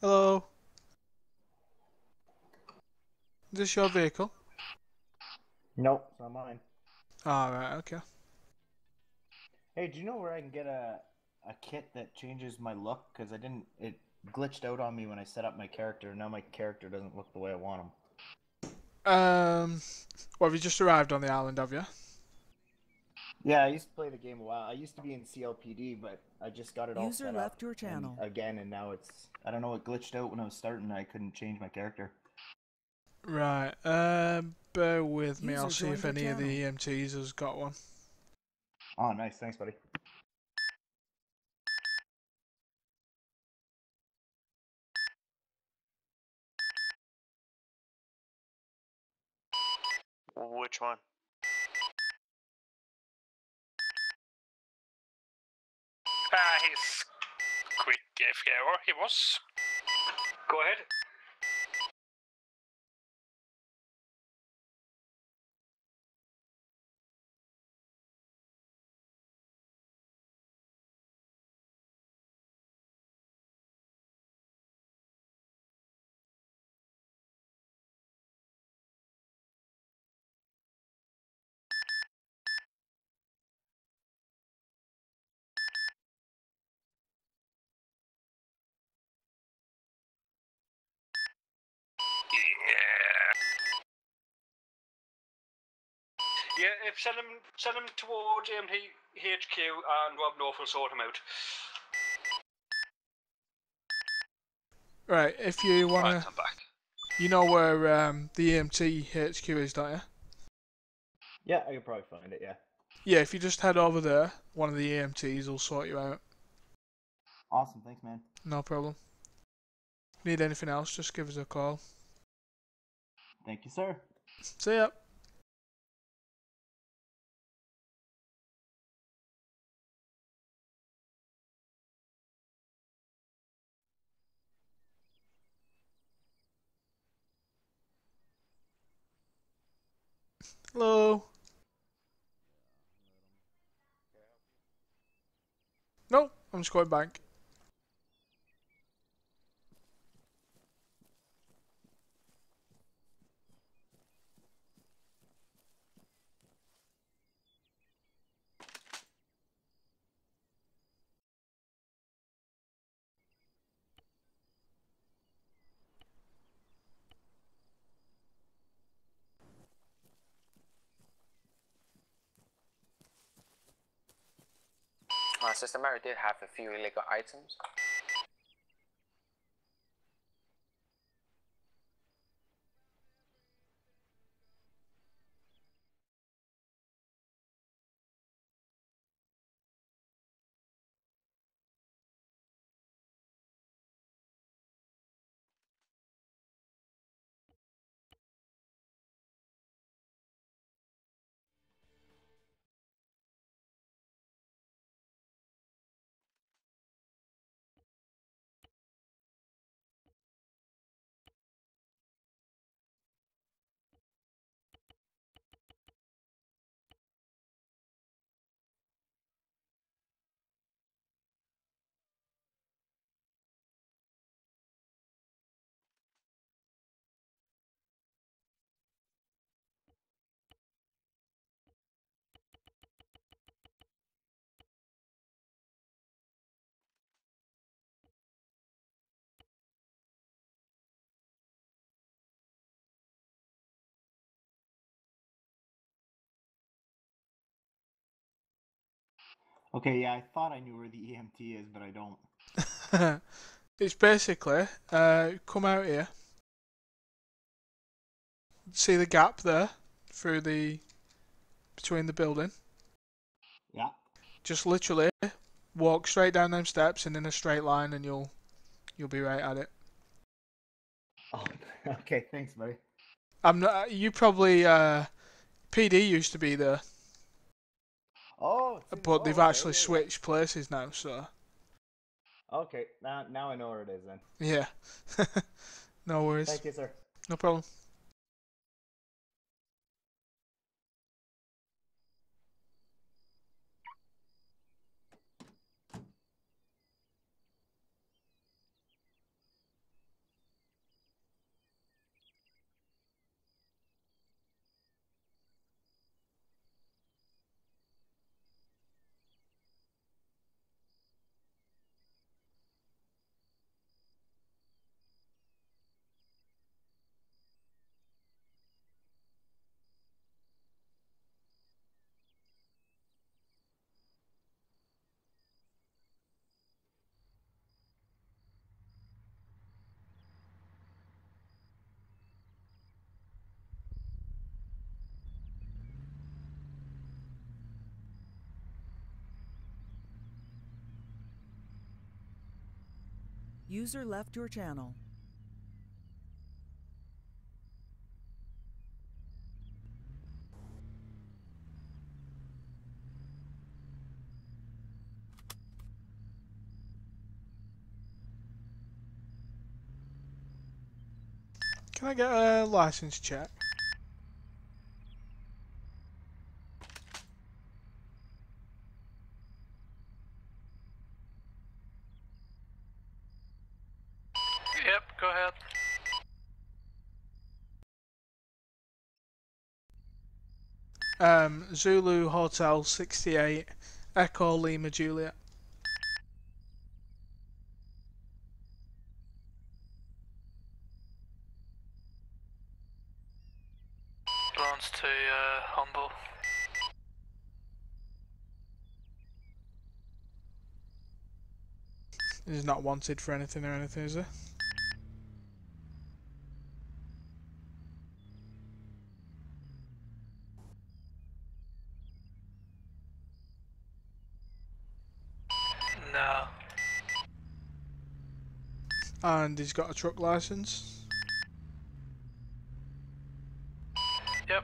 Speaker 1: Hello. Is this your vehicle?
Speaker 13: Nope, it's not mine.
Speaker 1: Alright, okay.
Speaker 13: Hey, do you know where I can get a kit that changes my look? Because it glitched out on me when I set up my character, and now my character doesn't look the way I want him.
Speaker 1: Well, have you just arrived on the island, have you?
Speaker 13: Yeah, I used to play the game a while. I used to be in CLPD, but I just got it all
Speaker 8: User
Speaker 13: set
Speaker 8: left
Speaker 13: up
Speaker 8: your channel.
Speaker 13: again, and now it's... I don't know, it glitched out when I was starting, and I couldn't change my character.
Speaker 1: Right, bear with me, I'll
Speaker 8: User
Speaker 1: see if
Speaker 8: joined
Speaker 1: any
Speaker 8: your
Speaker 1: of the EMTs has got one.
Speaker 13: Oh, nice. Thanks, buddy.
Speaker 6: Which one?
Speaker 3: He's quick AFK, or he was.
Speaker 6: Go ahead. Yeah, if send him towards AMT HQ, and Rob North will sort him out.
Speaker 1: Right, if you wanna...
Speaker 6: Right, I'm back.
Speaker 1: You know where the EMT HQ is, don't you?
Speaker 13: Yeah, I could probably find it, yeah.
Speaker 1: Yeah, if you just head over there, one of the EMTs will sort you out.
Speaker 13: Awesome, thanks, man.
Speaker 1: No problem. Need anything else, just give us a call.
Speaker 13: Thank you, sir.
Speaker 1: See ya. Hello. No, I'm just going back.
Speaker 12: Sister Mary did have a few illegal items.
Speaker 13: Okay, yeah, I thought I knew where the EMT is, but I don't.
Speaker 1: It's basically, come out here. See the gap there? Through the... between the building?
Speaker 13: Yeah.
Speaker 1: Just literally walk straight down them steps and in a straight line and you'll be right at it.
Speaker 13: Oh, okay, thanks, buddy.
Speaker 1: I'm not... You probably... PD used to be there.
Speaker 13: Oh,
Speaker 1: But they've
Speaker 13: okay,
Speaker 1: actually
Speaker 13: yeah,
Speaker 1: switched places now, so...
Speaker 13: Okay, now I know where it is then.
Speaker 1: Yeah. No worries.
Speaker 13: Thank you, sir.
Speaker 1: No problem.
Speaker 8: User left your channel.
Speaker 1: Can I get a license check?
Speaker 17: Yep, go ahead.
Speaker 1: Zulu Hotel 68, Echo Lima Juliet.
Speaker 17: Belongs to Humble.
Speaker 1: He's not wanted for anything or anything, is he?
Speaker 17: No.
Speaker 1: And he's got a truck license.
Speaker 17: Yep.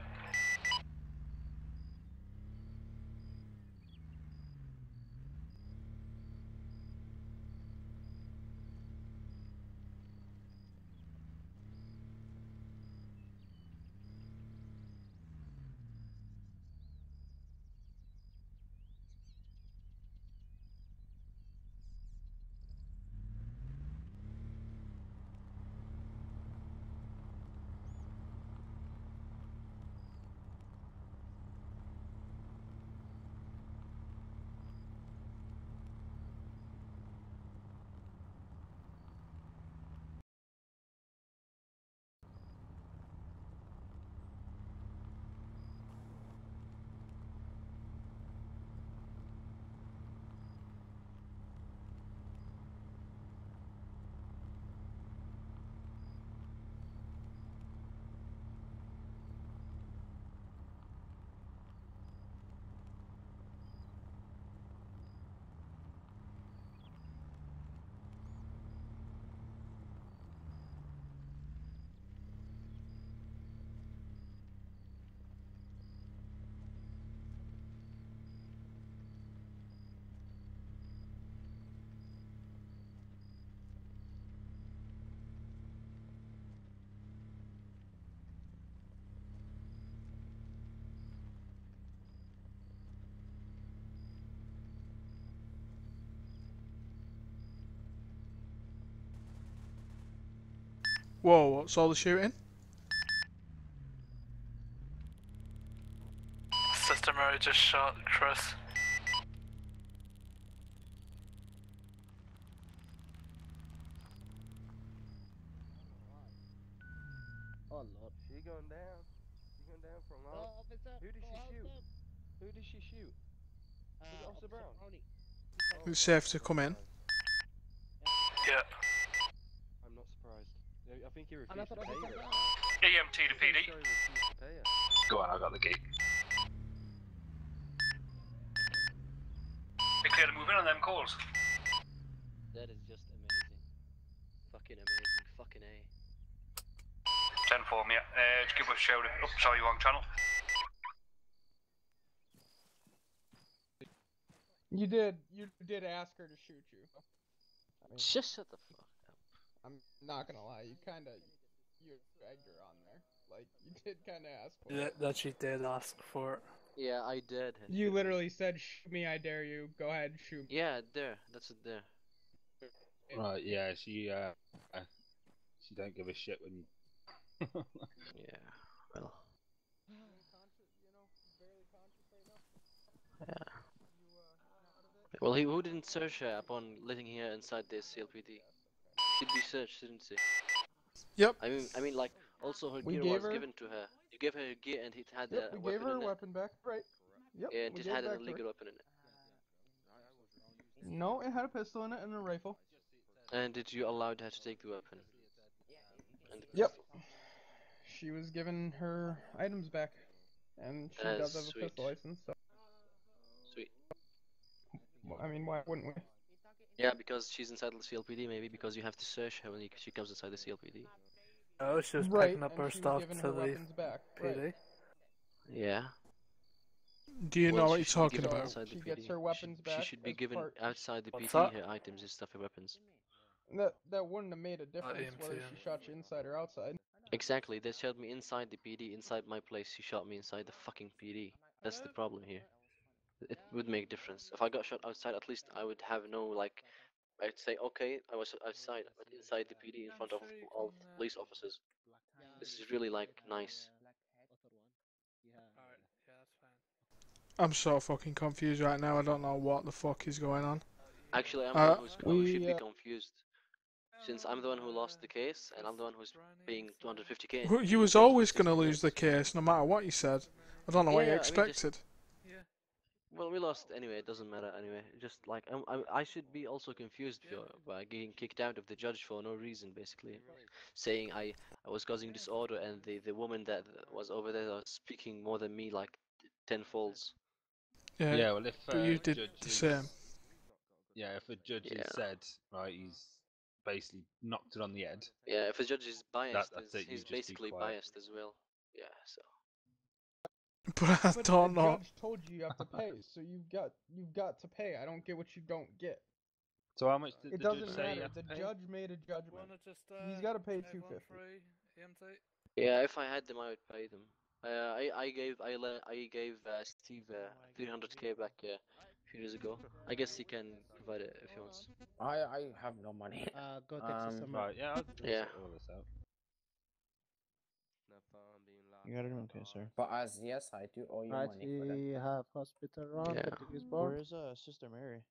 Speaker 1: Whoa, what's all the shooting?
Speaker 17: Sister Mary just shot Chris.
Speaker 7: Oh lord. She going down. She going down for a long.
Speaker 18: Officer,
Speaker 7: Who did she shoot?
Speaker 18: up.
Speaker 7: Who did she shoot? Was it Officer Brown?
Speaker 1: It's safe to come in.
Speaker 17: Yeah.
Speaker 7: I'm not surprised. I think he refused to pay her.
Speaker 17: EMT to PD.
Speaker 7: Sure he refused to pay her.
Speaker 17: Go on, I got the gate. Be clear to move in on them calls.
Speaker 7: That is just amazing. Fucking amazing. Fucking A.
Speaker 17: 10 for me, just give us a shout. Oh, sorry, wrong channel.
Speaker 2: You did ask her to shoot you. I mean,
Speaker 7: Just shut the fuck up.
Speaker 2: I'm not gonna lie, you egged her on there. Like, you did kinda ask for
Speaker 17: Yeah,
Speaker 2: it.
Speaker 17: that she did ask for it.
Speaker 7: Yeah, I did.
Speaker 2: You literally said, shoot me, I dare you. Go ahead, shoot me.
Speaker 7: Yeah, there. That's it there.
Speaker 15: Right, yeah, she don't give a shit when
Speaker 7: Yeah, well. Yeah. Well, who didn't search her upon letting her inside the CLPD? She'd be searched, didn't she?
Speaker 1: Yep.
Speaker 7: I mean, like, also her
Speaker 2: We
Speaker 7: gear
Speaker 2: gave
Speaker 7: was
Speaker 2: her-
Speaker 7: given to her. You gave her her gear and it had
Speaker 2: Yep,
Speaker 7: a
Speaker 2: we
Speaker 7: weapon
Speaker 2: gave her
Speaker 7: in
Speaker 2: a
Speaker 7: it.
Speaker 2: weapon back, right? Yep,
Speaker 7: Yeah, and
Speaker 2: we
Speaker 7: it
Speaker 2: gave
Speaker 7: had
Speaker 2: it
Speaker 7: an
Speaker 2: back to her.
Speaker 7: illegal weapon in it.
Speaker 2: No, it had a pistol in it and a rifle.
Speaker 7: And did you allow her to take the weapon? And the
Speaker 2: Yep.
Speaker 7: pistol?
Speaker 2: She was given her items back. And she does have a
Speaker 7: Sweet.
Speaker 2: pistol license, so...
Speaker 7: Sweet.
Speaker 2: I mean, why wouldn't we?
Speaker 7: Yeah, because she's inside the CLPD, maybe because you have to search her when she comes inside the CLPD.
Speaker 17: Oh, she was
Speaker 2: Right,
Speaker 17: picking up
Speaker 2: and
Speaker 17: her
Speaker 2: she was
Speaker 17: stuff
Speaker 2: giving
Speaker 17: to
Speaker 2: her
Speaker 17: the
Speaker 2: weapons back. Right.
Speaker 17: PD.
Speaker 7: Yeah.
Speaker 1: Do you know what
Speaker 7: She
Speaker 1: you're
Speaker 7: should be
Speaker 1: talking
Speaker 7: given
Speaker 1: about?
Speaker 7: outside the
Speaker 2: She
Speaker 7: PD.
Speaker 2: gets her weapons back
Speaker 7: She should be
Speaker 2: as
Speaker 7: given
Speaker 2: part.
Speaker 7: outside the
Speaker 17: What's
Speaker 7: PD
Speaker 17: that?
Speaker 7: her items and stuff, her weapons.
Speaker 2: That wouldn't have made a difference
Speaker 17: EMT,
Speaker 2: whether she shot you inside or outside.
Speaker 7: Exactly, they shot me inside the PD, inside my place. She shot me inside the fucking PD. That's the problem here. It would make a difference. If I got shot outside, at least I would have no, like, I'd say, okay, I was outside, but inside the PD in front of all police officers. This is really, like, nice.
Speaker 17: Alright, yeah, that's fine.
Speaker 1: I'm so fucking confused right now. I don't know what the fuck is going on.
Speaker 7: Actually, I'm the one who should be confused. Since I'm the one who lost the case, and I'm the one who's paying 250k.
Speaker 1: You was always gonna lose the case, no matter what you said. I don't know what you expected.
Speaker 7: Well, we lost anyway. It doesn't matter anyway. Just like I should be also confused by getting kicked out of the judge for no reason, basically, saying I was causing disorder, and the woman that was over there was speaking more than me, like 10 folds.
Speaker 15: Yeah, well, if
Speaker 1: but you did the same.
Speaker 15: Yeah, if a judge has said, right, he's basically knocked it on the head.
Speaker 7: Yeah, if a judge is biased,
Speaker 15: that's it,
Speaker 7: he's
Speaker 15: you just be
Speaker 7: basically
Speaker 15: quiet.
Speaker 7: biased as well. Yeah, so.
Speaker 1: But I don't
Speaker 2: the
Speaker 1: know.
Speaker 2: judge told you have to pay, so you've got to pay. I don't get what you don't get.
Speaker 15: So how much did
Speaker 2: it
Speaker 15: the
Speaker 2: doesn't
Speaker 15: judge say
Speaker 2: matter.
Speaker 15: you have
Speaker 2: The
Speaker 15: to pay?
Speaker 2: judge made a judgment. He's got to pay 250.
Speaker 7: Yeah, if I had them, I would pay them. I gave Steve 300k back a few years ago. I guess he can provide it if he wants.
Speaker 20: I have no money.
Speaker 18: Go take Sister
Speaker 15: Right, yeah, I'll
Speaker 7: Yeah.
Speaker 15: sort all this out.
Speaker 6: You got it okay, sir.
Speaker 20: But as yes, I do owe you
Speaker 18: Right,
Speaker 20: money for that.
Speaker 18: we have hospital run.
Speaker 7: Yeah.
Speaker 18: Good thing is born.
Speaker 6: Where is Sister Mary?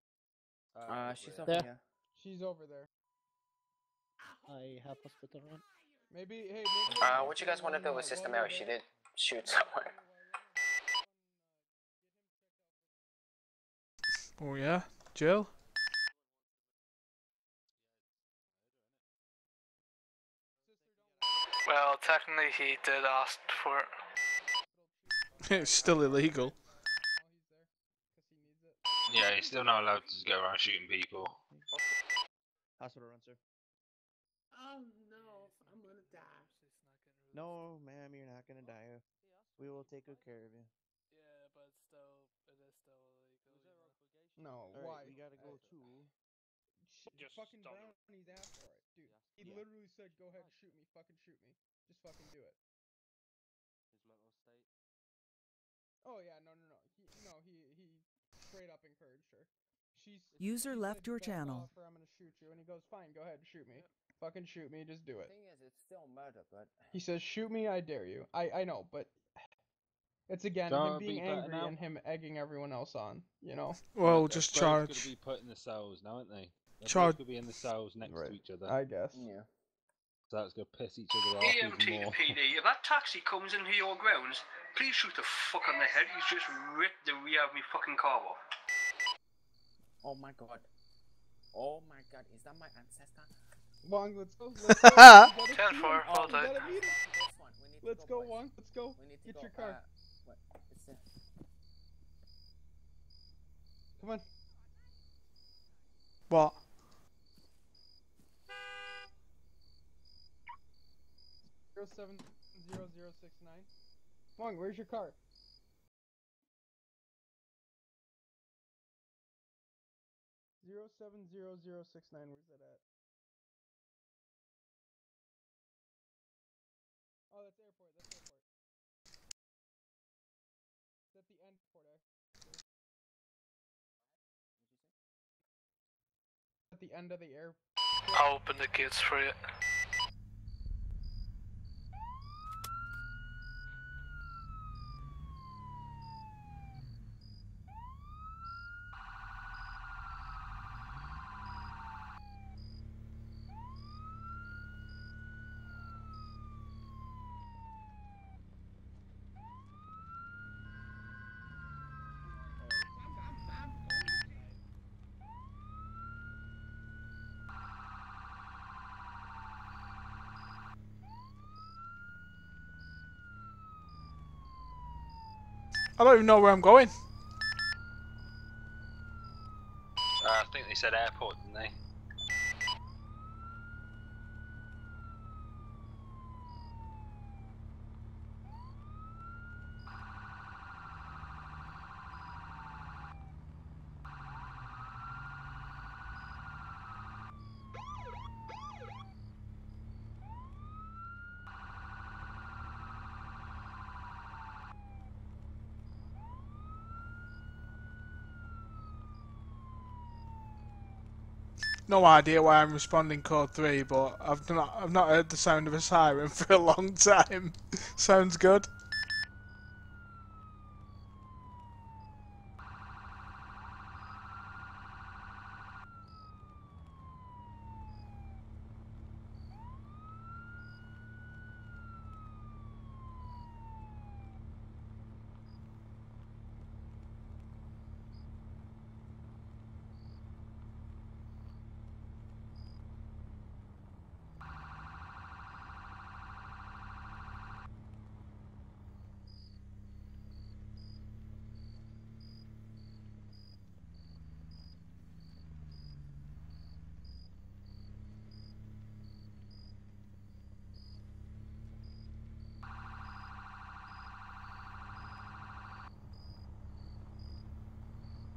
Speaker 20: She's over
Speaker 18: There.
Speaker 20: here.
Speaker 2: She's over there.
Speaker 18: I have hospital run.
Speaker 2: Maybe hey.
Speaker 12: What you guys want to do with Sister Mary? She did shoot someone.
Speaker 1: Oh yeah, Jill.
Speaker 17: Well, technically he did ask for it.
Speaker 1: It's still illegal.
Speaker 15: Yeah, he's still not allowed to go around shooting people.
Speaker 6: Hospital run, sir.
Speaker 4: Oh no, I'm gonna die.
Speaker 6: No, ma'am, you're not gonna die. We will take good care of you.
Speaker 17: Yeah, but it is still illegal.
Speaker 2: No,
Speaker 6: All
Speaker 2: why?
Speaker 6: right, we gotta go too.
Speaker 3: Just
Speaker 2: fucking
Speaker 3: stop.
Speaker 2: Brownie's asked for it, dude. He literally said, "Go ahead, shoot me. Fucking shoot me. Just fucking do it."
Speaker 7: His mental state.
Speaker 2: Oh yeah, no. He straight up encouraged her.
Speaker 8: User
Speaker 2: she
Speaker 8: left
Speaker 2: said,
Speaker 8: your
Speaker 2: "Back
Speaker 8: channel.
Speaker 2: off or I'm gonna shoot you," and he goes, "Fine, go ahead, shoot me. Fucking shoot me. Just do it."
Speaker 20: Thing is, it's still murder, but
Speaker 2: He says, "Shoot me, I dare you." I know, but it's again
Speaker 15: Don't
Speaker 2: him
Speaker 15: it
Speaker 2: being
Speaker 15: be better
Speaker 2: angry
Speaker 15: now?
Speaker 2: and him egging everyone else on. You know.
Speaker 1: Well,
Speaker 15: Right,
Speaker 1: just
Speaker 15: they're both
Speaker 1: charge.
Speaker 15: gonna be put in the cells now, aren't they? They're
Speaker 1: Charge.
Speaker 15: both gonna be in the cells next to each other.
Speaker 2: I guess.
Speaker 20: Yeah.
Speaker 15: So that's gonna piss each other off
Speaker 14: EMT
Speaker 15: even
Speaker 14: to
Speaker 15: more.
Speaker 14: PD, if that taxi comes into your grounds, please shoot the fuck on the head. He's just ripped the rear of me fucking car off.
Speaker 20: oh my god. Oh my god, is that my ancestor?
Speaker 2: Wong, let's go. Let's go.
Speaker 17: 10-4, hold tight.
Speaker 2: Let's go, Wong. Let's go. Get your car.
Speaker 20: What? It's
Speaker 2: Come on.
Speaker 1: What?
Speaker 2: 070069. Wong, where's your car? Zero 070069. Where's that at? Oh, that's airport. That's airport. It's at the airport, actually. At the end of the air.
Speaker 17: I'll open the gates for you.
Speaker 1: I don't even know where I'm going.
Speaker 15: I think they said airport, didn't they?
Speaker 1: No idea why I'm responding code 3, but I've not heard the sound of a siren for a long time. Sounds good.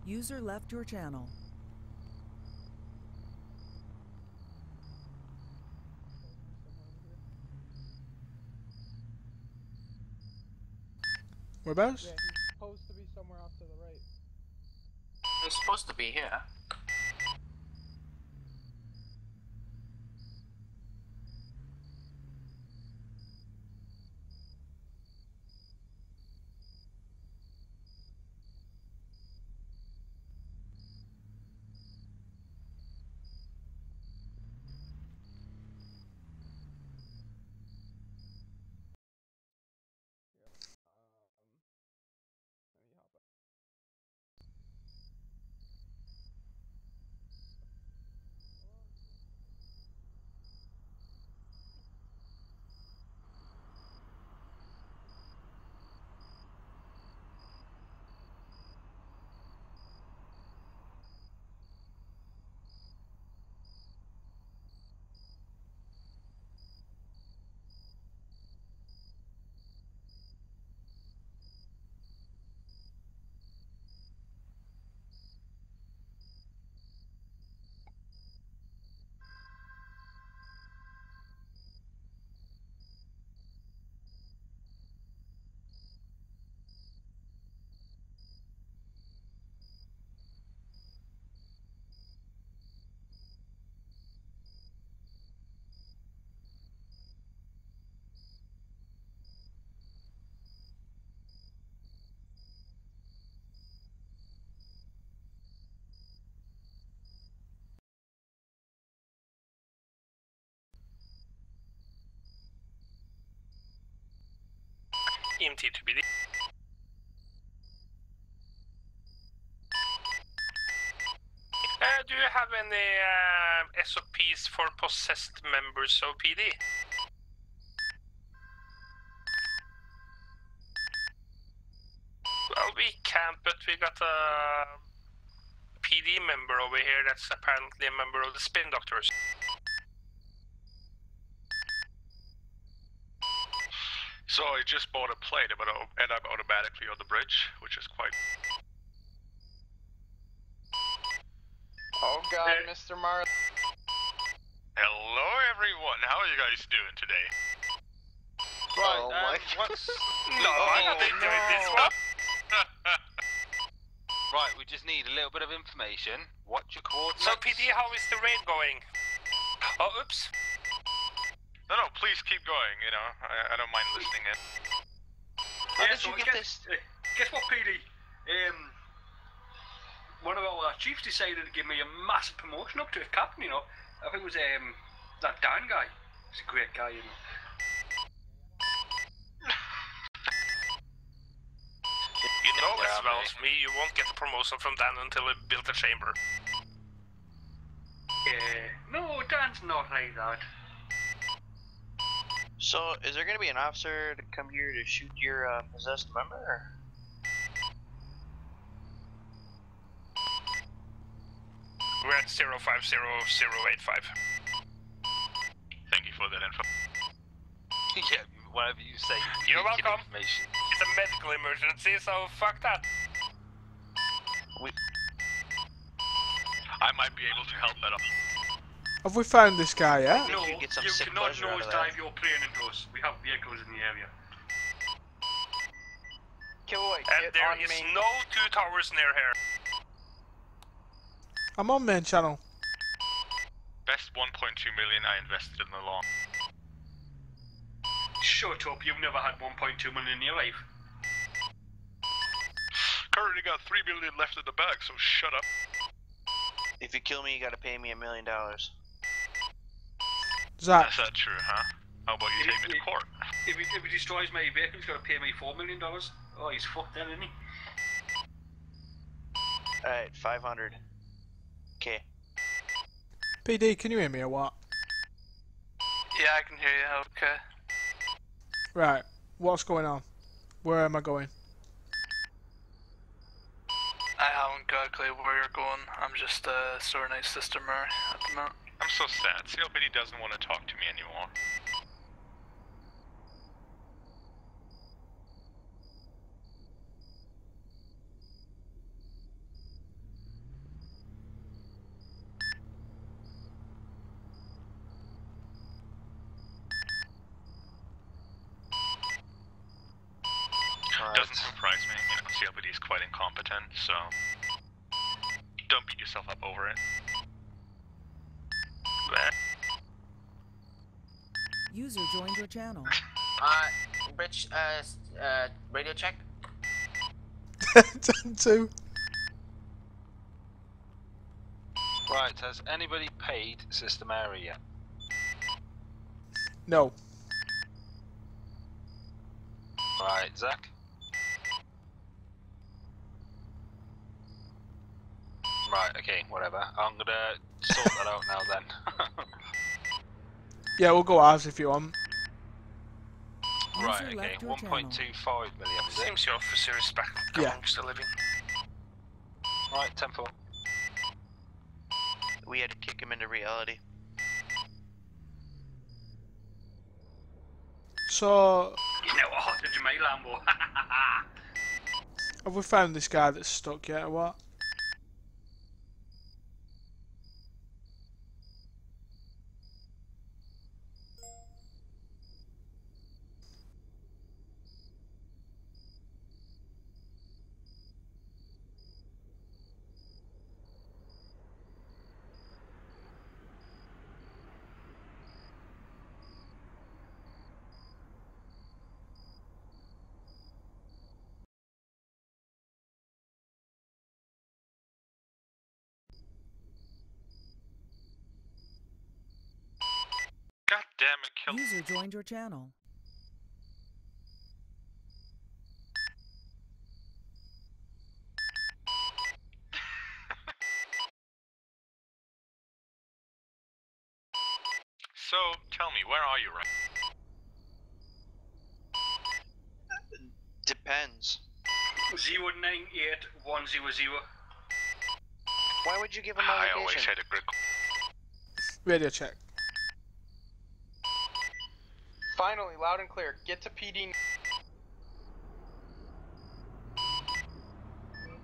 Speaker 8: User left your channel.
Speaker 1: Whereabouts?
Speaker 2: Yeah, he's supposed to be somewhere off to the right.
Speaker 12: He's supposed to be here.
Speaker 3: EMT to PD. Do you have any SOPs for possessed members of PD? Well, we can't, but we got a PD member over here that's apparently a member of the Spin Doctors.
Speaker 19: So I just bought a plane and I'm automatically on the bridge, which is quite...
Speaker 12: Oh god, Mr. Marley.
Speaker 19: Hello everyone, how are you guys doing today?
Speaker 12: Right,
Speaker 19: what's...
Speaker 3: No, why are they doing this one?
Speaker 15: Right, we just need a little bit of information. What's your coordinates?
Speaker 3: So PD, how is the raid going? Oh, oops.
Speaker 19: No, please keep going, you know, I don't mind listening in.
Speaker 14: How did you get this? Guess what, PD? One of our chiefs decided to give me a massive promotion up to a captain, you know. I think it was that Dan guy. He's a great guy, you know.
Speaker 3: You know as well as me, you won't get a promotion from Dan until we build a chamber.
Speaker 14: No, Dan's not like that.
Speaker 6: So, is there going to be an officer to come here to shoot your possessed member? Or?
Speaker 3: We're at 050085.
Speaker 19: Thank you for that info.
Speaker 15: Yeah, whatever you say.
Speaker 3: You're
Speaker 15: leak
Speaker 3: welcome.
Speaker 15: Information.
Speaker 3: It's a medical emergency, so fuck that.
Speaker 19: I might be able to help that up.
Speaker 1: Have we found this guy yet?
Speaker 14: No,
Speaker 19: you get some
Speaker 14: you
Speaker 19: sick
Speaker 14: cannot
Speaker 19: pleasure out of that.
Speaker 14: nosedive your plane into us. We have vehicles in the area.
Speaker 3: And there is no 2 towers near here.
Speaker 1: I'm on main channel.
Speaker 19: Best 1.2 million I invested in the law.
Speaker 14: Shut up, you've never had 1.2 million in your life.
Speaker 19: Currently got 3 million left in the bag, so shut up.
Speaker 6: If you kill me, you gotta pay me $1 million.
Speaker 1: Zach.
Speaker 19: Is that true, huh? How about you take me to court?
Speaker 14: If he destroys my vehicle, he's got to pay me $4 million. Oh, he's fucked then, isn't he?
Speaker 6: Alright, 500. Okay.
Speaker 1: PD, can you hear me or what?
Speaker 17: Yeah, I can hear you. Okay.
Speaker 1: Right, what's going on? Where am I going?
Speaker 17: I haven't got a clue where you're going. I'm just sorting out Sister Mary at the moment.
Speaker 19: I'm so sad. CLPD doesn't want to talk to me anymore. Doesn't surprise me. You know, CLPD is quite incompetent, so don't beat yourself up over it.
Speaker 8: User joined your channel.
Speaker 12: Bridge, radio check.
Speaker 1: 2.
Speaker 15: Right, has anybody paid Sister Mary yet?
Speaker 1: No.
Speaker 15: Right, Zach? Right, okay, whatever. I'm gonna sort that out now then.
Speaker 1: Yeah, we'll go ours if you want.
Speaker 15: Right, okay, 1.25 million, is it?
Speaker 3: Seems your officer is back amongst the living.
Speaker 15: Right, 10-4.
Speaker 6: We had to kick him into reality.
Speaker 1: So,
Speaker 14: You know what? Did you make Lambo?
Speaker 1: have we found this guy that's stuck yet or what?
Speaker 19: God damn it, kill me.
Speaker 8: User joined your channel.
Speaker 19: So, tell me, where are you right?
Speaker 6: Depends.
Speaker 14: 098100.
Speaker 6: Why would you give him my
Speaker 19: I
Speaker 6: location?
Speaker 19: always had a good.
Speaker 1: Radio check.
Speaker 2: Finally, loud and clear. Get to PD.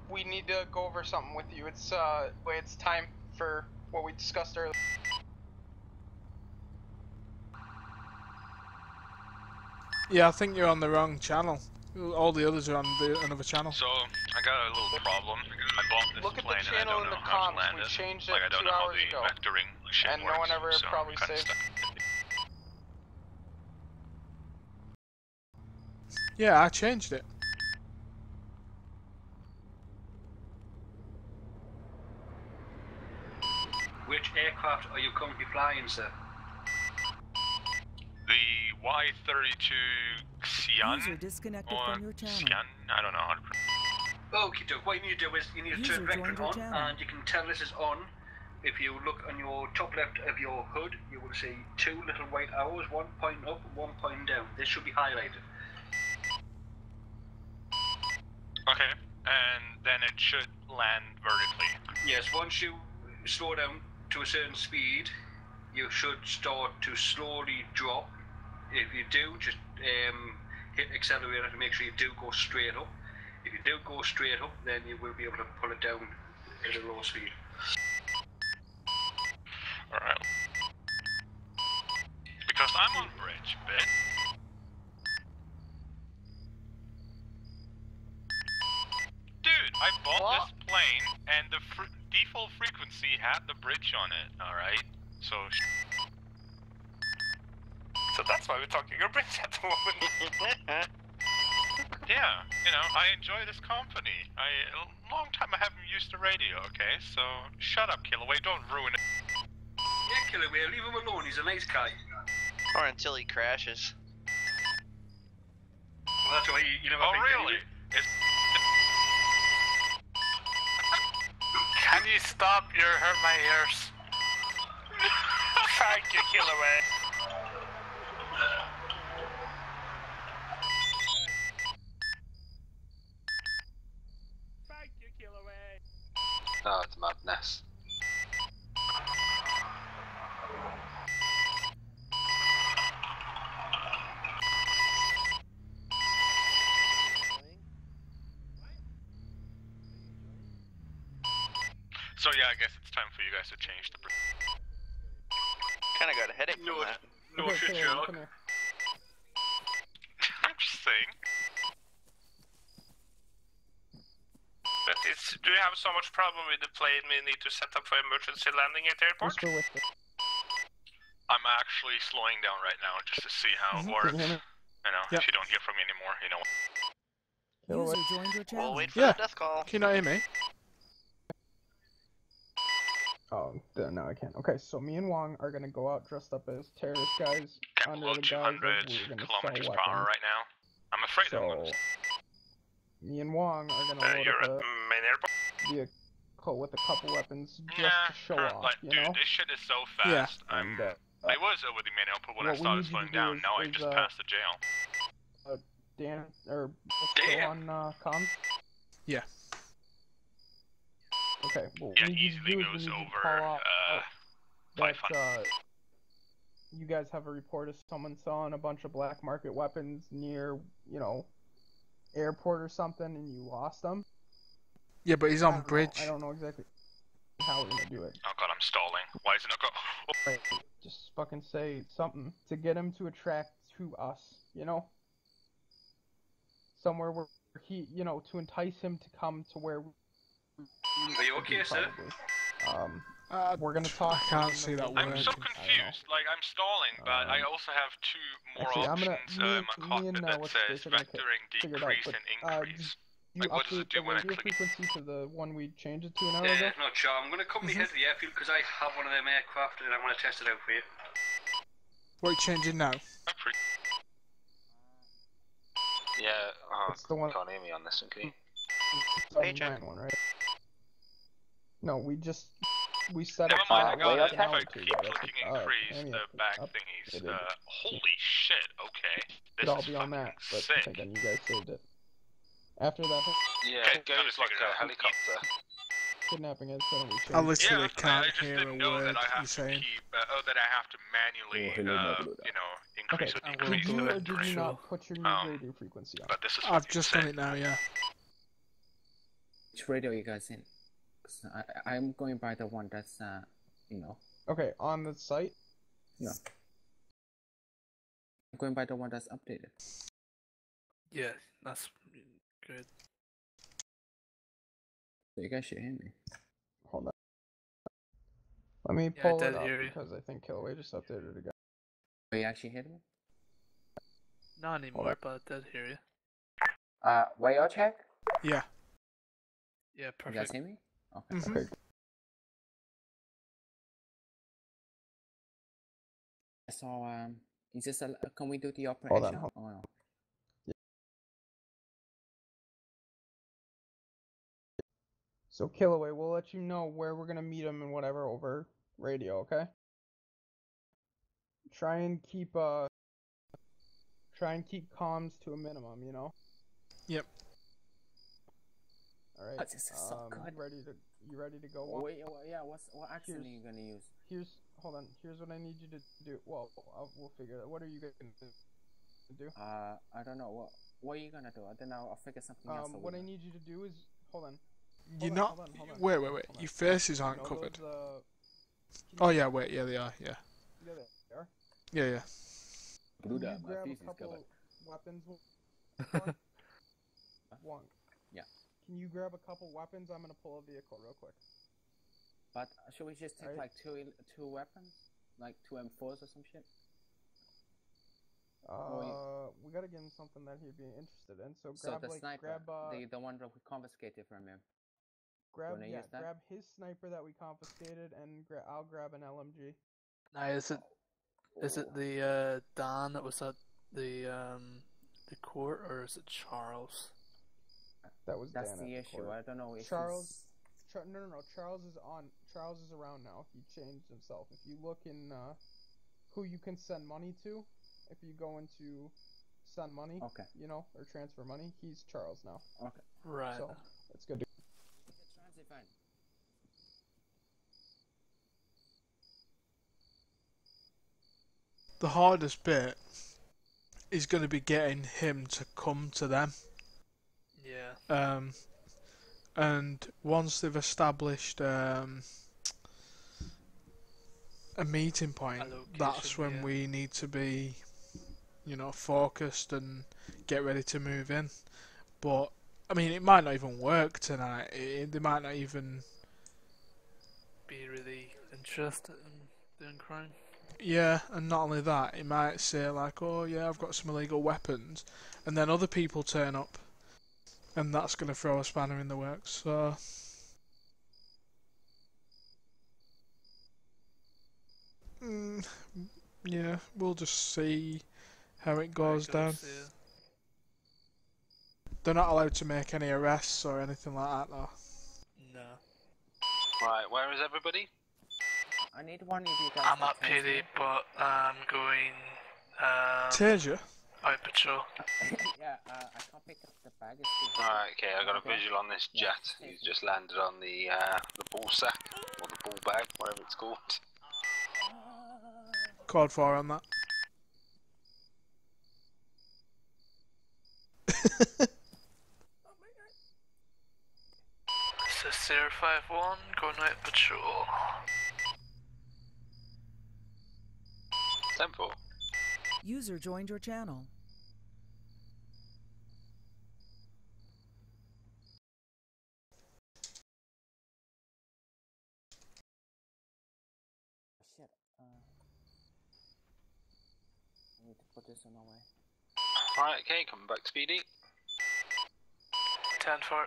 Speaker 2: We need to go over something with you. It's time for what we discussed earlier.
Speaker 1: Yeah, I think you're on the wrong channel. All the others are on another channel.
Speaker 19: So, I got a little problem. I bought this
Speaker 2: Look at
Speaker 19: plane
Speaker 2: the
Speaker 19: and I
Speaker 2: channel
Speaker 19: don't
Speaker 2: in
Speaker 19: know
Speaker 2: the
Speaker 19: how to
Speaker 2: comms.
Speaker 19: land
Speaker 2: We
Speaker 19: it.
Speaker 2: changed it
Speaker 19: Like, I don't
Speaker 2: 2
Speaker 19: know how
Speaker 2: hours
Speaker 19: the
Speaker 2: ago.
Speaker 19: vectoring shit
Speaker 2: And
Speaker 19: works,
Speaker 2: no one ever
Speaker 19: so
Speaker 2: probably
Speaker 19: I'm kinda
Speaker 2: saved.
Speaker 19: stuck.
Speaker 1: Yeah, I changed it.
Speaker 14: Which aircraft are you currently flying, sir?
Speaker 19: The Y-32 Xi'an?
Speaker 8: User disconnected
Speaker 19: Or
Speaker 8: from your channel.
Speaker 19: Xi'an? I don't know how to pronounce it.
Speaker 14: Okay, Doug, what you need to do is you need to
Speaker 8: User
Speaker 14: turn vectoring
Speaker 8: joined your
Speaker 14: on,
Speaker 8: channel.
Speaker 14: and you can tell this is on. If you look on your top left of your hood, you will see 2 little white arrows, one pointing up, one pointing down. This should be highlighted.
Speaker 19: Okay, and then it should land vertically.
Speaker 14: Yes, once you slow down to a certain speed, you should start to slowly drop. If you do, just hit accelerator to make sure you do go straight up. If you do go straight up, then you will be able to pull it down at a low speed.
Speaker 19: Alright. Because I'm on bridge, bitch. Dude, I bought this plane, and the default frequency had the bridge on it, alright? So
Speaker 3: that's why we're talking a bridge at the moment.
Speaker 19: yeah, you know, I enjoy this company. A long time I haven't used the radio, okay? So, shut up, Killaway, don't ruin it.
Speaker 14: Yeah, Killaway, leave him alone, he's a nice guy.
Speaker 6: Or until he crashes.
Speaker 14: Well, that's why you never think
Speaker 19: really?
Speaker 17: Can you stop? You hurt my ears.
Speaker 3: Thank you, Killaway. Thank you, Killaway.
Speaker 15: Oh, it's madness.
Speaker 19: So yeah, I guess it's time for you guys to change the bridge.
Speaker 6: Kinda got a headache from that.
Speaker 14: No shit, Sherlock.
Speaker 19: I'm just saying.
Speaker 3: But do you have so much problem with the plane we need to set up for emergency landing at the airport?
Speaker 19: I'm actually slowing down right now just to see how it works. You know, if you don't hear from me anymore, you know.
Speaker 8: User joined your channel.
Speaker 6: We'll wait for the death call.
Speaker 1: Can you not hear me?
Speaker 2: Oh, no, I can't. Okay, so me and Wong are gonna go out dressed up as terrorist guys under the guise of we're gonna sell
Speaker 19: kilometers per
Speaker 2: weapons.
Speaker 19: hour right now. I'm afraid I'm gonna.
Speaker 2: Me and Wong are gonna load
Speaker 3: you're
Speaker 2: up
Speaker 3: at
Speaker 2: a
Speaker 3: main airport?
Speaker 2: vehicle with a couple weapons just
Speaker 19: Yeah,
Speaker 2: to show off,
Speaker 19: like,
Speaker 2: you
Speaker 19: dude,
Speaker 2: know?
Speaker 19: this shit is so
Speaker 2: Yeah.
Speaker 19: fast. I was over the main output when I
Speaker 2: what we
Speaker 19: started
Speaker 2: need you
Speaker 19: slowing
Speaker 2: to do
Speaker 19: down.
Speaker 2: is-
Speaker 19: Now I
Speaker 2: is,
Speaker 19: just passed the jail.
Speaker 2: Dan, or still on comms?
Speaker 1: Yeah.
Speaker 2: Okay, well,
Speaker 19: Yeah,
Speaker 2: what we need you to
Speaker 19: easily
Speaker 2: do is
Speaker 19: goes
Speaker 2: we need you to
Speaker 19: over,
Speaker 2: call out that
Speaker 19: 500.
Speaker 2: you guys have a report of someone selling a bunch of black market weapons near, you know, airport or something, and you lost them.
Speaker 1: Yeah, but he's on bridge.
Speaker 2: I don't know exactly how we're gonna do it.
Speaker 19: Oh god, I'm stalling. Why is it not go?
Speaker 2: Right, just fucking say something to get him to attract to us, you know? Somewhere where he, you know, to entice him to come to where we
Speaker 14: Are you okay, sir?
Speaker 2: We're gonna talk.
Speaker 1: I can't see that
Speaker 19: I'm
Speaker 1: word.
Speaker 19: so confused. Like, I'm stalling, but I also have two more
Speaker 2: Actually, I'm
Speaker 19: options
Speaker 2: gonna
Speaker 19: in my cockpit that says vectoring, decrease, and increase.
Speaker 2: You
Speaker 19: Like, what does it
Speaker 2: update
Speaker 19: do
Speaker 2: the
Speaker 19: when I
Speaker 2: radio
Speaker 19: click?
Speaker 2: frequency to the one we changed it to an hour ago?
Speaker 14: Yeah, not sure. I'm gonna come here to the airfield because I have one of them aircraft and I want to test it out for you.
Speaker 1: What are you changing now?
Speaker 15: Yeah,
Speaker 2: It's the one.
Speaker 15: can't hear me on this one, can you?
Speaker 2: Paycheck one, right? No, we set
Speaker 19: Never
Speaker 2: up
Speaker 19: mind, I got it.
Speaker 2: an
Speaker 19: If
Speaker 2: hour
Speaker 19: I
Speaker 2: or two
Speaker 19: keep
Speaker 2: ago.
Speaker 19: clicking increase, the back thingies. Holy shit, okay.
Speaker 2: It'd
Speaker 19: This
Speaker 2: all
Speaker 19: is
Speaker 2: be on
Speaker 19: fucking
Speaker 2: that, but
Speaker 19: sick.
Speaker 2: thinking you guys saved it. After that whole
Speaker 15: Yeah,
Speaker 19: Okay,
Speaker 15: it goes like a helicopter.
Speaker 2: kidnapping incident, we changed
Speaker 1: I literally
Speaker 19: Yeah,
Speaker 1: can't
Speaker 19: I just
Speaker 1: hear
Speaker 19: didn't
Speaker 1: a
Speaker 19: know
Speaker 1: word
Speaker 19: that I
Speaker 1: you're
Speaker 19: have to
Speaker 1: saying.
Speaker 19: keep, that I have to manually, you know, increase or
Speaker 2: Did
Speaker 19: decrease
Speaker 2: you
Speaker 19: the
Speaker 2: or did you
Speaker 19: vectoring.
Speaker 2: not put your new radio frequency on?
Speaker 19: But this is
Speaker 1: I've
Speaker 19: fucking
Speaker 1: just
Speaker 19: sick.
Speaker 1: done it now, yeah.
Speaker 20: Which radio you guys in? 'Cause I'm going by the one that's, you know.
Speaker 2: Okay, on the site?
Speaker 20: Yeah. I'm going by the one that's updated.
Speaker 17: Yeah, that's good.
Speaker 20: So you guys should hear me.
Speaker 2: Hold on. Let me
Speaker 17: Yeah, I
Speaker 2: pull
Speaker 17: did
Speaker 2: it up
Speaker 17: hear you.
Speaker 2: because I think Killaway just updated it again.
Speaker 20: Oh, you actually hear me?
Speaker 17: Not anymore, but I did hear you.
Speaker 20: Radio check?
Speaker 1: Yeah.
Speaker 17: Yeah,
Speaker 20: You
Speaker 17: perfect.
Speaker 20: guys hear me? Okay.
Speaker 2: Okay.
Speaker 20: So, is this can we do the operation?
Speaker 2: hold
Speaker 20: Oh, no.
Speaker 2: So Killaway, we'll let you know where we're gonna meet him and whatever over radio, okay? Try and keep comms to a minimum, you know?
Speaker 1: Yep.
Speaker 2: Alright.
Speaker 20: Oh, this is so good.
Speaker 2: Ready to You ready to go? Wong?
Speaker 20: Wait, yeah. What accent are you gonna use?
Speaker 2: Hold on. Here's what I need you to do. Well, we'll figure it out. What are you gonna do?
Speaker 20: I don't know. What are you gonna do? Then I'll figure something else out.
Speaker 2: What I need you to do is hold on.
Speaker 1: You're not. Wait. Your faces aren't covered. Oh yeah. Wait. Yeah, they are. Yeah.
Speaker 2: Yeah, they are.
Speaker 1: Yeah.
Speaker 2: Can you grab a couple weapons? Wong.
Speaker 20: Yeah.
Speaker 2: Can you grab a couple weapons? I'm gonna pull a vehicle real quick.
Speaker 20: But should we just take like two weapons, like 2 M4s or some shit?
Speaker 2: We gotta give him something that he'd be interested in. So grab
Speaker 20: the sniper, the one that we confiscated from him.
Speaker 2: Grab his sniper that we confiscated, and I'll grab an LMG.
Speaker 21: Now is it the Dan that was at the court, or is it Charles?
Speaker 20: That's the issue. I don't know if
Speaker 2: Charles. No. Charles is on. Charles is around now. He changed himself. If you look in who you can send money to, if you go into send money, or transfer money, he's Charles now.
Speaker 20: Okay.
Speaker 21: Right.
Speaker 2: So that's good.
Speaker 1: The hardest bit is going to be getting him to come to them.
Speaker 21: Yeah.
Speaker 1: And once they've established a meeting point, that's when we need to be, focused and get ready to move in. But I mean, it might not even work tonight. They might not even
Speaker 21: be really interested in doing crime.
Speaker 1: Yeah, and not only that, it might say like, "Oh yeah, I've got some illegal weapons," and then other people turn up, and that's going to throw a spanner in the works. So. Yeah, we'll just see how it goes down.
Speaker 21: Yeah.
Speaker 1: They're not allowed to make any arrests or anything like that, though.
Speaker 21: No.
Speaker 19: Right, where is everybody?
Speaker 20: I need one of you guys.
Speaker 21: I'm at PD, but I'm going.
Speaker 1: Taser?
Speaker 19: Out patrol.
Speaker 20: Yeah, I can't pick up the bag.
Speaker 19: Alright, okay, I got a visual on this jet. He's just landed on the ball sack, or the ball bag, whatever it's called.
Speaker 1: Code 4 on that.
Speaker 21: This is 051, going out patrol.
Speaker 19: 10-4.
Speaker 8: User joined your channel.
Speaker 20: Shit. I need to put this on away.
Speaker 19: Right, okay, coming back to PD.
Speaker 21: 10-4.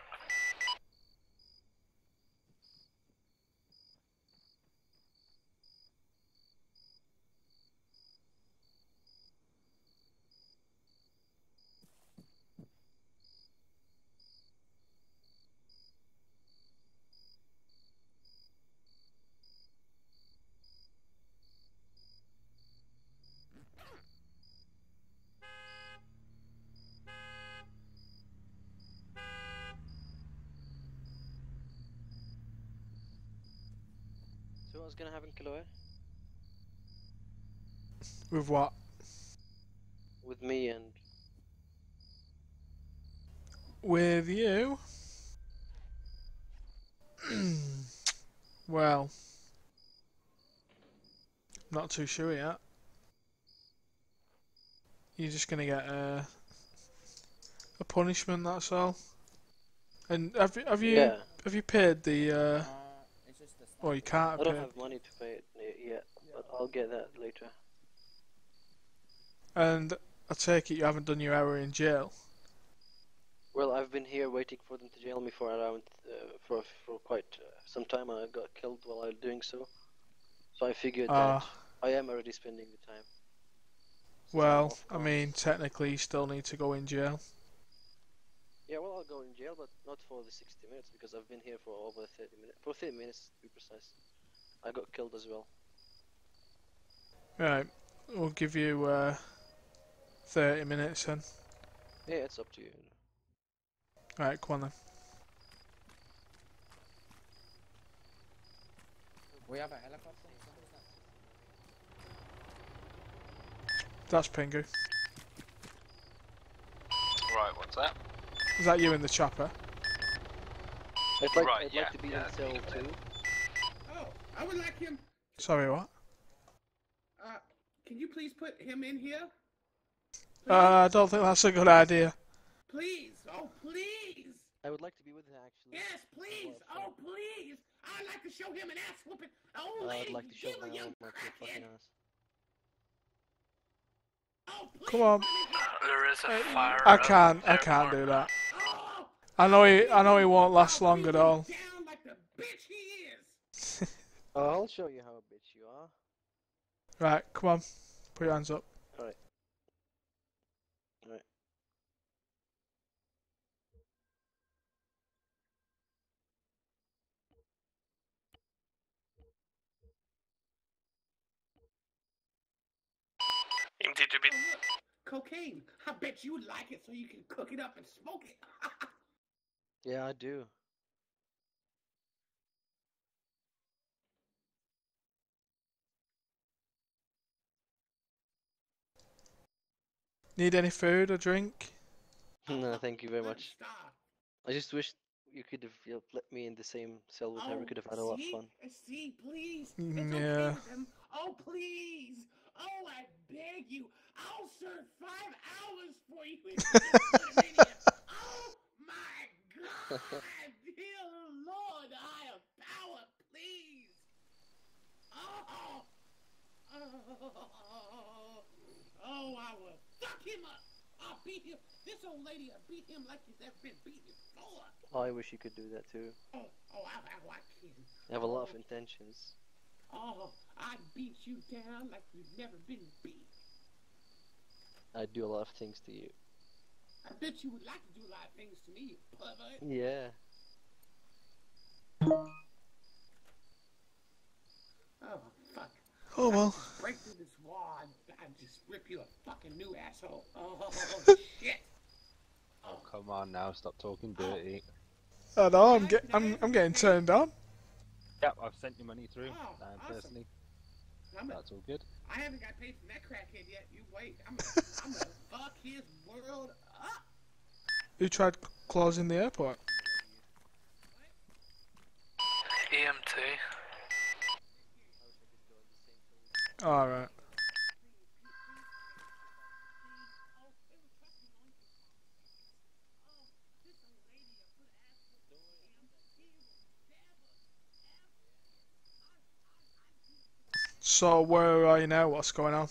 Speaker 7: So what's gonna happen, Kilauea?
Speaker 1: With what?
Speaker 7: With me and...
Speaker 1: With you? Well, not too sure yet. You're just gonna get a punishment, that's all. And have you paid the well, you can't
Speaker 7: I don't
Speaker 1: pay.
Speaker 7: have money to pay it yet, but I'll get that later.
Speaker 1: And I take it you haven't done your hour in jail.
Speaker 7: Well, I've been here waiting for them to jail me for around for quite some time, and I got killed while I was doing so. So I figured that I am already spending the time.
Speaker 1: Well, I mean, technically you still need to go in jail.
Speaker 7: Yeah, well, I'll go in jail, but not for the 60 minutes, because I've been here for over 30 minutes. For 30 minutes, to be precise. I got killed as well.
Speaker 1: Right, we'll give you 30 minutes then.
Speaker 7: Yeah, it's up to you.
Speaker 1: Right, come on then.
Speaker 20: We have a helicopter.
Speaker 1: That's Pingu.
Speaker 15: Right, what's that?
Speaker 1: Is that you in the chopper?
Speaker 7: I'd like to be in cell 2.
Speaker 4: Oh, I would like him.
Speaker 1: Sorry, what?
Speaker 4: Can you please put him in here?
Speaker 1: I don't think that's a good idea.
Speaker 4: Please, oh please.
Speaker 7: I would like to be with him actually.
Speaker 4: Yes, please, oh please. I'd like to show him an ass whooping. Old lady,
Speaker 7: I'd like to show
Speaker 4: kill a
Speaker 7: my
Speaker 4: young
Speaker 7: arm up your fucking
Speaker 4: crackhead.
Speaker 7: ass.
Speaker 4: Oh, please.
Speaker 1: Come on.
Speaker 17: There is a fire.
Speaker 1: I can't do that. I know he won't last long at all.
Speaker 4: Down like the bitch he is.
Speaker 7: Oh, I'll show you how a bitch you are.
Speaker 1: Right, come on. Put your hands up.
Speaker 7: Alright. Alright.
Speaker 17: MTTB.
Speaker 4: Oh, look, cocaine. I bet you would like it so you can cook it up and smoke it.
Speaker 7: Yeah, I do.
Speaker 1: Need any food or drink?
Speaker 7: No, thank you very much. I just wish you could have let me in the same cell with her. We could have had a lot of fun.
Speaker 4: See, please.
Speaker 1: Mm,
Speaker 4: It's
Speaker 1: yeah.
Speaker 4: okay with him. Oh, please. Oh, I beg you. I'll serve 5 hours for you if you just put him in here. Oh, my God. Dear Lord, higher power, please. Oh. Oh, I will fuck him up. I'll beat him. This old lady will beat him like he's never been beaten before.
Speaker 7: I wish you could do that too.
Speaker 4: I can.
Speaker 7: I have a lot of intentions.
Speaker 4: Oh, I'd beat you down like you've never been beat.
Speaker 7: I do a lot of things to you.
Speaker 4: I bet you would like to do a lot of things to me, you pervert.
Speaker 7: Yeah.
Speaker 4: Oh, fuck.
Speaker 1: Oh, well.
Speaker 4: I'd just break through this wall and I'd just rip you a fucking new asshole. Oh, shit.
Speaker 15: Oh, come on now, stop talking dirty.
Speaker 1: I know, I'm getting turned on.
Speaker 15: Yep, I've sent your money through,
Speaker 4: Awesome.
Speaker 15: personally. That's all good.
Speaker 4: I haven't got paid from that crackhead yet. You wait. I'm gonna fuck his world up.
Speaker 1: Who tried closing the airport?
Speaker 17: EMT.
Speaker 1: Alright. So where are you now? What's going on?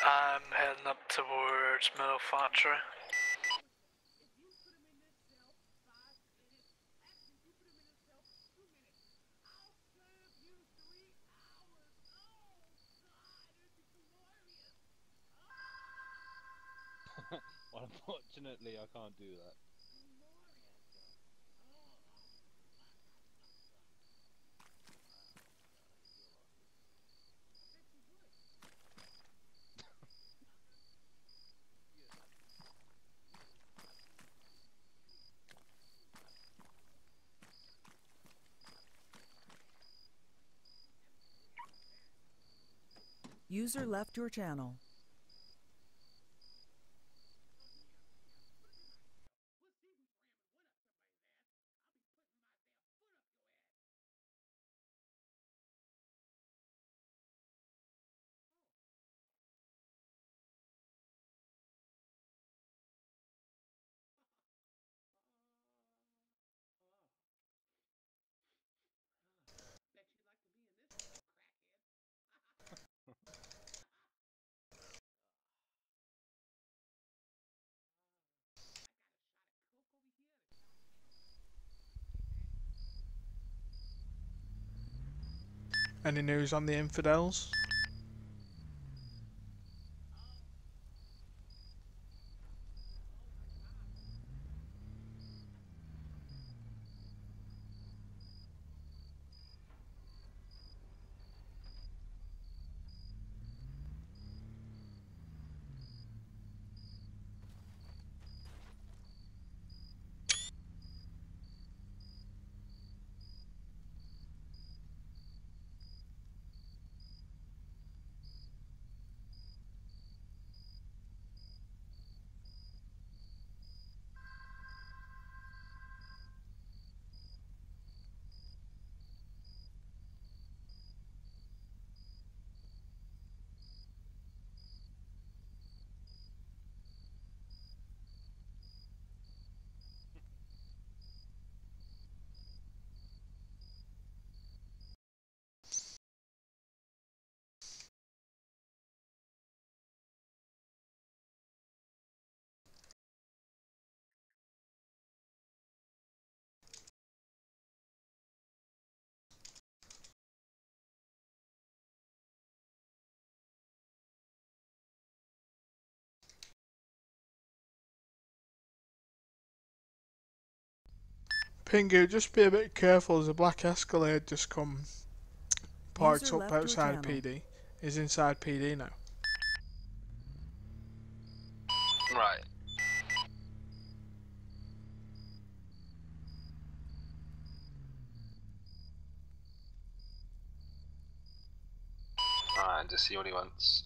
Speaker 17: I'm heading up towards Middle Factory.
Speaker 15: Well, unfortunately, I can't do that.
Speaker 8: User left your channel.
Speaker 1: Any news on the infidels? Pingu, just be a bit careful. There's a black Escalade just come parked
Speaker 8: User
Speaker 1: up
Speaker 8: left your
Speaker 1: outside
Speaker 8: channel.
Speaker 1: PD. He's inside PD now.
Speaker 15: Right. And just see what he wants.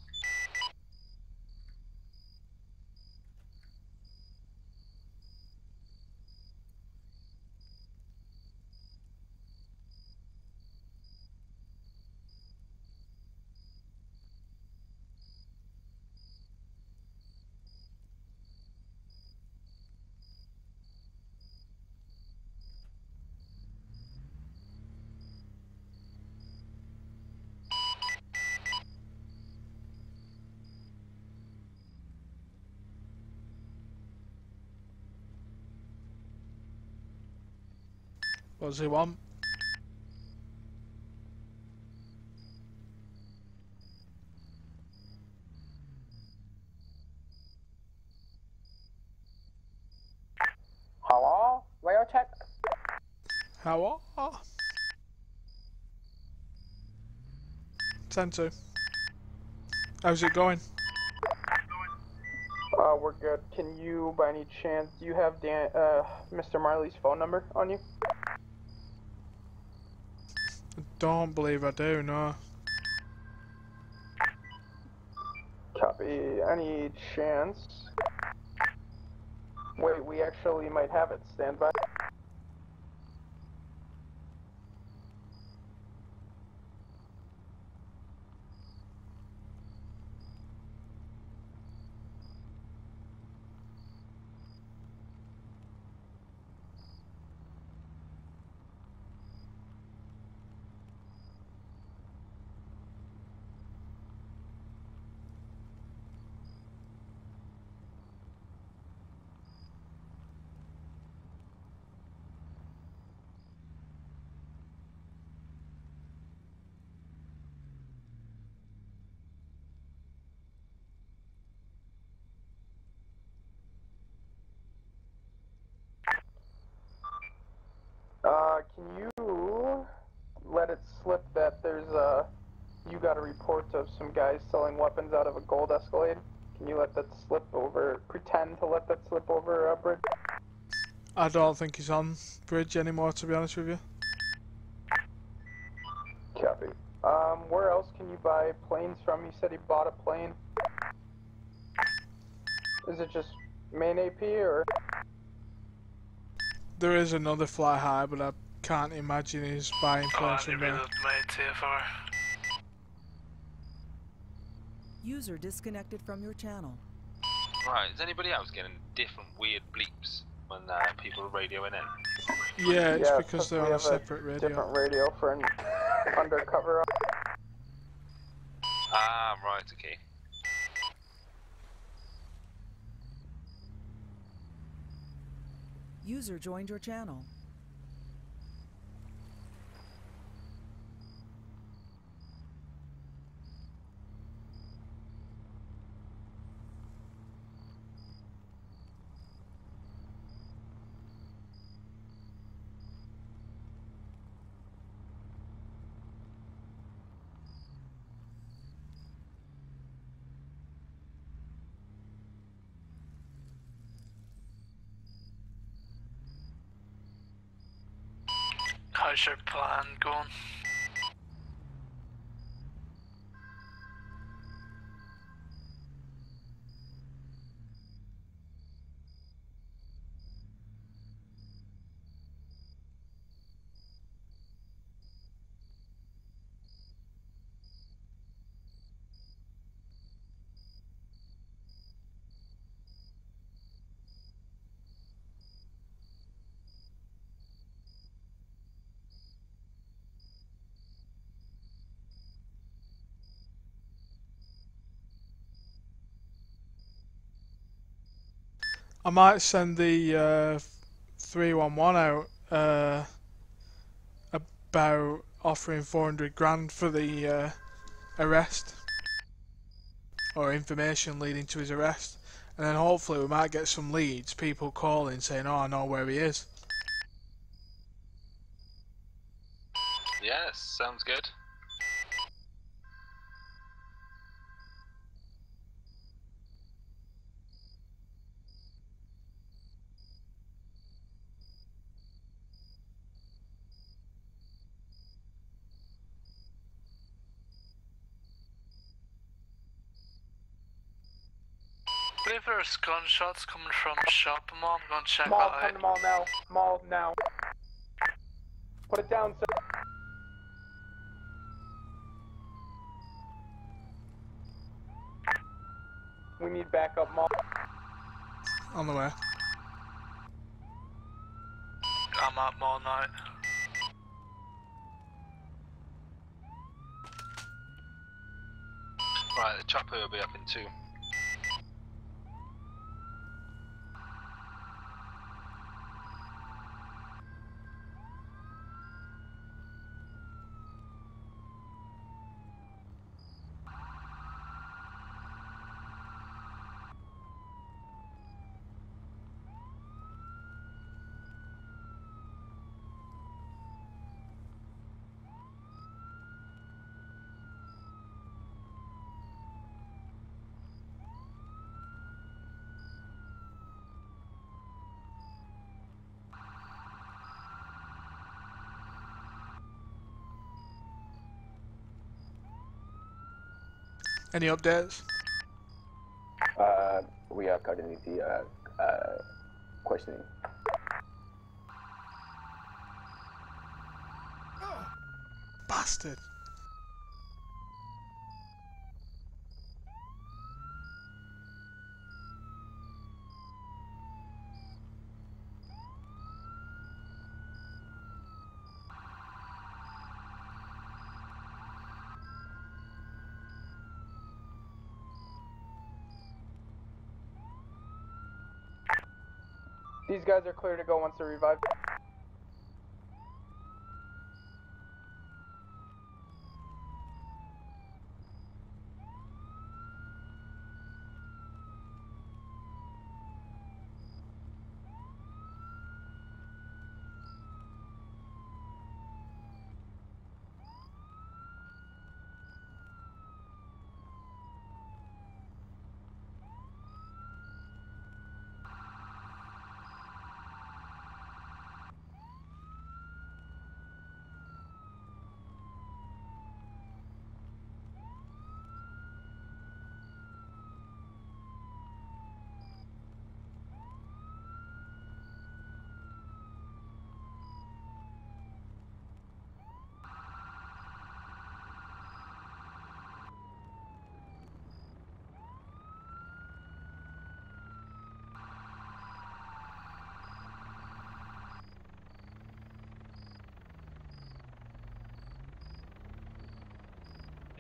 Speaker 1: What does he want?
Speaker 20: Hello? Rail check?
Speaker 1: How are? 10-2. How's it going?
Speaker 2: We're good. Can you, by any chance, do you have Mr. Marley's phone number on you?
Speaker 1: Don't believe I do, no.
Speaker 2: Copy. Any chance? Wait, we actually might have it. Stand by. Can you let it slip that there's you got a report of some guys selling weapons out of a gold Escalade? Can you let that slip over, pretend to let that slip over, Bridge?
Speaker 1: I don't think he's on bridge anymore, to be honest with you.
Speaker 2: Copy. Where else can you buy planes from? You said he bought a plane. Is it just main AP, or?
Speaker 1: There is another fly high, but I can't imagine he's buying planes from there.
Speaker 17: My TFR.
Speaker 8: User disconnected from your channel.
Speaker 15: Right, is anybody else getting different weird bleeps when people are radioing in?
Speaker 1: Yeah, it's because they're on a separate radio.
Speaker 2: Different radio for an undercover.
Speaker 15: Ah, right, okay.
Speaker 8: User joined your channel.
Speaker 17: How's your plan going?
Speaker 1: I might send the 311 out about offering 400 grand for the arrest, or information leading to his arrest, and then hopefully we might get some leads, people calling saying, oh, I know where he is.
Speaker 19: Yes, sounds good.
Speaker 17: I believe there's gunshots coming from shop. I'm gonna check
Speaker 2: Mall,
Speaker 17: that
Speaker 2: come
Speaker 17: out.
Speaker 2: to mall now. Mall now. Put it down, sir. We need backup, mall.
Speaker 1: On the way.
Speaker 17: I'm at mall now.
Speaker 19: Right, the chopper will be up in 2.
Speaker 1: Any updates?
Speaker 5: We are currently questioning.
Speaker 1: Bastard.
Speaker 2: These guys are clear to go once they're revived.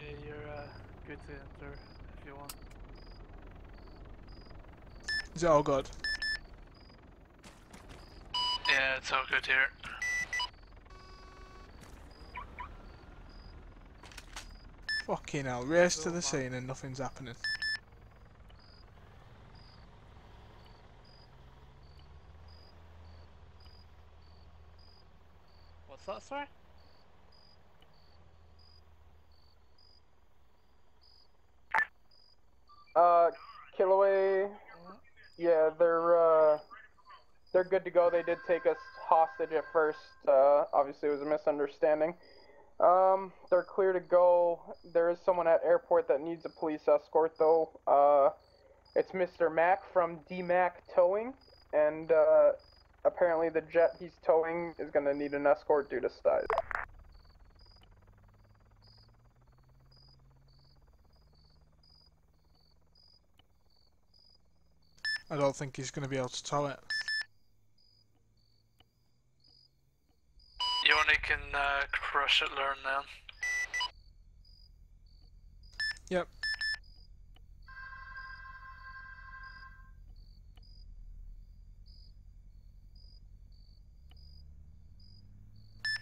Speaker 21: Yeah, you're good to enter if you want.
Speaker 1: Is it all good?
Speaker 17: Yeah, it's all good here.
Speaker 1: Fucking hell, race to the scene and nothing's happening.
Speaker 21: What's that, sorry?
Speaker 2: Killaway. Yeah, they're good to go. They did take us hostage at first. Obviously, it was a misunderstanding. They're clear to go. There is someone at airport that needs a police escort, though. It's Mr. Mac from DMAC Towing, and apparently the jet he's towing is going to need an escort due to size.
Speaker 1: I don't think he's going to be able to tow it.
Speaker 17: You only can crush it, learn then.
Speaker 1: Yep.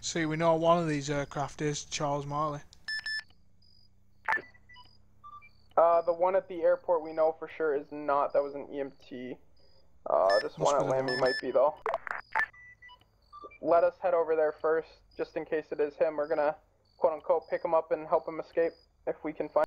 Speaker 1: See, we know one of these aircraft is Charles Marley.
Speaker 2: The one at the airport we know for sure is not. That was an EMT. This one at Lammy might be though. Let us head over there first, just in case it is him. We're gonna quote unquote pick him up and help him escape if we can find.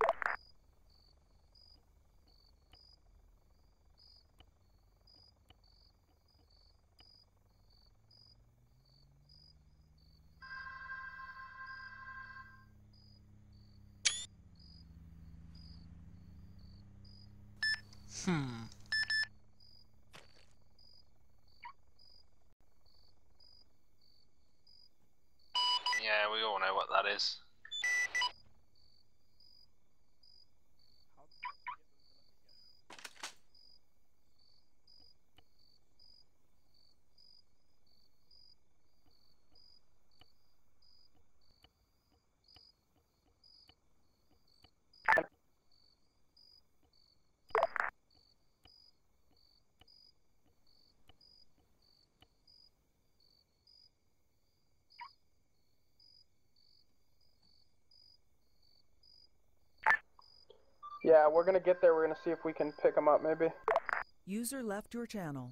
Speaker 19: Yeah, we all know what that is.
Speaker 2: Yeah, we're gonna get there. We're gonna see if we can pick him up, maybe.
Speaker 8: User left your channel.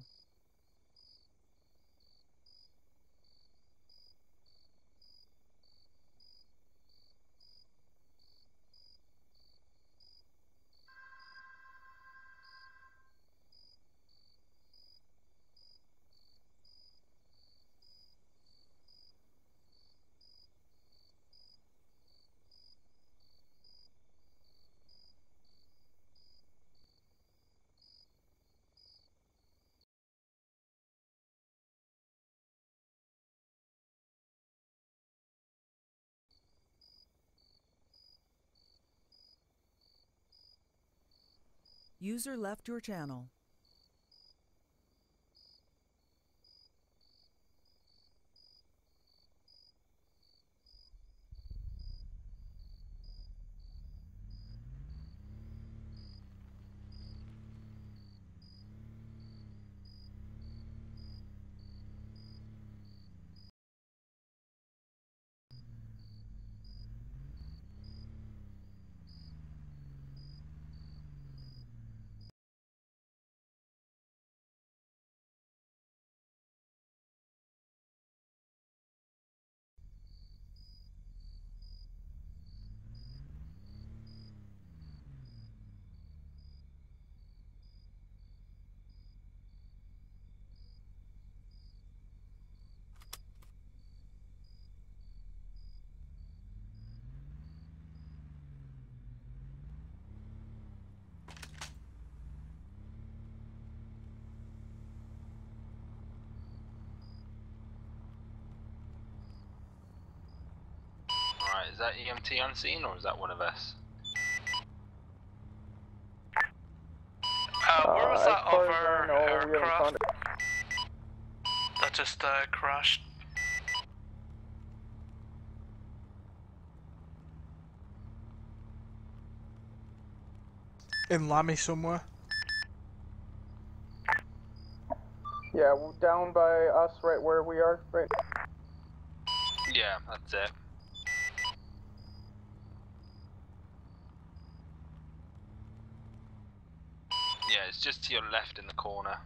Speaker 8: User left your channel.
Speaker 19: Alright, is that EMT unseen or is that one of us?
Speaker 17: Where was that
Speaker 2: as far as I know, we haven't
Speaker 17: aircraft
Speaker 2: found it.
Speaker 17: that just crashed?
Speaker 1: In Lammy somewhere.
Speaker 2: Yeah, down by us, right where we are, right.
Speaker 19: Yeah, that's it. Yeah, it's just to your left in the corner.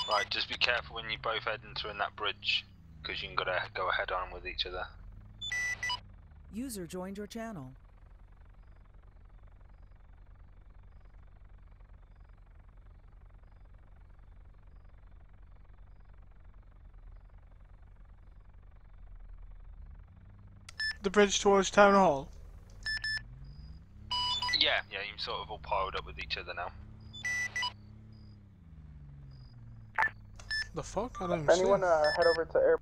Speaker 19: Right, just be careful when you both head into that bridge, because you can gotta go head on with each other.
Speaker 8: User joined your channel.
Speaker 1: The bridge towards Town Hall.
Speaker 15: Yeah, you're sort of all piled up with each other now.
Speaker 1: The fuck? I don't even see.
Speaker 2: Anyone head over to air.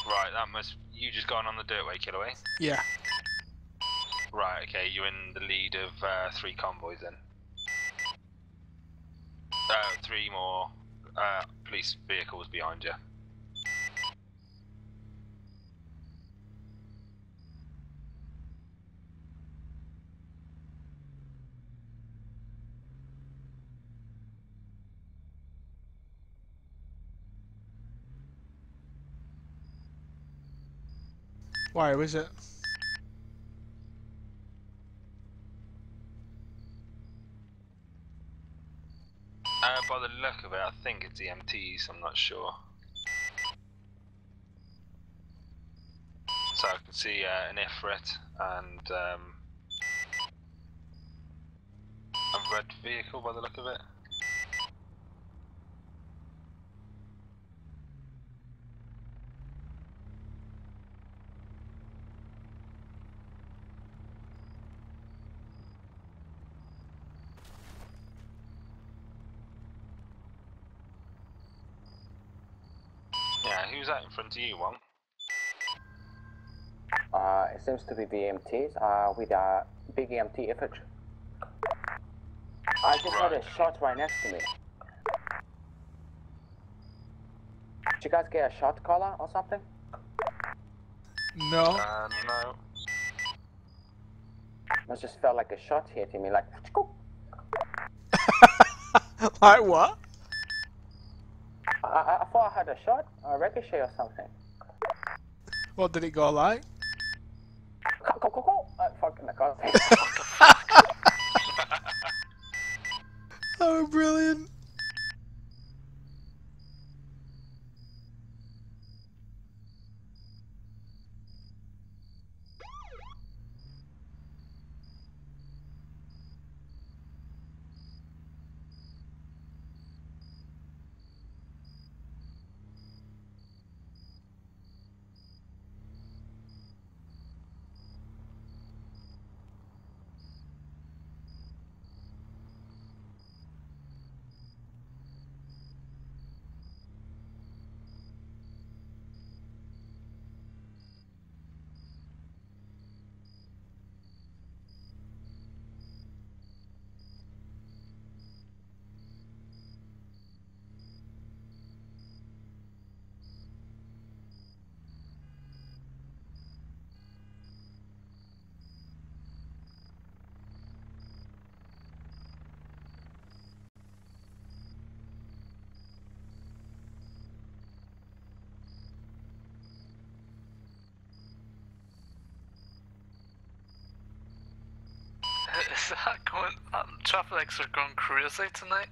Speaker 15: Right, that must... You just gone on the dirtway, Killaway?
Speaker 1: Yeah.
Speaker 15: Right, okay, you're in the lead of 3 convoys then. 3 more police vehicles behind you.
Speaker 1: Why was it?
Speaker 15: By the look of it, I think it's EMTs, I'm not sure. So I can see an Ifrit and a red vehicle by the look of it. Yeah, who's that in front of you, Wong?
Speaker 12: It seems to be the EMTs with a big EMT effort. I just heard a shot right next to me. Did you guys get a shot caller or something?
Speaker 1: No.
Speaker 15: No.
Speaker 12: It just felt like a shot hitting me, like.
Speaker 1: Like what?
Speaker 12: I thought I had a shot, a ricochet or something.
Speaker 1: What did it go like?
Speaker 12: Fucking I can't say.
Speaker 1: Oh, brilliant.
Speaker 21: Is that going? Traffic lights are going crazy tonight.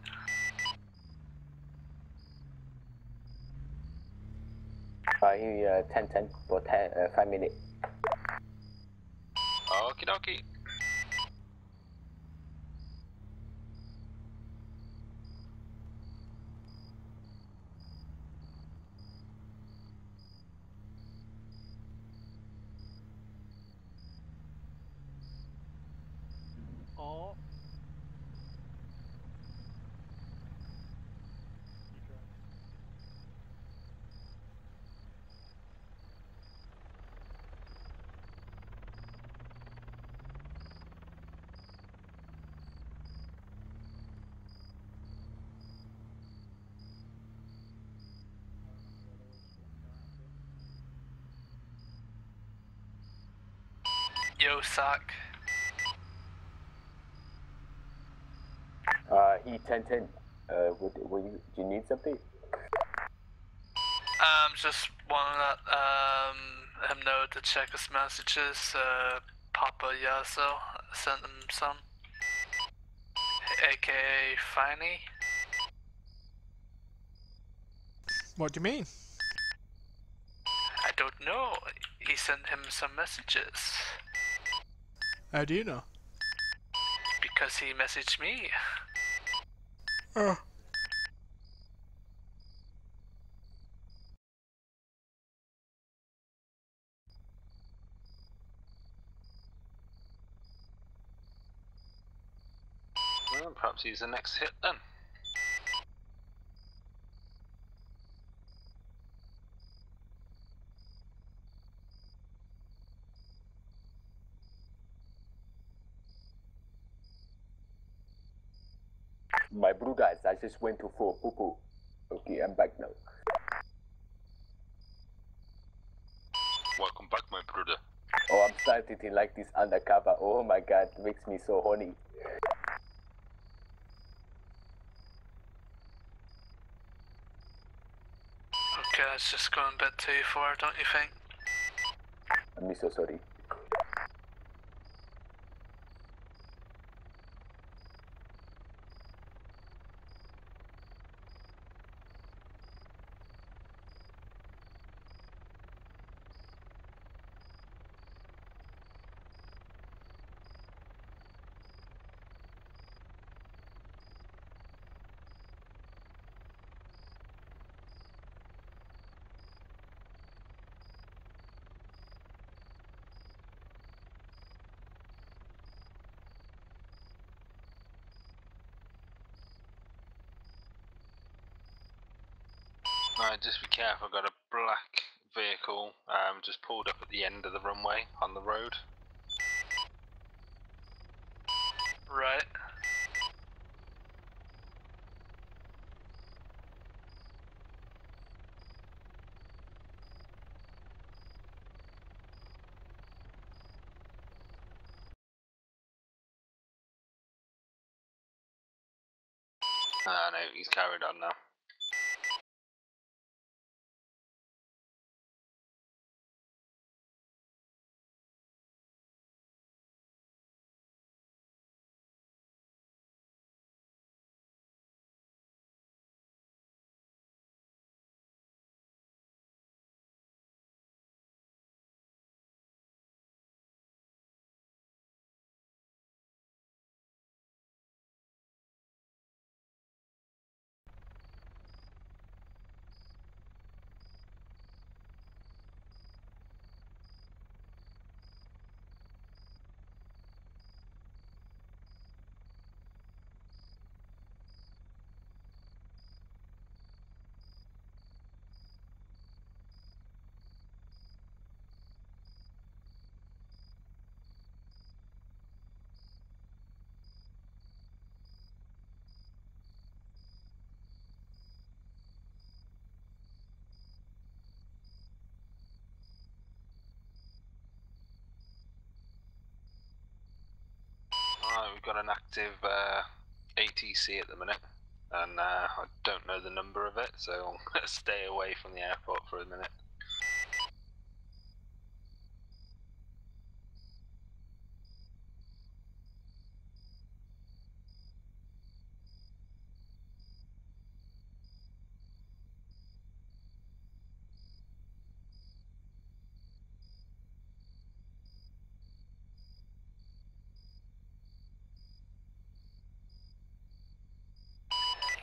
Speaker 12: He 10-10 for 5 minutes.
Speaker 15: Okie dokie.
Speaker 18: Oh.
Speaker 21: Yo, Sack.
Speaker 12: E10-10. Do you need something?
Speaker 21: Just want to let him know to check his messages. Papa Yaso sent him some. AKA Finey.
Speaker 1: What do you mean?
Speaker 21: I don't know. he sent him some messages.
Speaker 1: How do you know?
Speaker 21: Because he messaged me.
Speaker 1: Oh.
Speaker 15: Well, perhaps he's the next hit then.
Speaker 5: My brothers, I just went to for poo-poo. Okay, I'm back now.
Speaker 15: Welcome back, my brother.
Speaker 5: Oh, I'm starting to like this undercover. Oh my god, makes me so horny.
Speaker 21: Okay, that's just going a bit too far, don't you think?
Speaker 5: I'm so sorry.
Speaker 15: Alright, just be careful, I've got a black vehicle just pulled up at the end of the runway on the road.
Speaker 21: Right.
Speaker 15: Ah, no, he's carried on now. Alright, we've got an active ATC at the minute, and I don't know the number of it, so I'm going to stay away from the airport for a minute.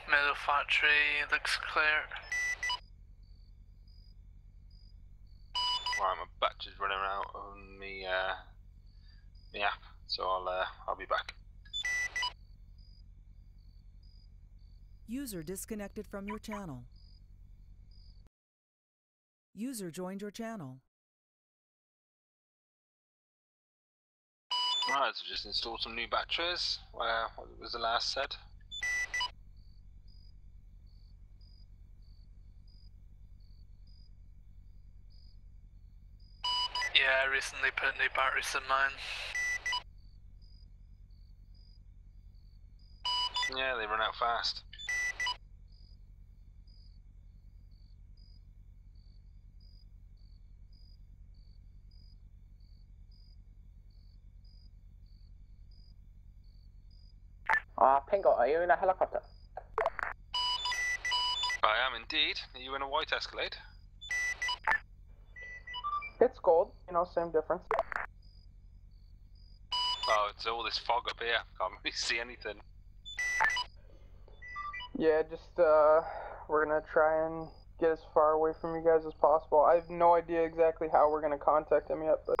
Speaker 21: Middle factory looks clear.
Speaker 15: Right, my batch is running out on the app, so I'll be back.
Speaker 8: User disconnected from your channel. User joined your channel.
Speaker 15: Right, so just install some new batteries. What was the last said?
Speaker 21: Yeah, I recently put new batteries in mine.
Speaker 15: Yeah, they run out fast.
Speaker 5: Pingo, are you in a helicopter?
Speaker 15: I am indeed. Are you in a white Escalade?
Speaker 5: That's
Speaker 2: it's gold. You know, same difference.
Speaker 15: Oh, it's all this fog up here. Can't really see anything.
Speaker 2: Yeah, just we're gonna try and get as far away from you guys as possible. I have no idea exactly how we're gonna contact him yet, but.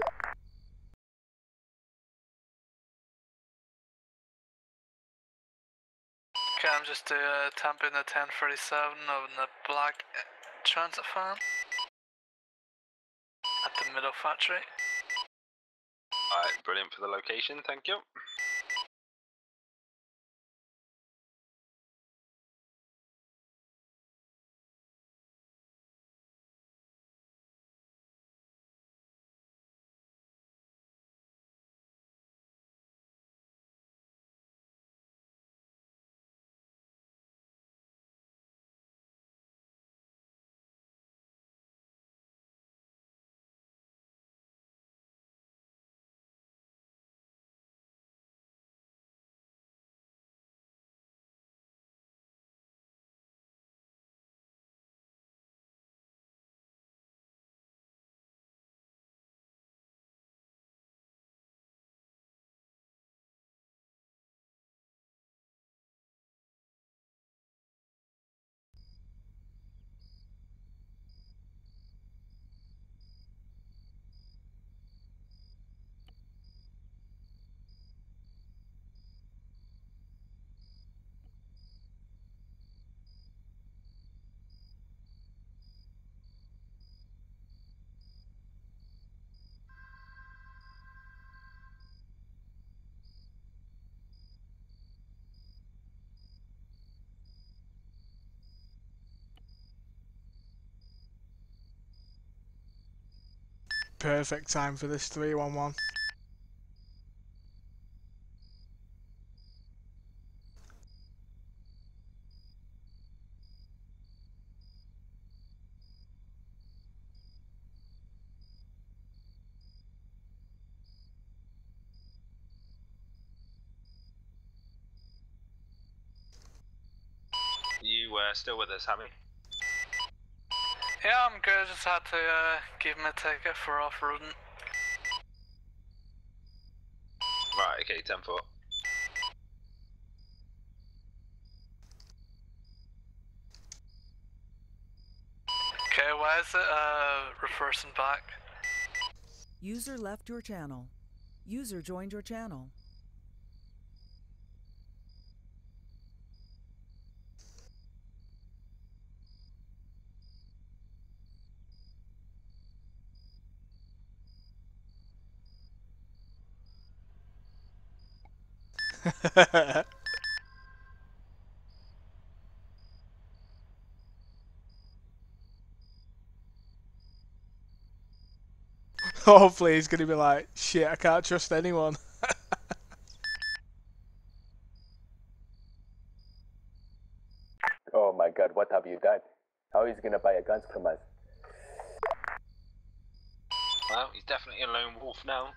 Speaker 17: Okay, I'm just tamping the 1037 of the black transit fan at the middle factory.
Speaker 15: Alright, brilliant for the location, thank you.
Speaker 1: Perfect time for this 311.
Speaker 15: You still with us, Hammy?
Speaker 17: Yeah, I'm good. Just had to give him a ticket for off-roading.
Speaker 15: Right, okay, 10-4.
Speaker 17: Okay, why is it reversing back?
Speaker 8: User left your channel. User joined your channel.
Speaker 1: Hopefully he's gonna be like, shit, I can't trust anyone.
Speaker 5: Oh my god, what have you done? How is he gonna buy a guns from us?
Speaker 15: Well, he's definitely a lone wolf now.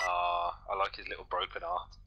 Speaker 15: Ah, I like his little broken heart.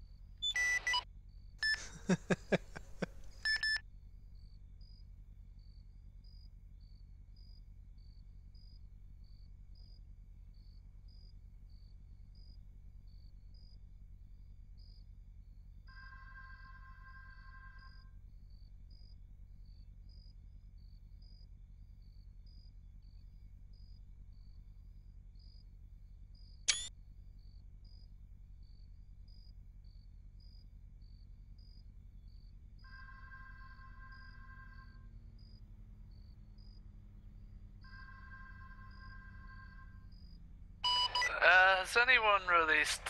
Speaker 17: Has anyone released,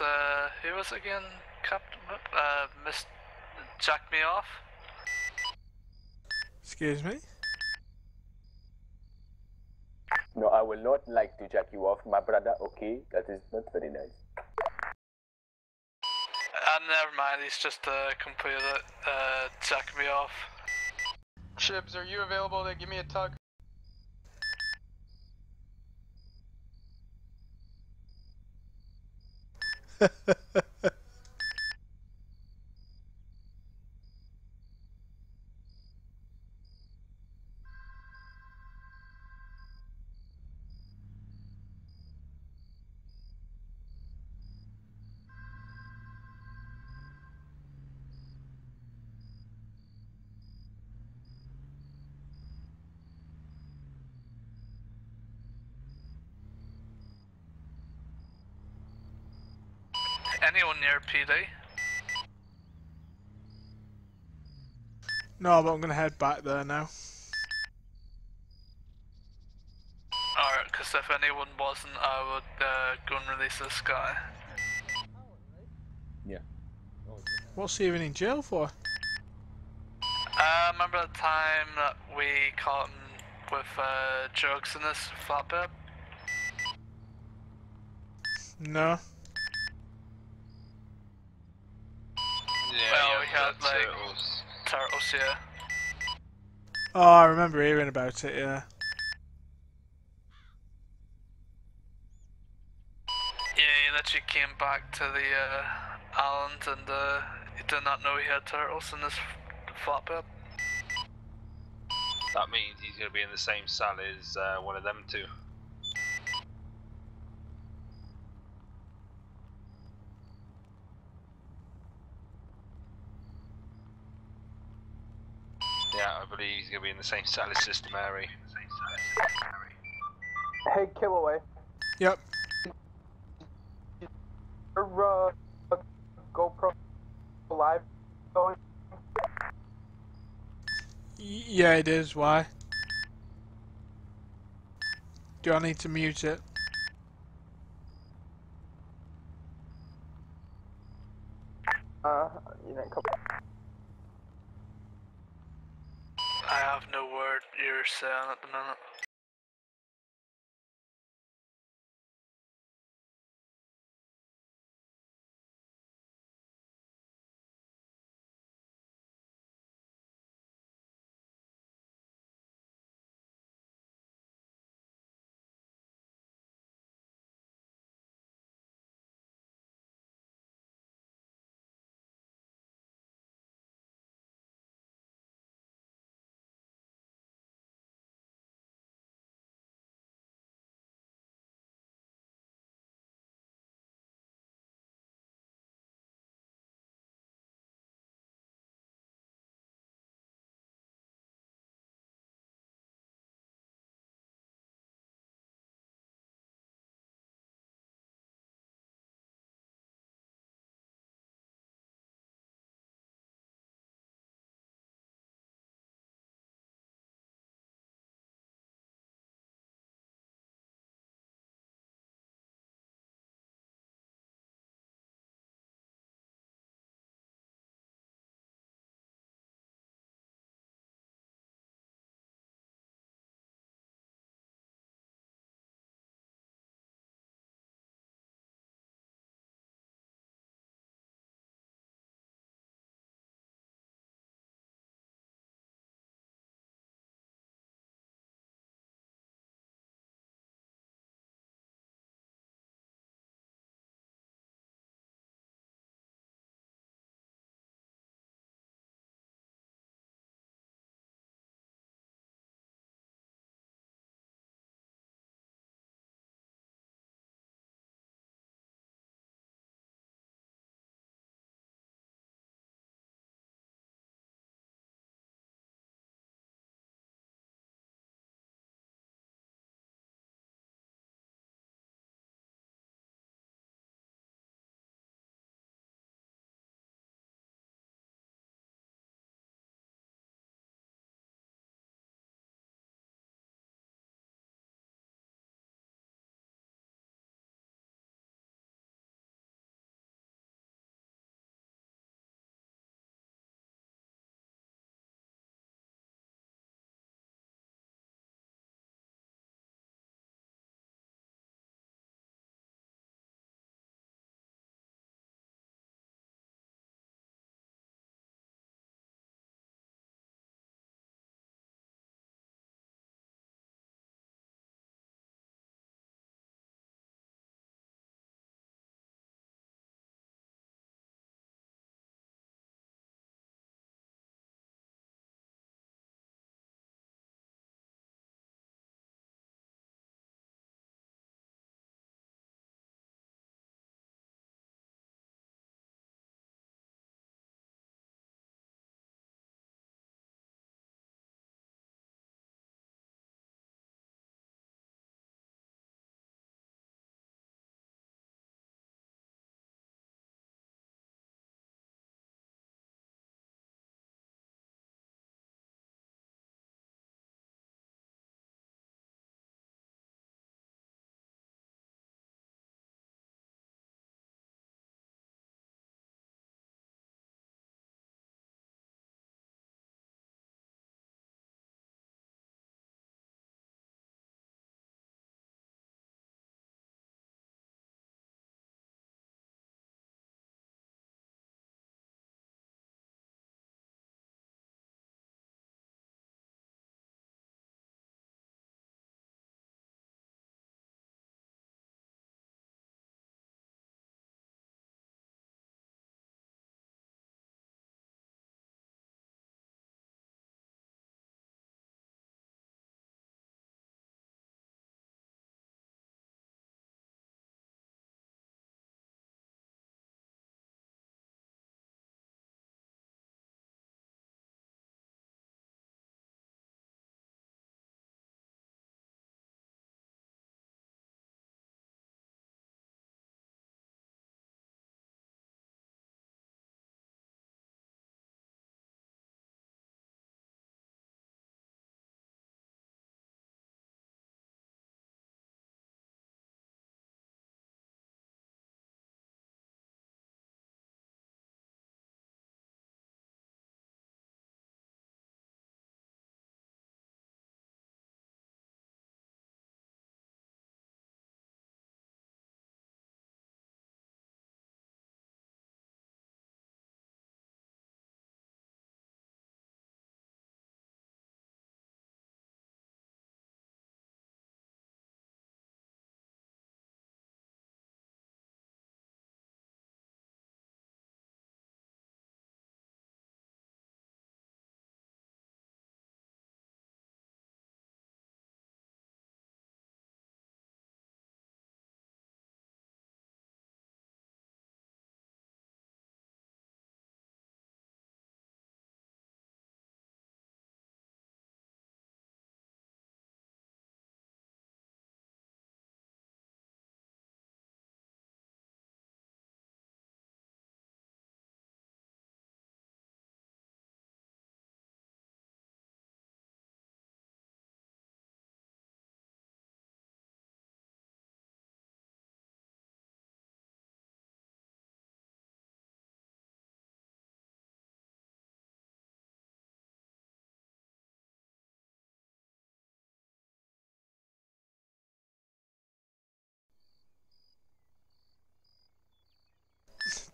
Speaker 17: who was it again, Captain Whip? Jack me off?
Speaker 1: Excuse me?
Speaker 5: No, I will not like to jack you off, my brother, okay? That is not very nice.
Speaker 17: Never mind, he's just completed it, jack me off.
Speaker 2: Shibs, are you available to give me a tug?
Speaker 17: anyone near PD?
Speaker 1: No, but I'm gonna head back there now.
Speaker 17: Alright, because if anyone wasn't, I would go and release this guy.
Speaker 5: Yeah.
Speaker 1: What's he even in jail for?
Speaker 17: Remember the time that we caught him with drugs in his flatbed?
Speaker 1: No.
Speaker 15: Yeah,
Speaker 17: Well, we had like
Speaker 15: turtles.
Speaker 17: turtles, yeah.
Speaker 1: Oh, I remember hearing about it, yeah.
Speaker 17: Yeah, he literally came back to the island and he did not know he had turtles in his flatbed.
Speaker 15: That means he's going to be in the same cell as one of them two. Yeah, I believe he's going to be in the same cell as Sister Mary.
Speaker 9: Hey, Killaway.
Speaker 1: Yep.
Speaker 9: Your GoPro live going?
Speaker 1: Yeah, it is. Why? Do I need to mute it?
Speaker 9: You didn't come.
Speaker 17: I have no word you're saying at the minute.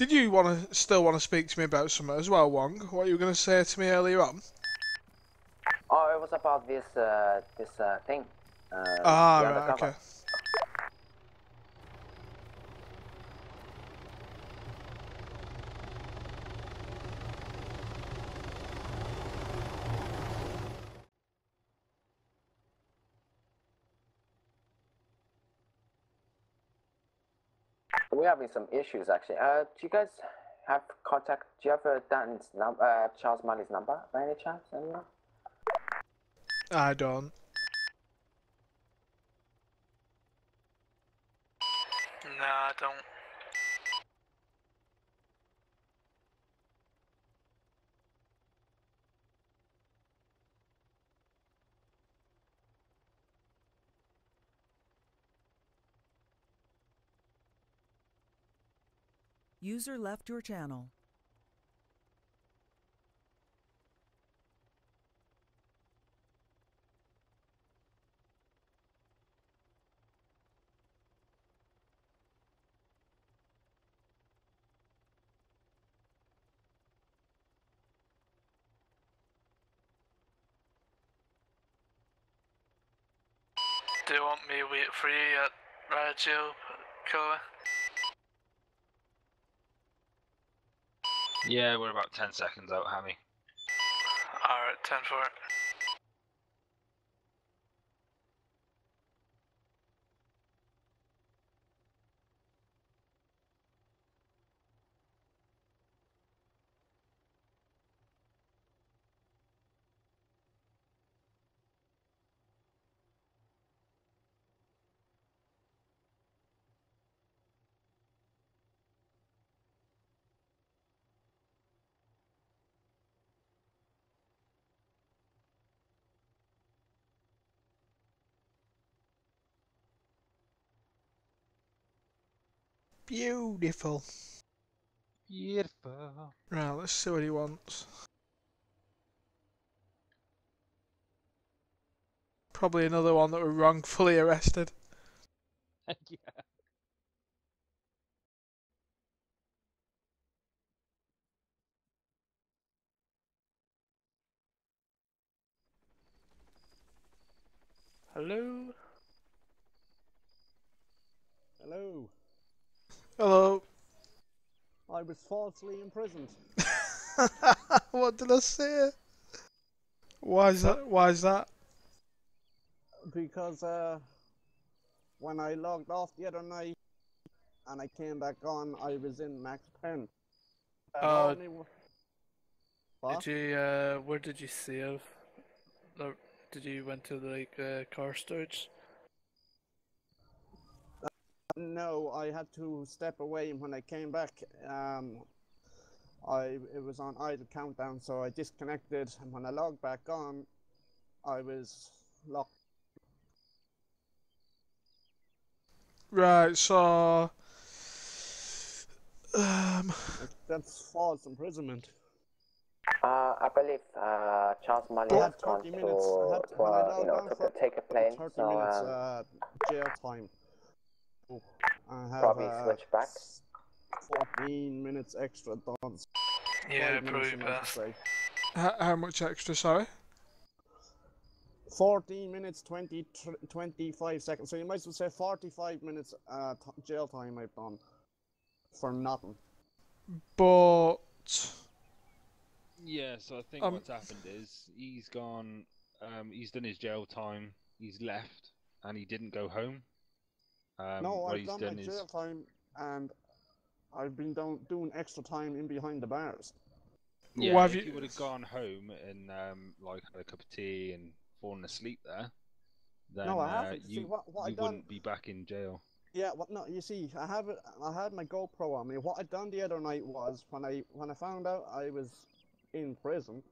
Speaker 1: Did you still want to speak to me about something as well, Wong? What you were going to say to me earlier on?
Speaker 12: Oh, it was about this thing.
Speaker 1: Ah,
Speaker 12: the
Speaker 1: right,
Speaker 12: undercover.
Speaker 1: okay.
Speaker 12: We're having some issues actually. Do you guys have contact? Do you have Dan's Charles Marley's number by any chance? Anyone?
Speaker 1: I don't.
Speaker 17: Nah, I don't.
Speaker 8: User left your channel.
Speaker 17: Do you want me to wait for you at Radio Killer?
Speaker 15: Yeah, we're about 10 seconds out, Hammy.
Speaker 17: Alright, 10 for it.
Speaker 1: Beautiful.
Speaker 16: Beautiful.
Speaker 1: Right, let's see what he wants. Probably another one that were wrongfully arrested.
Speaker 16: Yeah.
Speaker 17: Hello?
Speaker 18: Hello.
Speaker 1: Hello.
Speaker 18: I was falsely imprisoned.
Speaker 1: What did I say? Why is that? Why is that?
Speaker 18: Because when I logged off the other night and I came back on, I was in Max Pen.
Speaker 17: Oh,
Speaker 18: What?
Speaker 17: did you, where did you save? Or did you went to like car storage?
Speaker 18: No, I had to step away when I came back. It was on idle countdown, so I disconnected, and when I logged back on, I was locked.
Speaker 1: Right, so
Speaker 18: That's false imprisonment.
Speaker 12: I believe Charles Marley
Speaker 18: I
Speaker 12: has
Speaker 18: had
Speaker 12: gone
Speaker 18: 30 minutes. When I logged on for
Speaker 12: take a plane,
Speaker 18: 30
Speaker 12: so
Speaker 18: minutes jail time. I have
Speaker 12: probably switch back.
Speaker 18: 14 minutes extra done.
Speaker 17: Yeah,
Speaker 18: 5 minutes,
Speaker 17: probably
Speaker 18: you might
Speaker 17: best.
Speaker 18: say.
Speaker 1: how much extra? Sorry.
Speaker 18: 14 minutes 25 seconds. So you might as well say 45 minutes jail time I've done for nothing.
Speaker 1: But
Speaker 11: Yeah, so I think what's happened is he's gone. He's done his jail time. He's left, and he didn't go home.
Speaker 18: No,
Speaker 11: what
Speaker 18: I've
Speaker 11: he's
Speaker 18: done
Speaker 11: done
Speaker 18: my
Speaker 11: is
Speaker 18: jail time and I've been doing extra time in behind the bars.
Speaker 11: yeah.
Speaker 1: Why
Speaker 11: If
Speaker 1: have
Speaker 11: you would have gone home and like had a cup of tea and fallen asleep there, then
Speaker 18: No, I haven't. See,
Speaker 11: you
Speaker 18: what I done?
Speaker 11: wouldn't be back in jail.
Speaker 18: Yeah, no, you see, I had my GoPro on me. What I done the other night was when I found out I was in prison,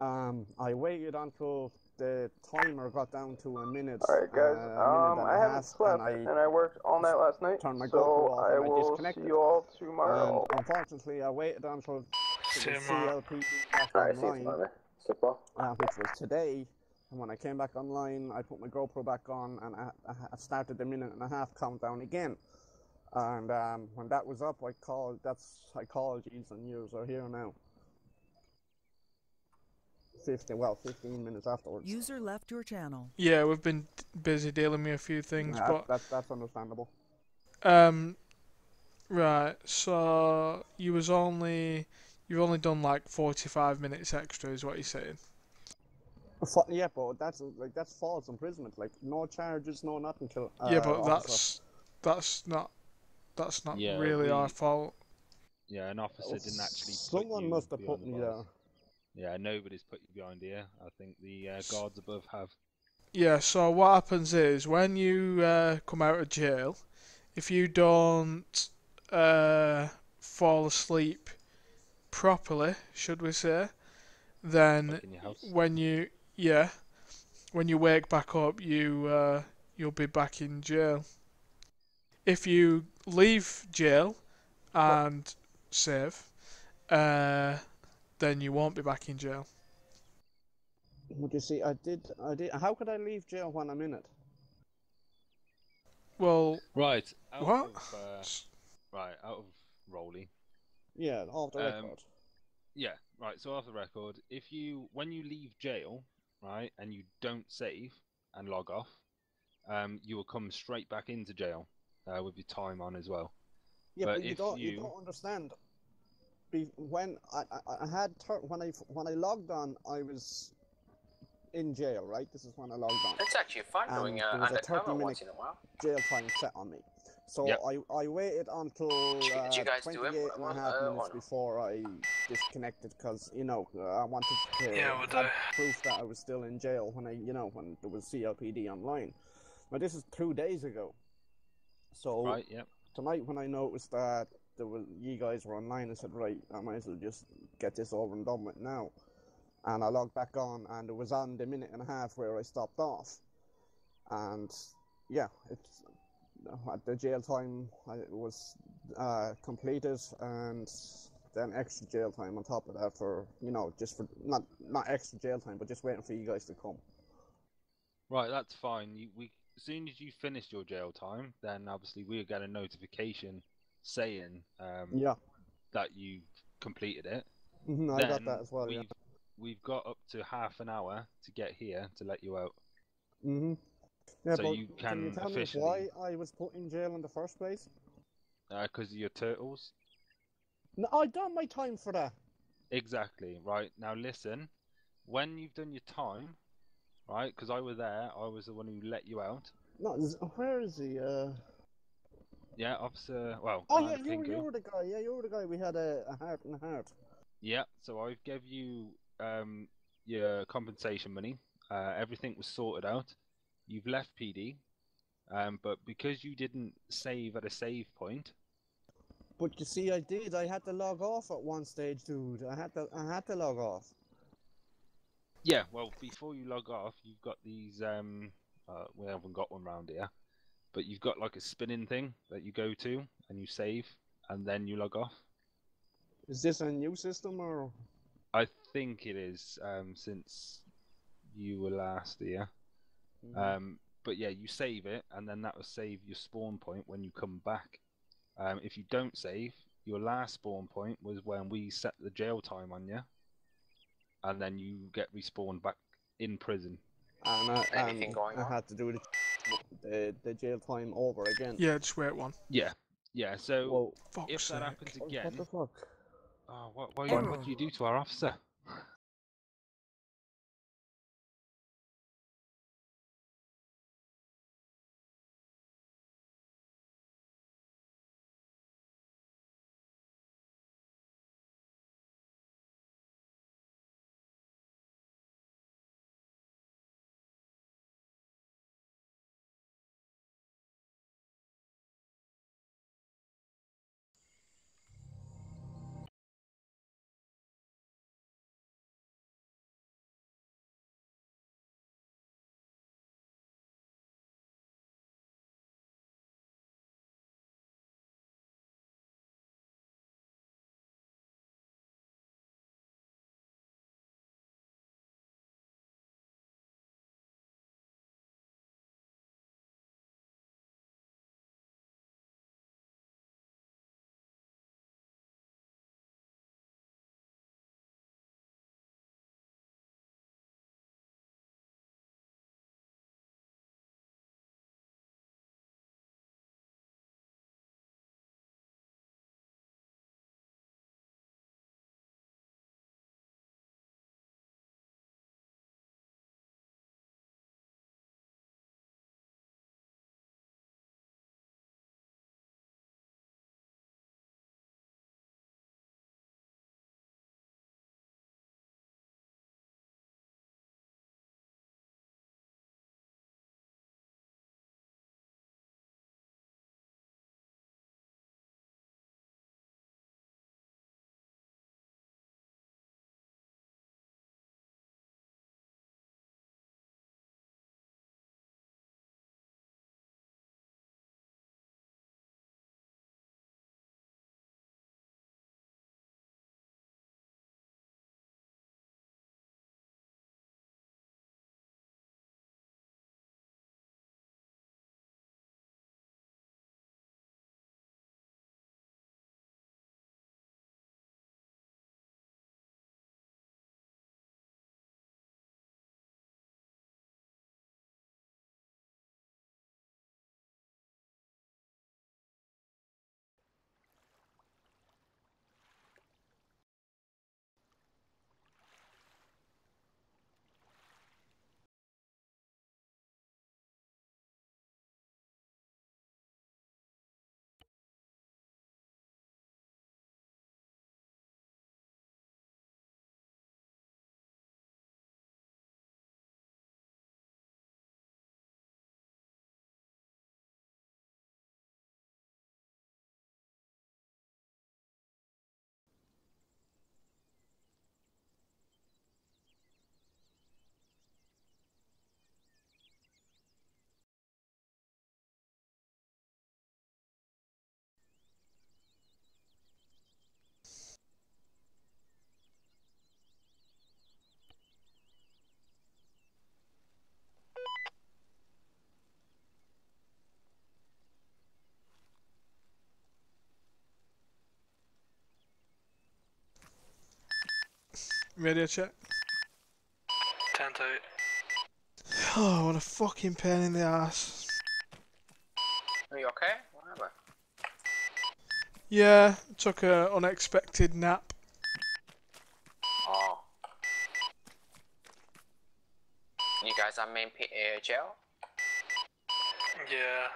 Speaker 18: I waited until the timer got down to a minute.
Speaker 9: Alright guys,
Speaker 18: a minute and
Speaker 9: I
Speaker 18: a
Speaker 9: haven't
Speaker 18: half,
Speaker 9: slept and I worked all night last night,
Speaker 18: turned my
Speaker 9: so
Speaker 18: GoPro off
Speaker 9: I
Speaker 18: and I
Speaker 9: will
Speaker 18: disconnected.
Speaker 9: see you all tomorrow.
Speaker 18: And unfortunately, I waited until
Speaker 17: See
Speaker 18: the
Speaker 17: you tomorrow.
Speaker 18: CLPD back
Speaker 12: Alright, see you
Speaker 18: online,
Speaker 12: tomorrow. Super.
Speaker 18: which was today. And when I came back online, I put my GoPro back on and I started the minute and a half countdown again. And when that was up, I called psychologies, and you are here now. 15 minutes afterwards.
Speaker 8: User left your channel.
Speaker 1: Yeah, we've been busy dealing with a few things,
Speaker 18: Yeah,
Speaker 1: but
Speaker 18: that's understandable.
Speaker 1: Right. So you've only done like 45 minutes extra, is what you're saying?
Speaker 18: Yeah, but that's false imprisonment. Like no charges, no nothing.
Speaker 1: Yeah, but
Speaker 18: Officer.
Speaker 1: that's not
Speaker 10: Yeah,
Speaker 1: really our fault.
Speaker 10: Yeah, an officer didn't actually put
Speaker 18: Someone
Speaker 10: you
Speaker 18: must have
Speaker 10: behind
Speaker 18: put
Speaker 10: the
Speaker 18: me
Speaker 10: bars.
Speaker 18: there.
Speaker 10: Yeah, nobody's put you behind here. I think the guards above have.
Speaker 1: Yeah. So what happens is when you come out of jail, if you don't fall asleep properly, should we say, then
Speaker 10: Like in your house.
Speaker 1: when you wake back up, you'll be back in jail. If you leave jail and save, then you won't be back in jail.
Speaker 18: Would you see? I did. How could I leave jail when I'm in it?
Speaker 1: Well,
Speaker 10: Right. Out
Speaker 1: what?
Speaker 10: Out of Rolly.
Speaker 18: Yeah, off the record.
Speaker 10: Yeah, right. So off the record, when you leave jail, right, and you don't save and log off, you will come straight back into jail with your time on as well.
Speaker 18: Yeah,
Speaker 10: but
Speaker 18: but you don't understand. When I logged on, I was in jail, right? This is when I logged on.
Speaker 12: It's actually fun doing
Speaker 18: there was a
Speaker 12: undercover
Speaker 18: 30-minute
Speaker 12: once in a while.
Speaker 18: jail time set on me. So
Speaker 10: Yep.
Speaker 18: I waited until
Speaker 12: Did you guys do
Speaker 18: 28
Speaker 12: it?
Speaker 18: and a half
Speaker 12: Or
Speaker 18: minutes
Speaker 12: no?
Speaker 18: before I disconnected because, I wanted to
Speaker 17: Yeah, we'll
Speaker 18: have
Speaker 17: do.
Speaker 18: proof that I was still in jail when when there was CLPD online. Now this is 2 days ago. So
Speaker 10: Right, yep.
Speaker 18: tonight when I noticed that you guys were online, I said, right, I might as well just get this over and done with now. And I logged back on, and it was on the minute and a half where I stopped off. And yeah, the jail time was completed, and then extra jail time on top of that for just for not extra jail time, but just waiting for you guys to come.
Speaker 10: Right, that's fine. As soon as you finished your jail time, then obviously we'll get a notification saying that you've completed it.
Speaker 18: I got that as well.
Speaker 10: We've got up to half an hour to get here to let you out.
Speaker 18: Yeah,
Speaker 10: so
Speaker 18: but
Speaker 10: you
Speaker 18: can you tell me why I was put in jail in the first place?
Speaker 10: Because of your turtles.
Speaker 18: No, I done my time for that.
Speaker 10: Exactly. Right, now listen. When you've done your time, right, because I was there, I was the one who let you out.
Speaker 18: No, where is he?
Speaker 10: Yeah, officer. Well,
Speaker 18: oh yeah, you were the guy. Yeah, you were the guy. We had a heart and a heart.
Speaker 10: Yeah, so I've give you your compensation money. Everything was sorted out. You've left PD, but because you didn't save at a save point.
Speaker 18: But you see, I did. I had to log off at one stage, dude. I had to log off.
Speaker 10: Yeah, well, before you log off, you've got these. We haven't got one round here, but you've got like a spinning thing that you go to and you save, and then you log off.
Speaker 18: Is this a new system or?
Speaker 10: I think it is since you were last here. But yeah, you save it, and then that will save your spawn point when you come back. If you don't save, your last spawn point was when we set the jail time on you, and then you get respawned back in prison.
Speaker 18: And I had to do the jail time over again.
Speaker 1: Yeah, just wait one.
Speaker 10: Yeah. So
Speaker 1: well,
Speaker 10: if that happens again,
Speaker 18: what the fuck?
Speaker 10: Oh, what do you do to our officer?
Speaker 1: Radio check.
Speaker 17: 10 to 8.
Speaker 1: Oh, what a fucking pain in the ass.
Speaker 12: Are you okay? What happened?
Speaker 1: Yeah, took a unexpected nap.
Speaker 12: Oh. You guys are main jail?
Speaker 17: Yeah.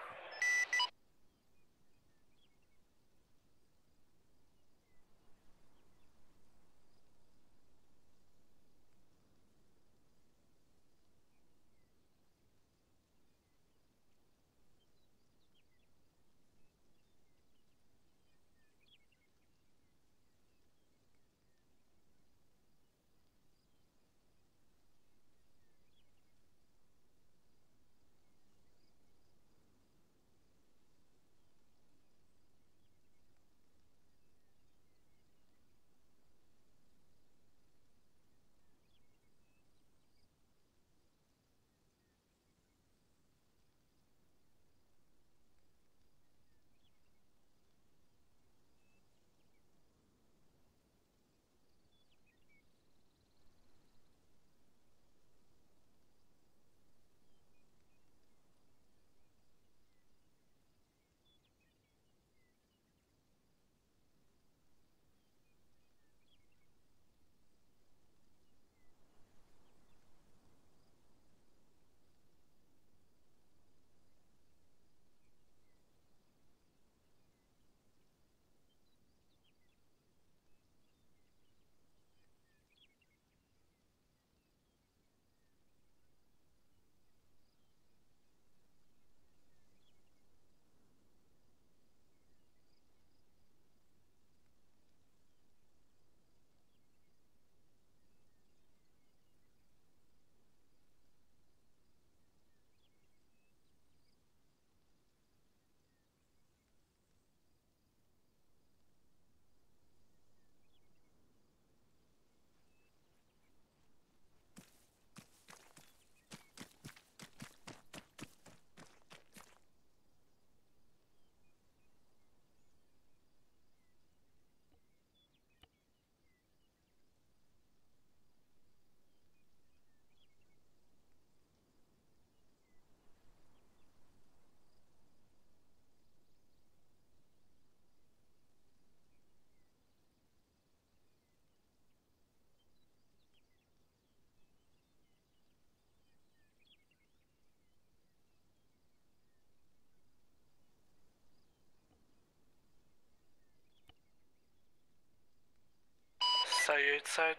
Speaker 17: So you'd say,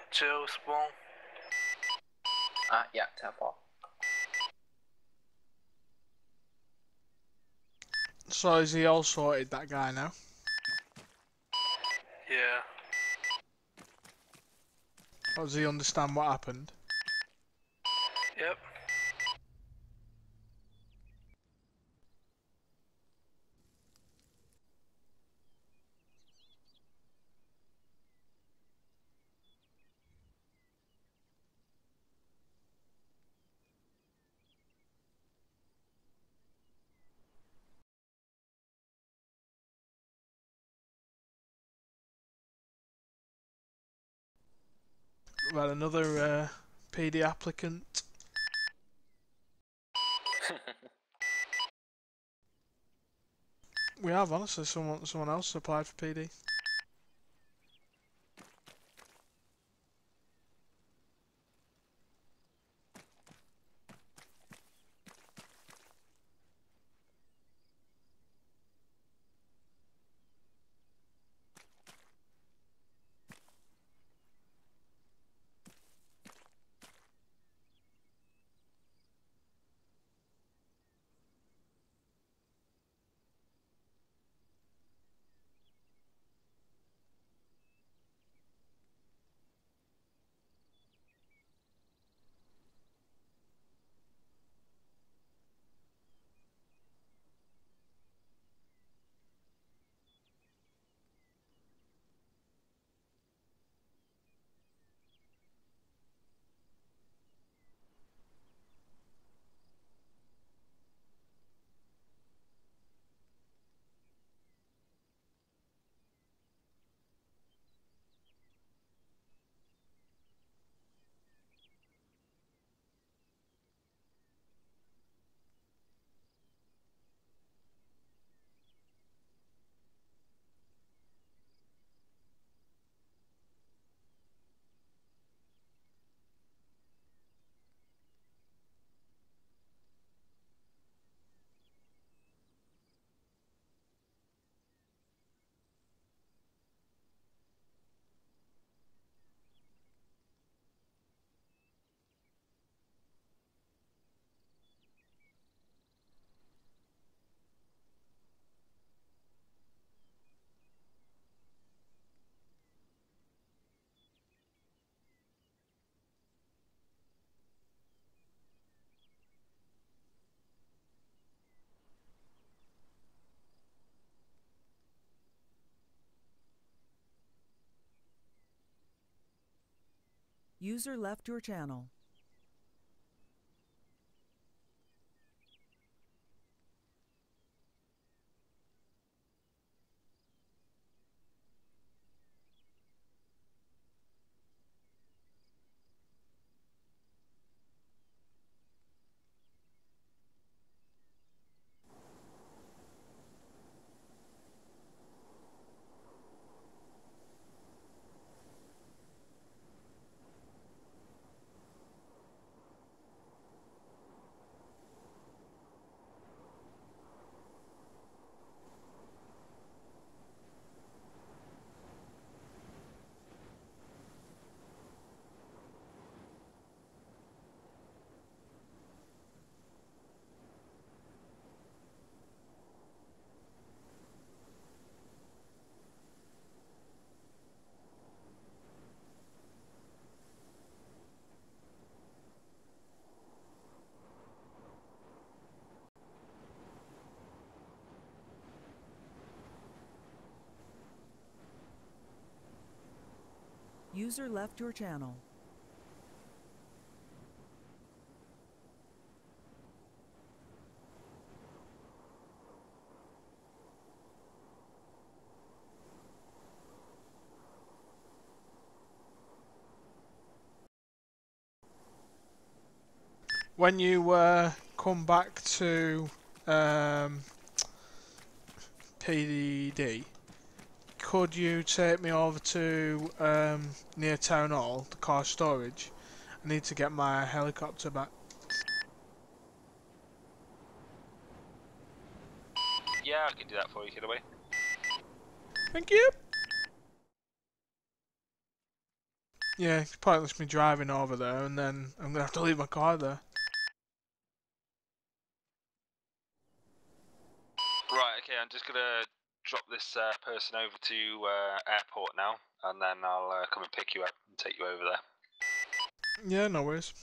Speaker 17: Jill's one?
Speaker 12: Yeah, 10-4.
Speaker 1: So is he all sorted, that guy now?
Speaker 17: Yeah.
Speaker 1: Or does he understand what happened?
Speaker 17: Yep.
Speaker 1: Well, another PD applicant. We have, honestly, someone else applied for PD.
Speaker 8: User left your channel. User left your channel.
Speaker 1: When you come back to PDD, could you take me over to near Town Hall, the car storage? I need to get my helicopter back.
Speaker 15: Yeah, I can do that for you, Getaway.
Speaker 1: Thank you. Yeah, it's pointless me driving over there, and then I'm gonna have to leave my car there.
Speaker 15: Right, okay, I'm just gonna drop this person over to airport now, and then I'll come and pick you up and take you over there.
Speaker 1: Yeah, no worries.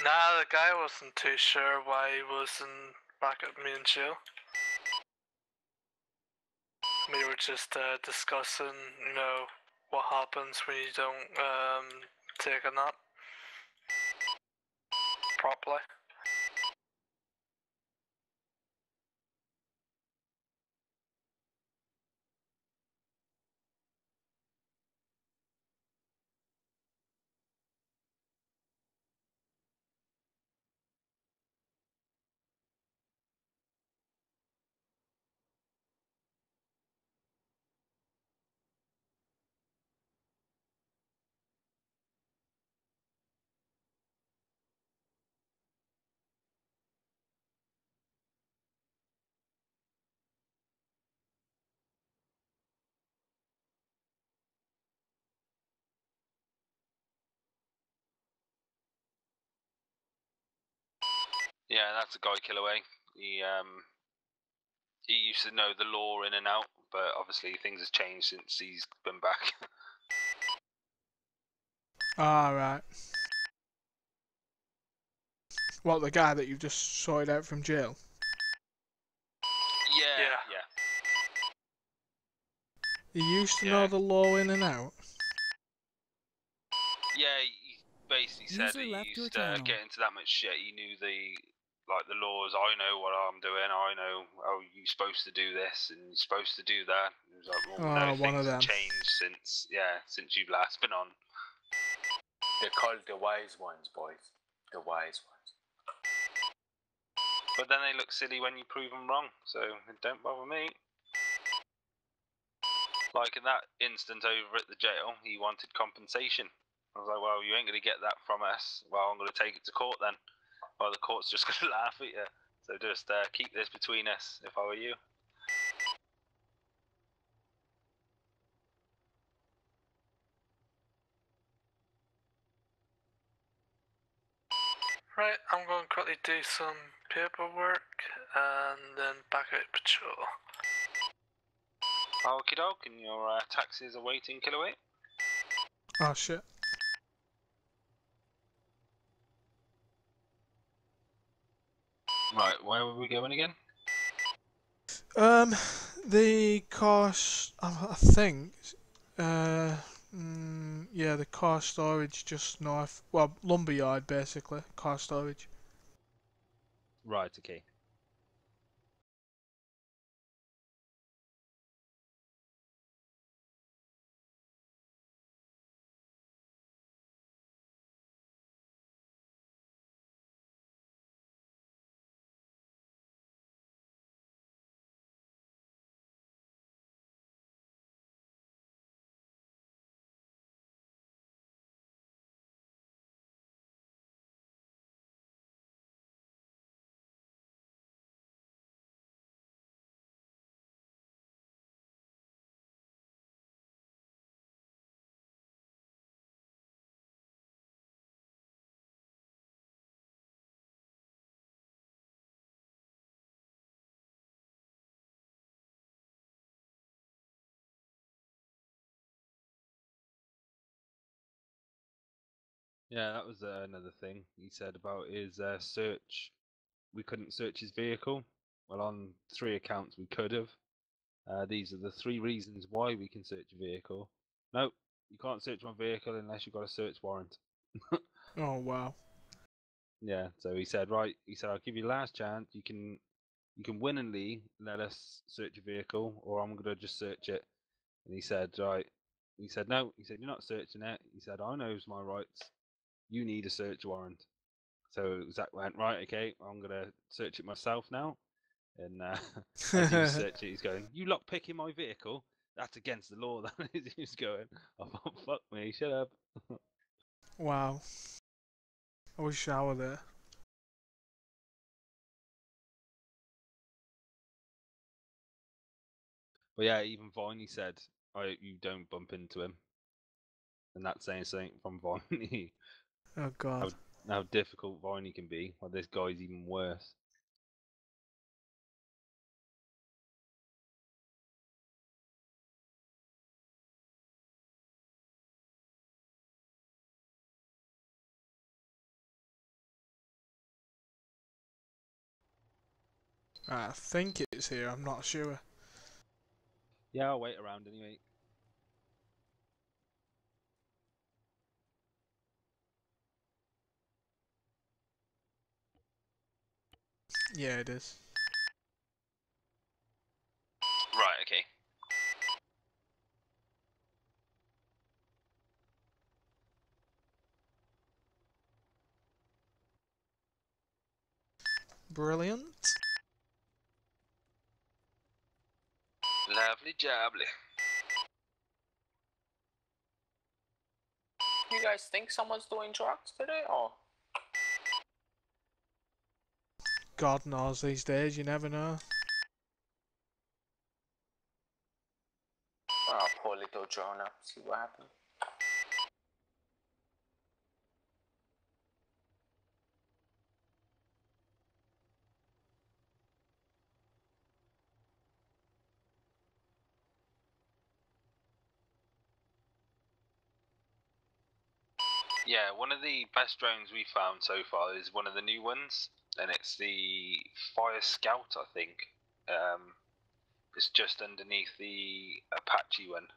Speaker 21: Nah, the guy wasn't too sure why he wasn't back at main jail. We were just discussing, you know, what happens when you don't take a nap properly.
Speaker 15: Yeah, that's a guy Killaway. He used to know the law in and out, but obviously things have changed since he's been back.
Speaker 1: Ah, right. What, the guy that you've just sorted out from jail?
Speaker 15: Yeah.
Speaker 1: He used to know the law in and out?
Speaker 15: Yeah, he basically said
Speaker 8: User
Speaker 15: he
Speaker 8: left your
Speaker 15: used to
Speaker 8: channel.
Speaker 15: get into that much shit. He knew the laws. I know what I'm doing. I know. Oh, you're supposed to do this and you're supposed to do that. It was like, well, no,
Speaker 1: Oh, one of
Speaker 15: things have
Speaker 1: them.
Speaker 15: changed since you've last been on.
Speaker 5: They're called the wise ones, boys. The wise ones.
Speaker 15: But then they look silly when you prove them wrong, so it don't bother me. Like in that instant over at the jail, he wanted compensation. I was like, well, you ain't going to get that from us. Well, I'm going to take it to court then. Well, the court's just going to laugh at you. So just keep this between us, if I were you.
Speaker 17: Right, I'm going to quickly do some paperwork and then back out patrol.
Speaker 15: Okie doke, and your taxis are waiting, Killaway.
Speaker 1: Oh, shit.
Speaker 15: Right, where were we going again?
Speaker 1: The cost, I think, yeah, the car storage just north, well, lumberyard basically, car storage.
Speaker 10: Right, okay. Yeah, that was another thing he said about his search. We couldn't search his vehicle. Well, on 3 accounts we could have. These are the 3 reasons why we can search a vehicle. Nope, you can't search my vehicle unless you've got a search warrant.
Speaker 1: Oh, wow.
Speaker 10: Yeah, so he said, right, he said, I'll give you last chance. You can willingly let us search your vehicle, or I'm gonna just search it. And he said, right. He said, no. He said, you're not searching it. He said, I knows my rights. You need a search warrant. So Zach went, right, okay, I'm gonna search it myself now. And as he was searching it, he's going, you lot picking my vehicle? That's against the law. That is. He was going, oh, fuck me, shut up.
Speaker 1: Wow. I wish I were there.
Speaker 10: But yeah, even Viney said, I hope you don't bump into him. And that's saying something from Viney.
Speaker 1: Oh, God.
Speaker 10: How difficult Viney can be. Well, this guy's even worse.
Speaker 1: I think it's here, I'm not sure.
Speaker 10: Yeah, I'll wait around anyway.
Speaker 1: Yeah, it is.
Speaker 15: Right, okay.
Speaker 1: Brilliant.
Speaker 15: Lovely jubbly.
Speaker 5: You guys think someone's doing drugs today, or?
Speaker 1: God knows these days, you never know.
Speaker 5: Oh, poor little Jonah. See what happened.
Speaker 15: Yeah, one of the best drones we found so far is one of the new ones, and it's the Fire Scout, I think. It's just underneath the Apache one.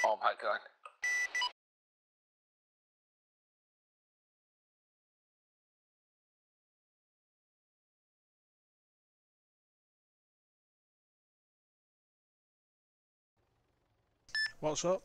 Speaker 12: Oh my god.
Speaker 1: What's up?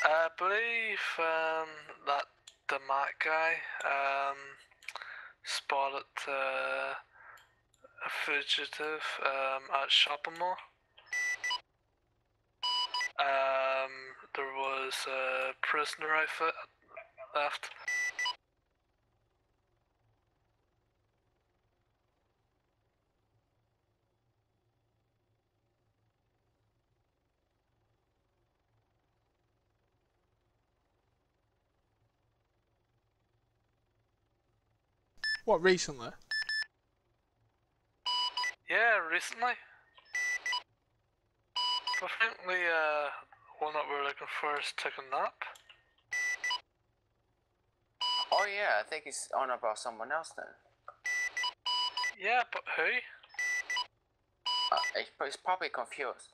Speaker 21: I believe that the Mac guy spotted a fugitive at shopping mall. There was a prisoner outfit left.
Speaker 1: What, recently?
Speaker 21: Yeah, recently. I think the one that we're looking for is taking a nap.
Speaker 12: Oh yeah, I think it's on about someone else then.
Speaker 21: Yeah, but who?
Speaker 12: It's probably confused.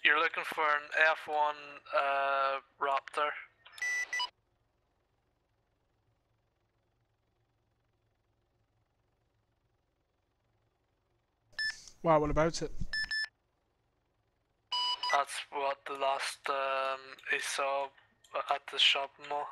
Speaker 21: You're looking for an F1 Raptor.
Speaker 1: Why? What about it?
Speaker 21: That's what the last he saw at the shopping mall.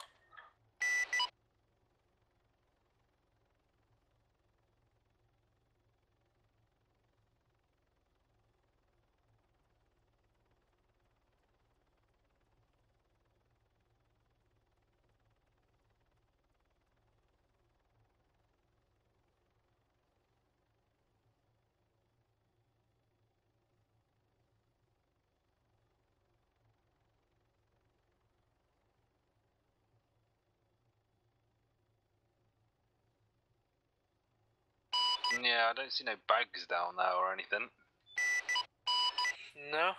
Speaker 15: Yeah, I don't see no bags down there or anything.
Speaker 21: No.